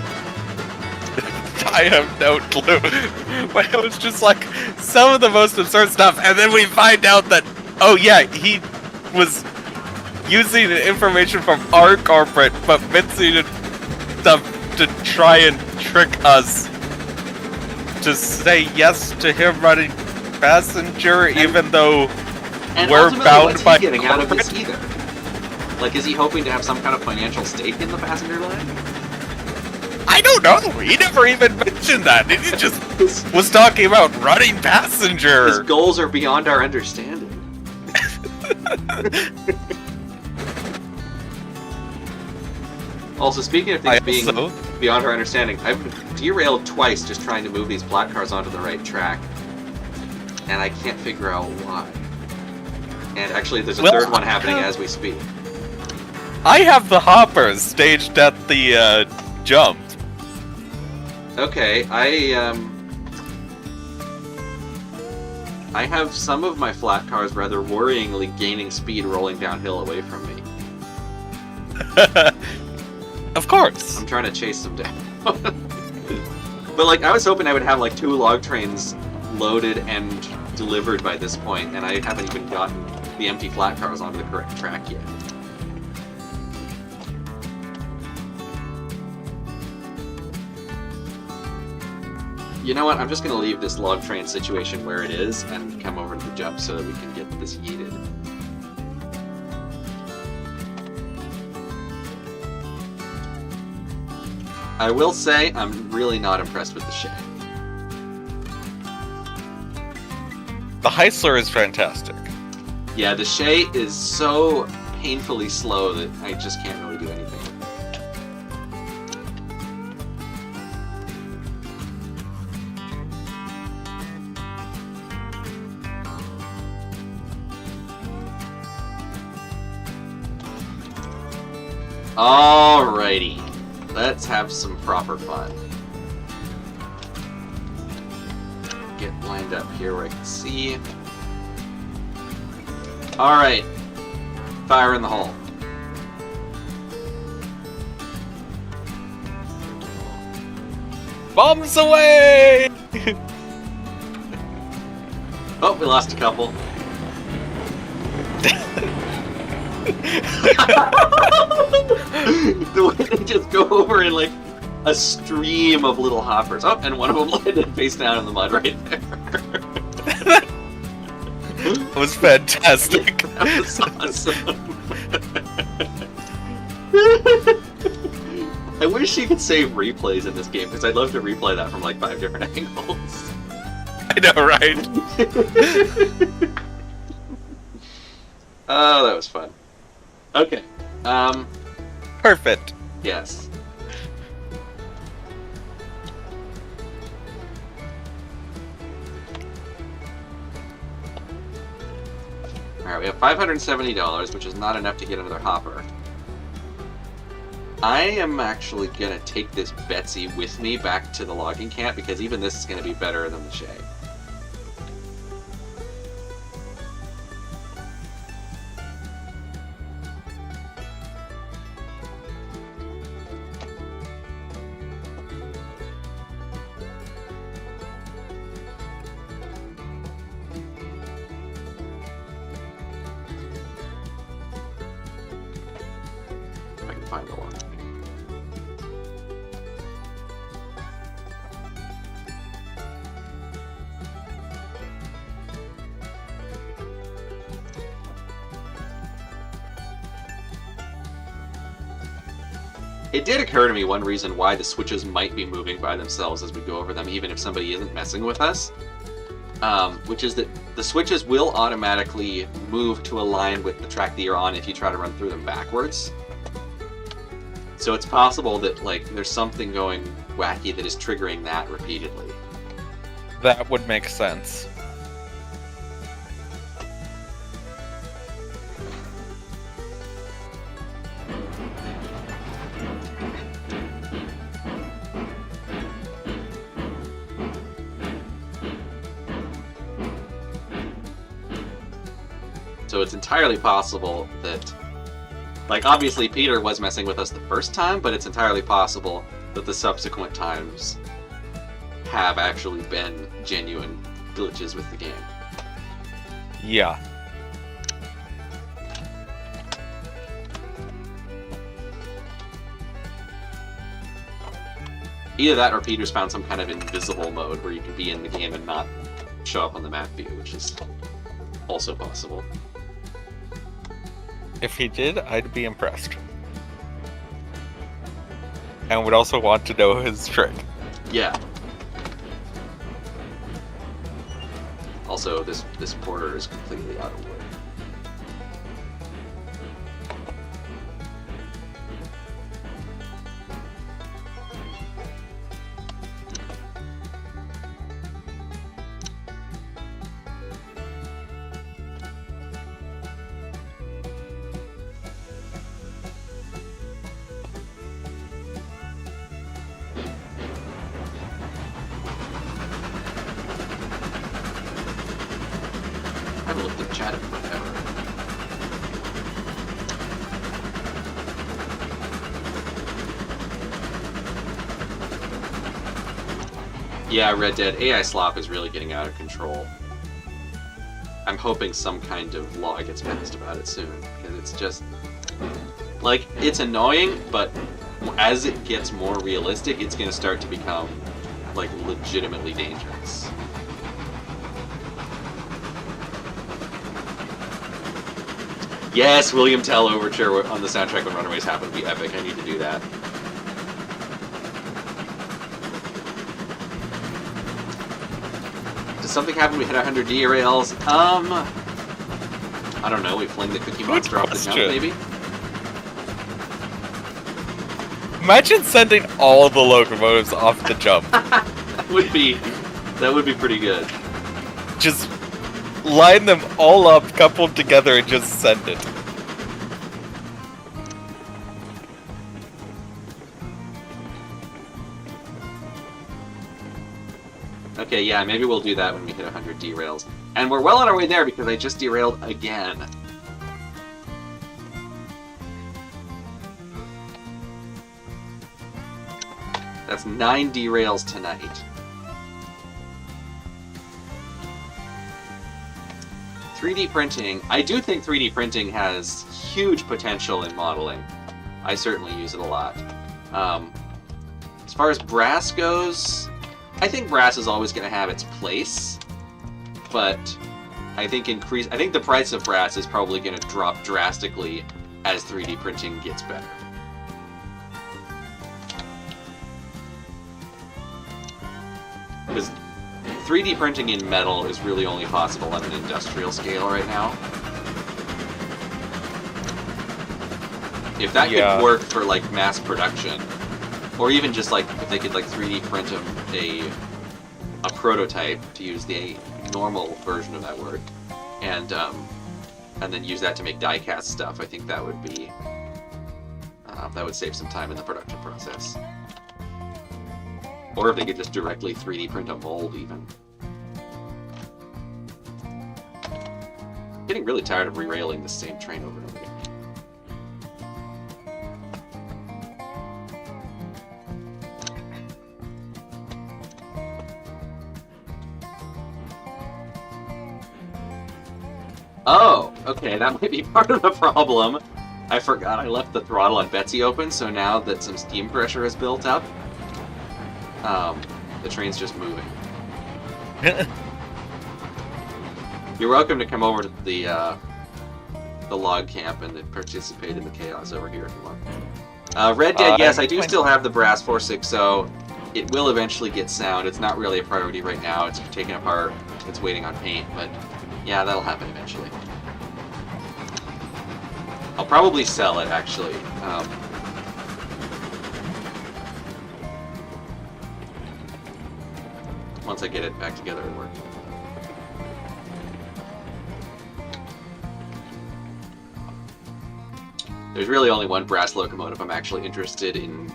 I have no clue. But it was just like some of the most absurd stuff, and then we find out that, oh yeah, he was using the information from our corporate, but mixing stuff to try and trick us to say yes to him running passenger, even though and we're bound what's he by getting out of corporate? this either? Like, is he hoping to have some kind of financial stake in the passenger line? I don't know. He never even mentioned that. He just was talking about running His passenger. goals are beyond our understanding. Also, speaking of things being beyond our understanding, I've derailed twice just trying to move these flat cars onto the right track, and I can't figure out why. And actually, there's a third one happening as we speak. I have the hoppers staged at the jump. Okay, I have some of my flat cars rather worryingly gaining speed rolling downhill away from me. Of course. I'm trying to chase them down. But, like, I was hoping I would have, like, 2 log trains loaded and delivered by this point, and I haven't even gotten the empty flat cars onto the correct track yet. You know what? I'm just going to leave this log train situation where it is and come over to the jump so that we can get this yeeted. I will say, I'm really not impressed with the Shay. The Heisler is fantastic. Yeah, the Shay is so painfully slow that I just can't really do anything with it. Alrighty. Let's have some proper fun. Get lined up here where I can see. Alright. Fire in the hole. Bombs away! Oh, we lost a couple. The way they just go over in like a stream of little hoppers. Oh, and one of them landed face down in the mud right there. It was fantastic. That was awesome. I wish you could save replays in this game, because I'd love to replay that from like 5 different angles. I know, right? Oh, that was fun. Okay. Perfect. Yes. Alright, we have $570, which is not enough to get another hopper. I am actually gonna take this Betsy with me back to the logging camp, because even this is gonna be better than the Shay. If I can find the one. It did occur to me one reason why the switches might be moving by themselves as we go over them, even if somebody isn't messing with us, which is that the switches will automatically move to align with the track that you're on if you try to run through them backwards. So it's possible that like there's something going wacky that is triggering that repeatedly. That would make sense. So it's entirely possible that, like, obviously Peter was messing with us the first time, but it's entirely possible that the subsequent times have actually been genuine glitches with the game. Yeah. Either that or Peter's found some kind of invisible mode where you can be in the game and not show up on the map view, which is also possible. If he did, I'd be impressed. And would also want to know his trick. Yeah. Also, this porter is completely out of wood. I haven't looked at the chat in forever. Yeah, Red Dead AI slop is really getting out of control. I'm hoping some kind of law gets passed about it soon, because it's just like, it's annoying, but as it gets more realistic, it's going to start to become like legitimately dangerous. Yes, William Tell Overture on the soundtrack when Runaways happen would be epic. I need to do that. Does something happen when we hit 100 derails? I don't know. We fling the Cookie Monster off the jump, question. maybe? Imagine sending all the locomotives off the jump. That would be pretty good. Just line them all up, coupled together, and just send it. Okay, yeah, maybe we'll do that when we hit 100 derails. And we're well on our way there because I just derailed again. That's 9 derails tonight. 3D printing. I do think 3D printing has huge potential in modeling. I certainly use it a lot. As far as brass goes, I think brass is always going to have its place, but I think the price of brass is probably going to drop drastically as 3D printing gets better. Because 3D printing in metal is really only possible on an industrial scale right now. If that could work for like mass production, or even just like if they could like 3D print a prototype, to use the normal version of that word, and and then use that to make die-cast stuff. I think that would be that would save some time in the production process. Or if they could just directly 3D print a mold, even. Getting really tired of re-railing the same train over and over again. Oh, okay, that might be part of the problem. I forgot I left the throttle on Betsy open, so now that some steam pressure has built up, the train's just moving. You're welcome to come over to the log camp and participate in the chaos over here if you want. Red Dead, yes, I do still have the Brass 460. It will eventually get sound. It's not really a priority right now. It's taken apart. It's waiting on paint, but yeah, that'll happen eventually. I'll probably sell it, actually. Once I get it back together and work. There's really only one brass locomotive I'm actually interested in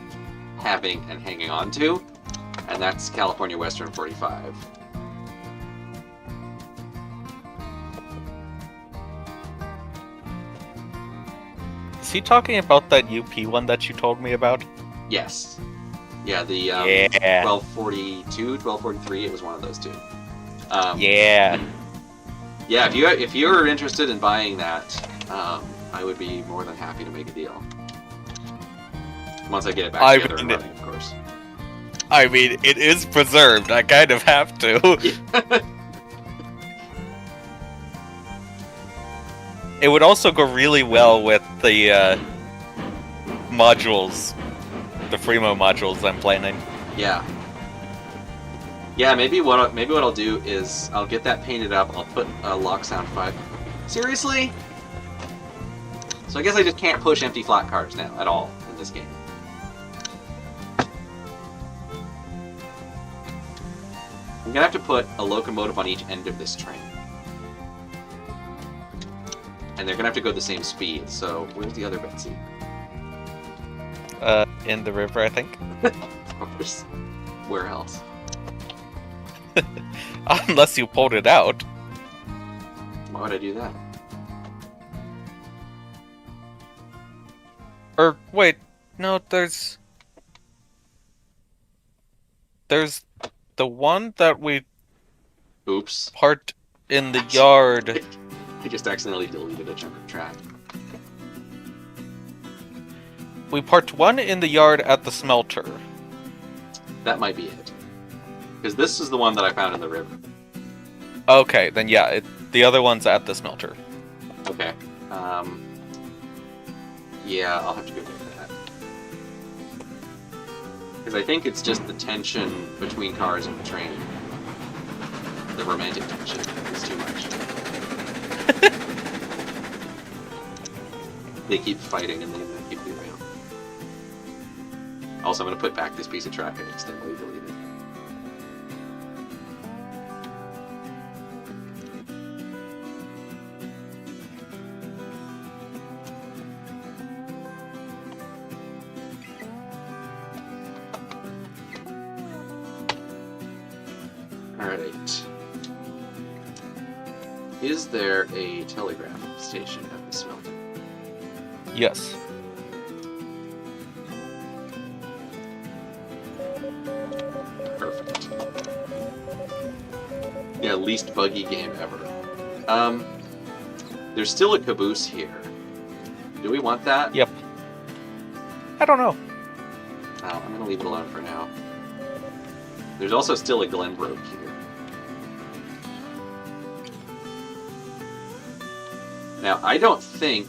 having and hanging on to, and that's California Western 45. Is he talking about that UP one that you told me about? Yes. Yeah, the Yeah. 1242, 1243, it was one of those two. Yeah. Yeah, if you're interested in buying that, I would be more than happy to make a deal. Once I get it back together and running, of course. I mean, it is preserved. I kind of have to. It would also go really well with the modules, the Freemo modules I'm planning. Yeah. Yeah, maybe what I'll do is I'll get that painted up. I'll put a Lock Sound 5. Seriously? So I guess I just can't push empty flat cars now at all in this game. I'm gonna have to put a locomotive on each end of this train. And they're gonna have to go the same speed, so where's the other Betsy? In the river, I think. Of course. Where else? Unless you pulled it out. Why would I do that? Or, wait, no, there's the one that we Oops. parked in the yard. I just accidentally deleted a chunk of track. We parked one in the yard at the smelter. That might be it. Because this is the one that I found in the river. Okay, then yeah, the other one's at the smelter. Okay. Yeah, I'll have to go get that. Because I think it's just the tension between cars and the train. The romantic tension is too much. They keep fighting and they keep derail. Also, I'm going to put back this piece of track I accidentally deleted. Alright. Is there a telegraph station at the smelter? Yes. Perfect. Yeah, least buggy game ever. There's still a caboose here. Do we want that? Yep. I don't know. Oh, I'm gonna leave it alone for now. There's also still a Glenbrook here. Now, I don't think...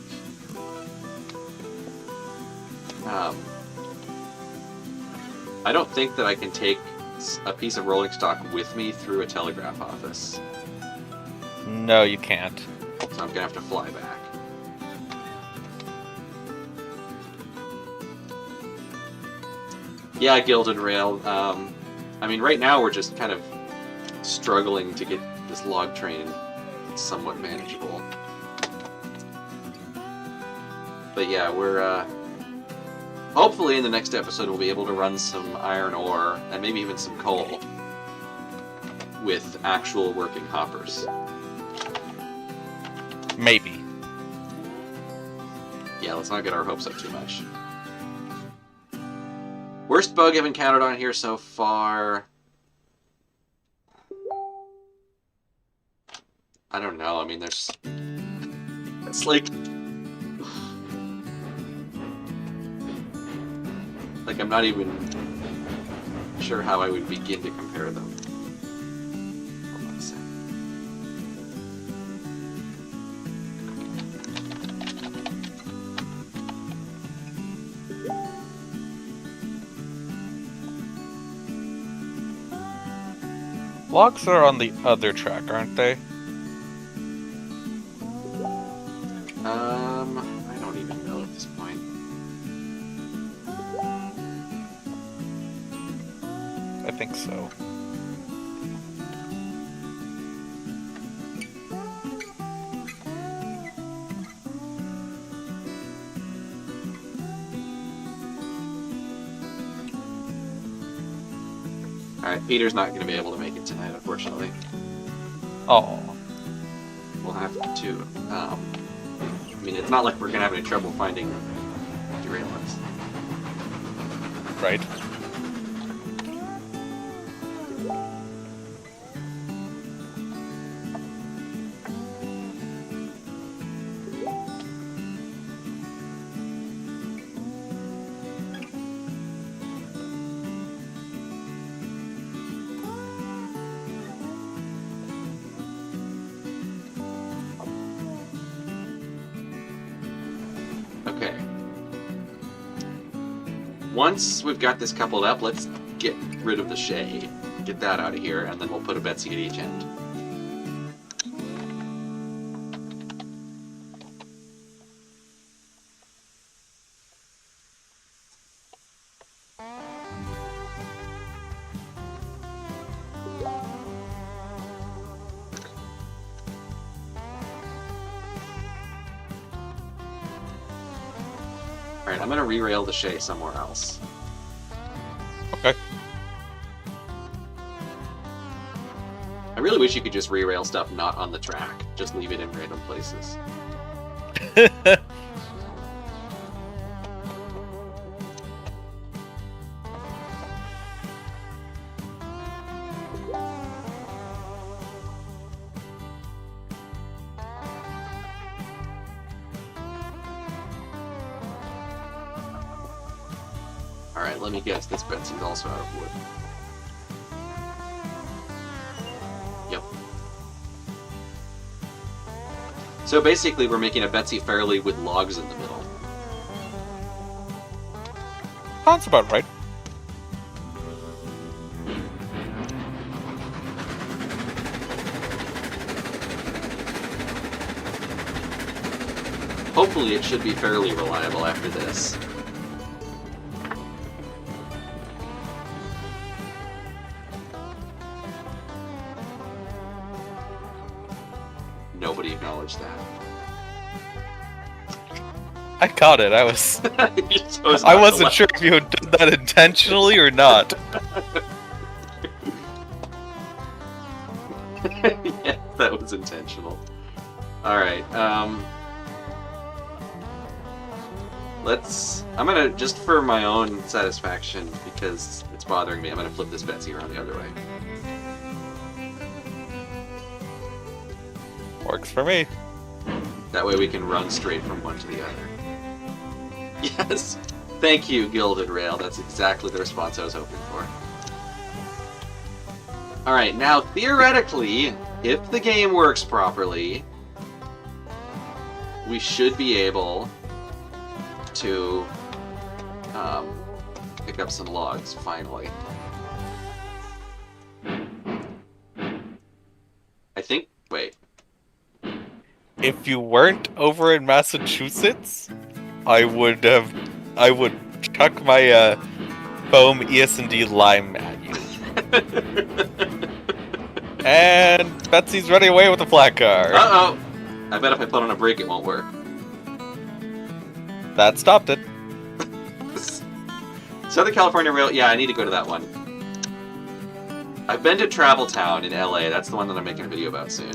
I don't think that I can take a piece of rolling stock with me through a telegraph office. No, you can't. So I'm gonna have to fly back. Yeah, Gilded Rail. I mean, right now we're just kind of struggling to get this log train somewhat manageable. But yeah, we're hopefully in the next episode we'll be able to run some iron ore and maybe even some coal with actual working hoppers. Maybe. Yeah, let's not get our hopes up too much. Worst bug I've encountered on here so far. I don't know. I mean, there's. It's like. Like, I'm not even sure how I would begin to compare them. Hold on a sec. Logs are on the other track, aren't they? I don't even know at this point. I think so. Alright, Peter's not going to be able to make it tonight, unfortunately. Oh. We'll have to, I mean, it's not like we're going to have any trouble finding derailments. Right. Okay. Once we've got this coupled up, let's get rid of the Shay. Get that out of here, and then we'll put a Betsy at each end. Alright, I'm gonna re-rail the Shay somewhere else. Okay. I really wish you could just re-rail stuff not on the track. Just leave it in random places. Alright, let me guess, this Betsy's also out of wood. Yep. So basically we're making a Betsy Fairley with logs in the middle. Sounds about right. Hopefully it should be fairly reliable after this. Nobody acknowledged that. I caught it. I was. You chose I not to wasn't laugh. sure if you had done that intentionally or not. Yeah, that was intentional. Alright, I'm gonna, just for my own satisfaction, because it's bothering me, I'm gonna flip this Betsy around the other way. Works for me. That way we can run straight from one to the other. Yes! Thank you, Gilded Rail. That's exactly the response I was hoping for. Alright, now, theoretically, if the game works properly, we should be able to pick up some logs, finally. I think... Wait. If you weren't over in Massachusetts, I would chuck my foam ES&D lime at you. And Betsy's running away with the flat car. Uh-oh! I bet if I put on a brake it won't work. That stopped it. Southern California Rail. Yeah, I need to go to that one. I've been to Travel Town in LA. That's the one that I'm making a video about soon.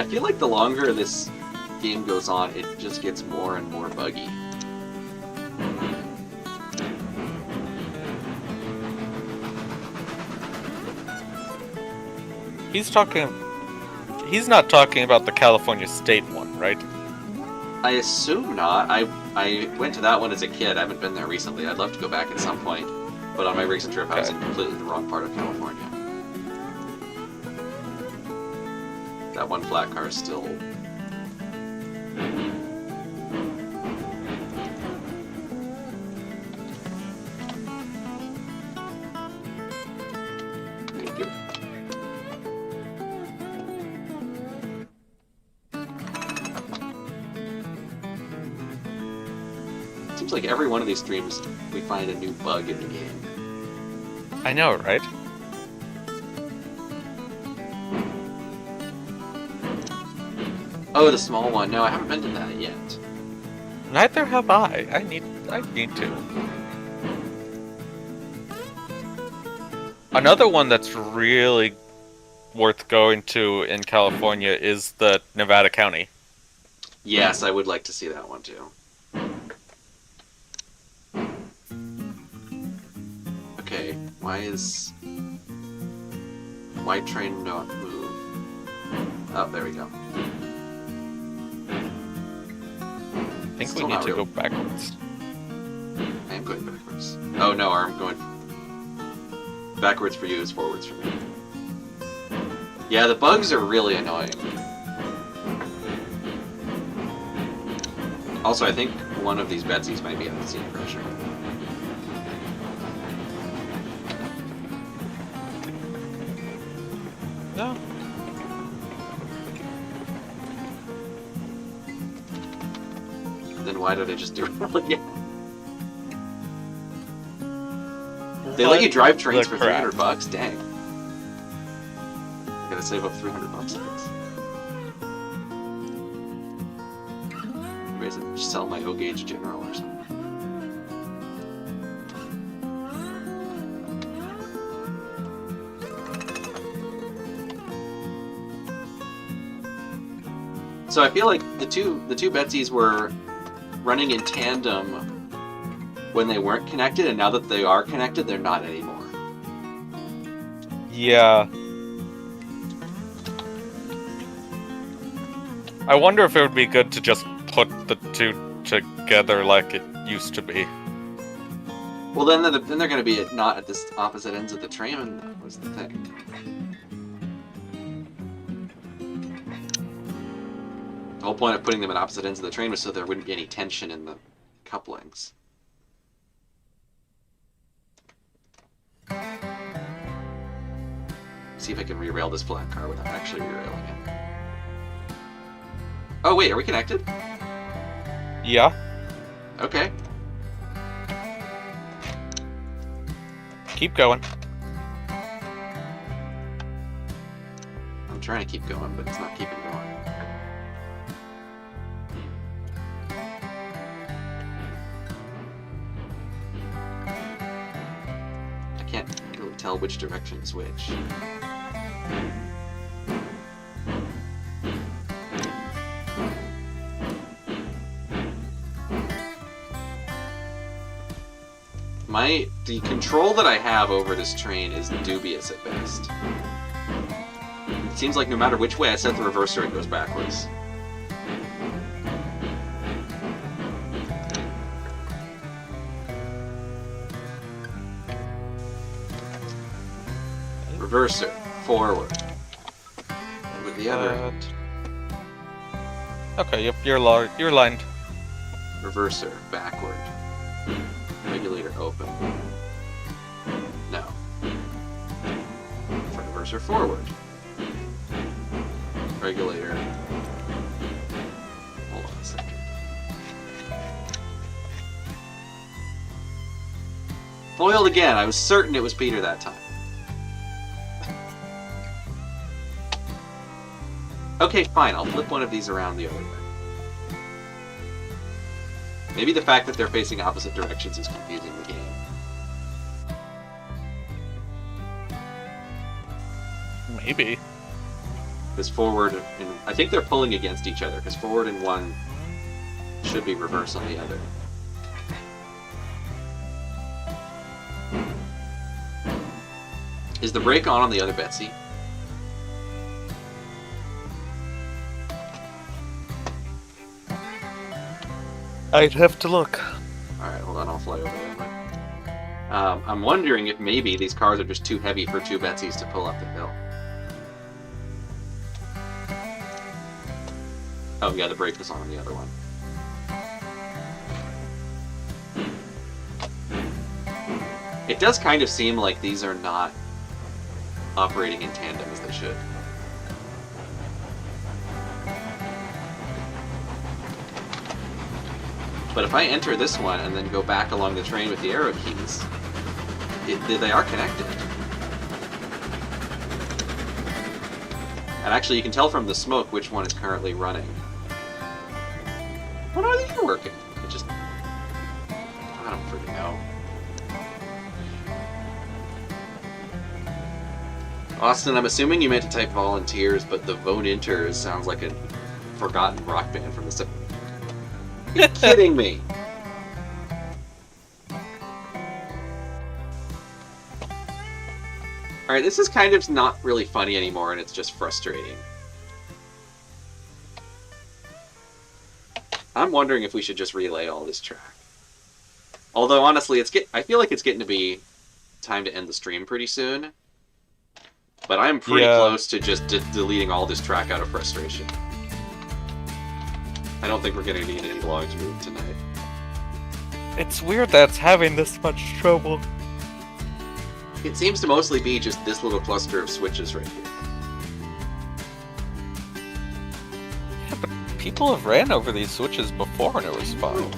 I feel like the longer this game goes on, it just gets more and more buggy. He's not talking about the California State one, right? I assume not. I went to that one as a kid. I haven't been there recently. I'd love to go back at some point. But on my recent trip, I was in completely the wrong part of California. That one flat car is still... Thank you. Seems like every one of these streams, we find a new bug in the game. I know, right? Oh, the small one. No, I haven't been to that yet. Neither have I. I need to. Another one that's really worth going to in California is the Nevada County. Yes, I would like to see that one too. Okay, why train not move? Oh, there we go. I think Still we need not to real. go backwards. I am going backwards. Oh no, I'm going... Backwards for you is forwards for me. Yeah, the bugs are really annoying. Also, I think one of these Betsies might be on the scene pressure. No. Then why did I just do it again? They let you drive trains for $300. Dang. Gotta save up $300, I guess. Maybe I should just sell my O-Gauge General or something. So I feel like the two Betsies were running in tandem when they weren't connected, and now that they are connected, they're not anymore. Yeah. I wonder if it would be good to just put the two together like it used to be. Well, then they're going to be not at the opposite ends of the train, and that was the thing. The whole point of putting them at opposite ends of the train was so there wouldn't be any tension in the couplings. See if I can re-rail this flat car without actually re-railing it. Oh wait, are we connected? Yeah. Okay. Keep going. I'm trying to keep going, but it's not keeping going. I can't really tell which direction is which. The control that I have over this train is dubious at best. It seems like no matter which way I set the reverser, it goes backwards. Reverser, forward. And with the other, Okay, you're lined. reverser, backward. Regulator open. No. Reverser forward. Regulator. Hold on a second. Foiled again. I was certain it was Peter that time. Okay, fine. I'll flip one of these around the other way. Maybe the fact that they're facing opposite directions is confusing the game. Maybe. Because forward and... I think they're pulling against each other, because forward in one should be reverse on the other. Is the brake on the other Betsy? I'd have to look. Alright, hold on, I'll fly over that way. I'm wondering if maybe these cars are just too heavy for two Betsy's to pull up the hill. Oh yeah, the brake was on the other one. It does kind of seem like these are not operating in tandem as they should. But if I enter this one and then go back along the train with the arrow keys, they are connected. And actually you can tell from the smoke which one is currently running. What are they working? It just... I don't freaking know. Austin, I'm assuming you meant to type volunteers, but the Voninters sounds like a forgotten rock band from the 70s. You're kidding me! Alright, this is kind of not really funny anymore, and it's just frustrating. I'm wondering if we should just relay all this track. Although, honestly, I feel like it's getting to be time to end the stream pretty soon. But I'm pretty close to just deleting all this track out of frustration. I don't think we're going to need any logs moved tonight. It's weird that it's having this much trouble. It seems to mostly be just this little cluster of switches right here. Yeah, but people have ran over these switches before and it was fine.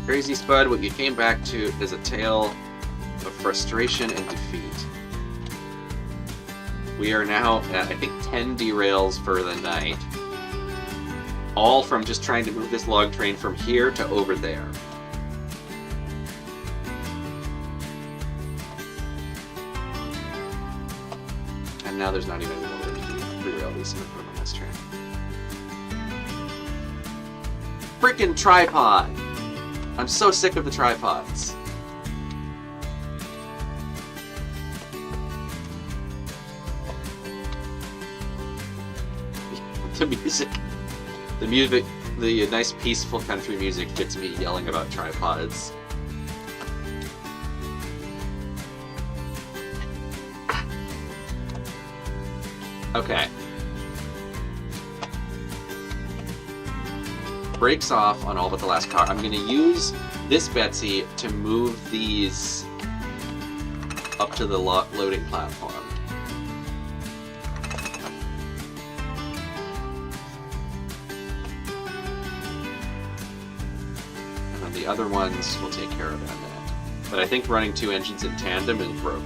Crazy Spud, what you came back to is a tale of frustration and defeat. We are now at, I think, 10 derails for the night. All from just trying to move this log train from here to over there. And now there's not even any more to derail these and put them on this train. Freaking tripod! I'm so sick of the tripods. The music, the nice peaceful country music gets me yelling about tripods. Okay. Brakes off on all but the last car. I'm going to use this Betsy to move these up to the loading platform. And then the other ones will take care of in a minute. But I think running two engines in tandem is broke.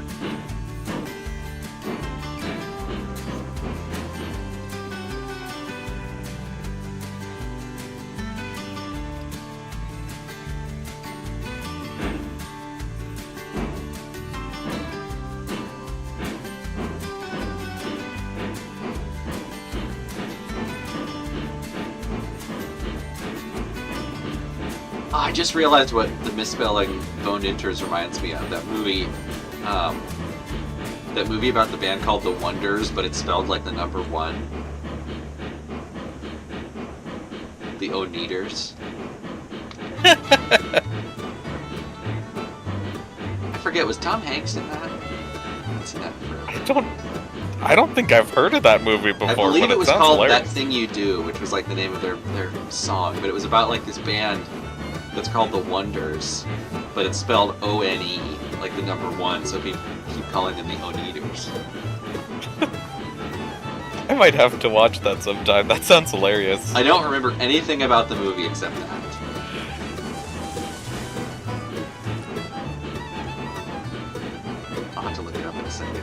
I just realized what the misspelling Voninters reminds me of. That movie about the band called The Wonders, but it's spelled like the number 1. The Oneaters. I forget, was Tom Hanks in that? I haven't seen that forever. I don't think I've heard of that movie before, I believe but it was sounds called hilarious. That Thing You Do, which was like the name of their song, but it was about like this band that's called The Wonders, but it's spelled O-N-E, like the number 1, so people keep calling them the Oneaters. I might have to watch that sometime. That sounds hilarious. I don't remember anything about the movie except that. I'll have to look it up in a second.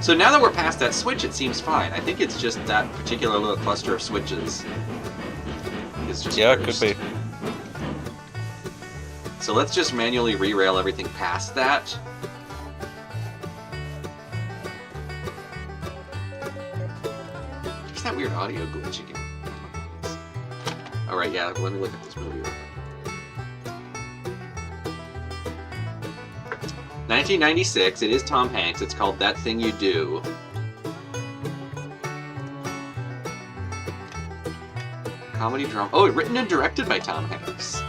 So now that we're past that switch, it seems fine. I think it's just that particular little cluster of switches is just Yeah, it cursed. could be. So let's just manually re-rail everything past that. There's that weird audio glitch again. Alright, yeah, let me look at this movie real quick. 1996, it is Tom Hanks, it's called That Thing You Do. Comedy drama. Oh, written and directed by Tom Hanks.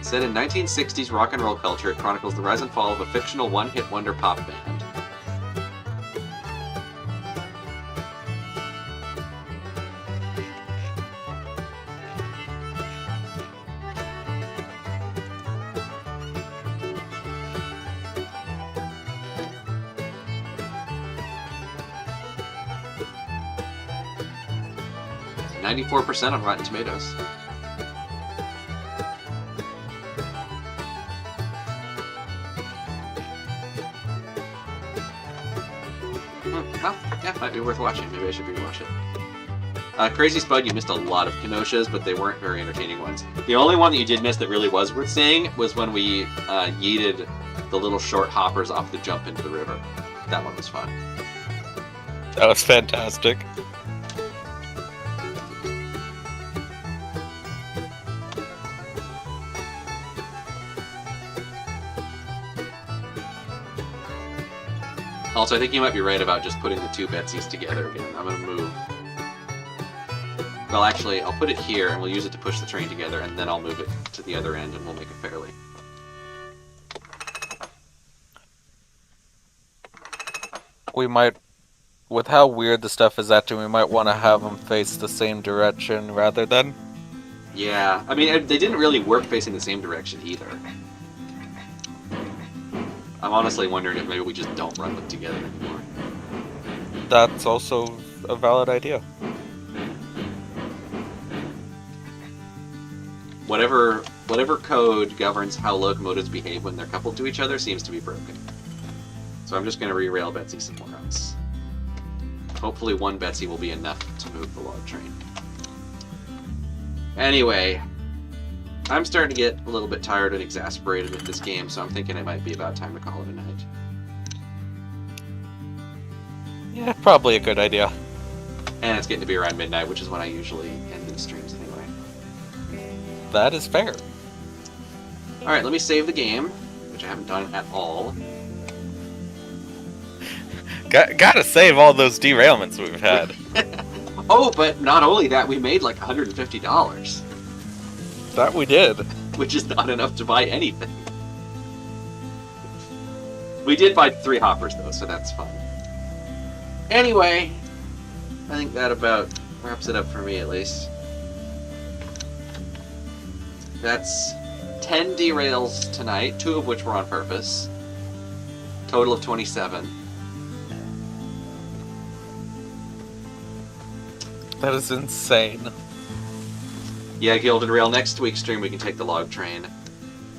Set in 1960s rock and roll culture, it chronicles the rise and fall of a fictional one-hit wonder pop band. It's 94% on Rotten Tomatoes. Well, yeah, might be worth watching. Maybe I should rewatch it. Crazy Spud, you missed a lot of Kenosha's, but they weren't very entertaining ones. The only one that you did miss that really was worth seeing was when we yeeted the little short hoppers off the jump into the river. That one was fun. That was fantastic. Also, I think you might be right about just putting the two Betsy's together again. I'm gonna move. Well, actually, I'll put it here, and we'll use it to push the train together, and then I'll move it to the other end, and we'll make it fairly. We might, with how weird the stuff is acting, we might want to have them face the same direction rather than. Yeah, I mean, they didn't really work facing the same direction either. I'm honestly wondering if maybe we just don't run them together anymore. That's also a valid idea. Whatever code governs how locomotives behave when they're coupled to each other seems to be broken. So I'm just going to re-rail Betsy somewhere else. Hopefully one Betsy will be enough to move the log train. Anyway, I'm starting to get a little bit tired and exasperated with this game, so I'm thinking it might be about time to call it a night. Yeah, probably a good idea. And it's getting to be around midnight, which is when I usually end the streams anyway. That is fair. Alright, let me save the game, which I haven't done at all. Gotta save all those derailments we've had. Oh, but not only that, we made like $150, That we did. which is not enough to buy anything. We did buy 3 hoppers though, so that's fun. Anyway, I think that about wraps it up for me at least. That's 10 derails tonight, 2 of which were on purpose. Total of 27. That is insane. Yeah, Gilded Rail, next week's stream we can take the log train.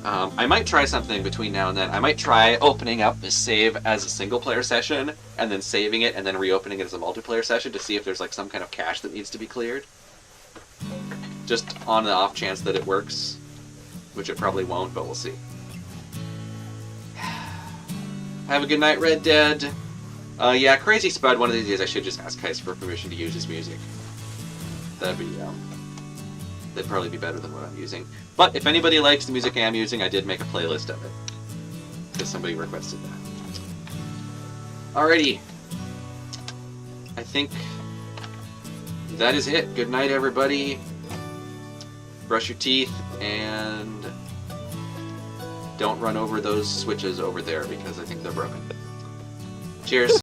I might try something between now and then. I might try opening up this save as a single player session, and then saving it, and then reopening it as a multiplayer session to see if there's like some kind of cache that needs to be cleared. Just on the off chance that it works, which it probably won't, but we'll see. Have a good night, Red Dead. Yeah, Crazy Spud, one of these days I should just ask Heist for permission to use his music. That'd probably be better than what I'm using. But if anybody likes the music I am using, I did make a playlist of it. Because somebody requested that. Alrighty. I think that is it. Good night, everybody. Brush your teeth, and don't run over those switches over there because I think they're broken. Cheers.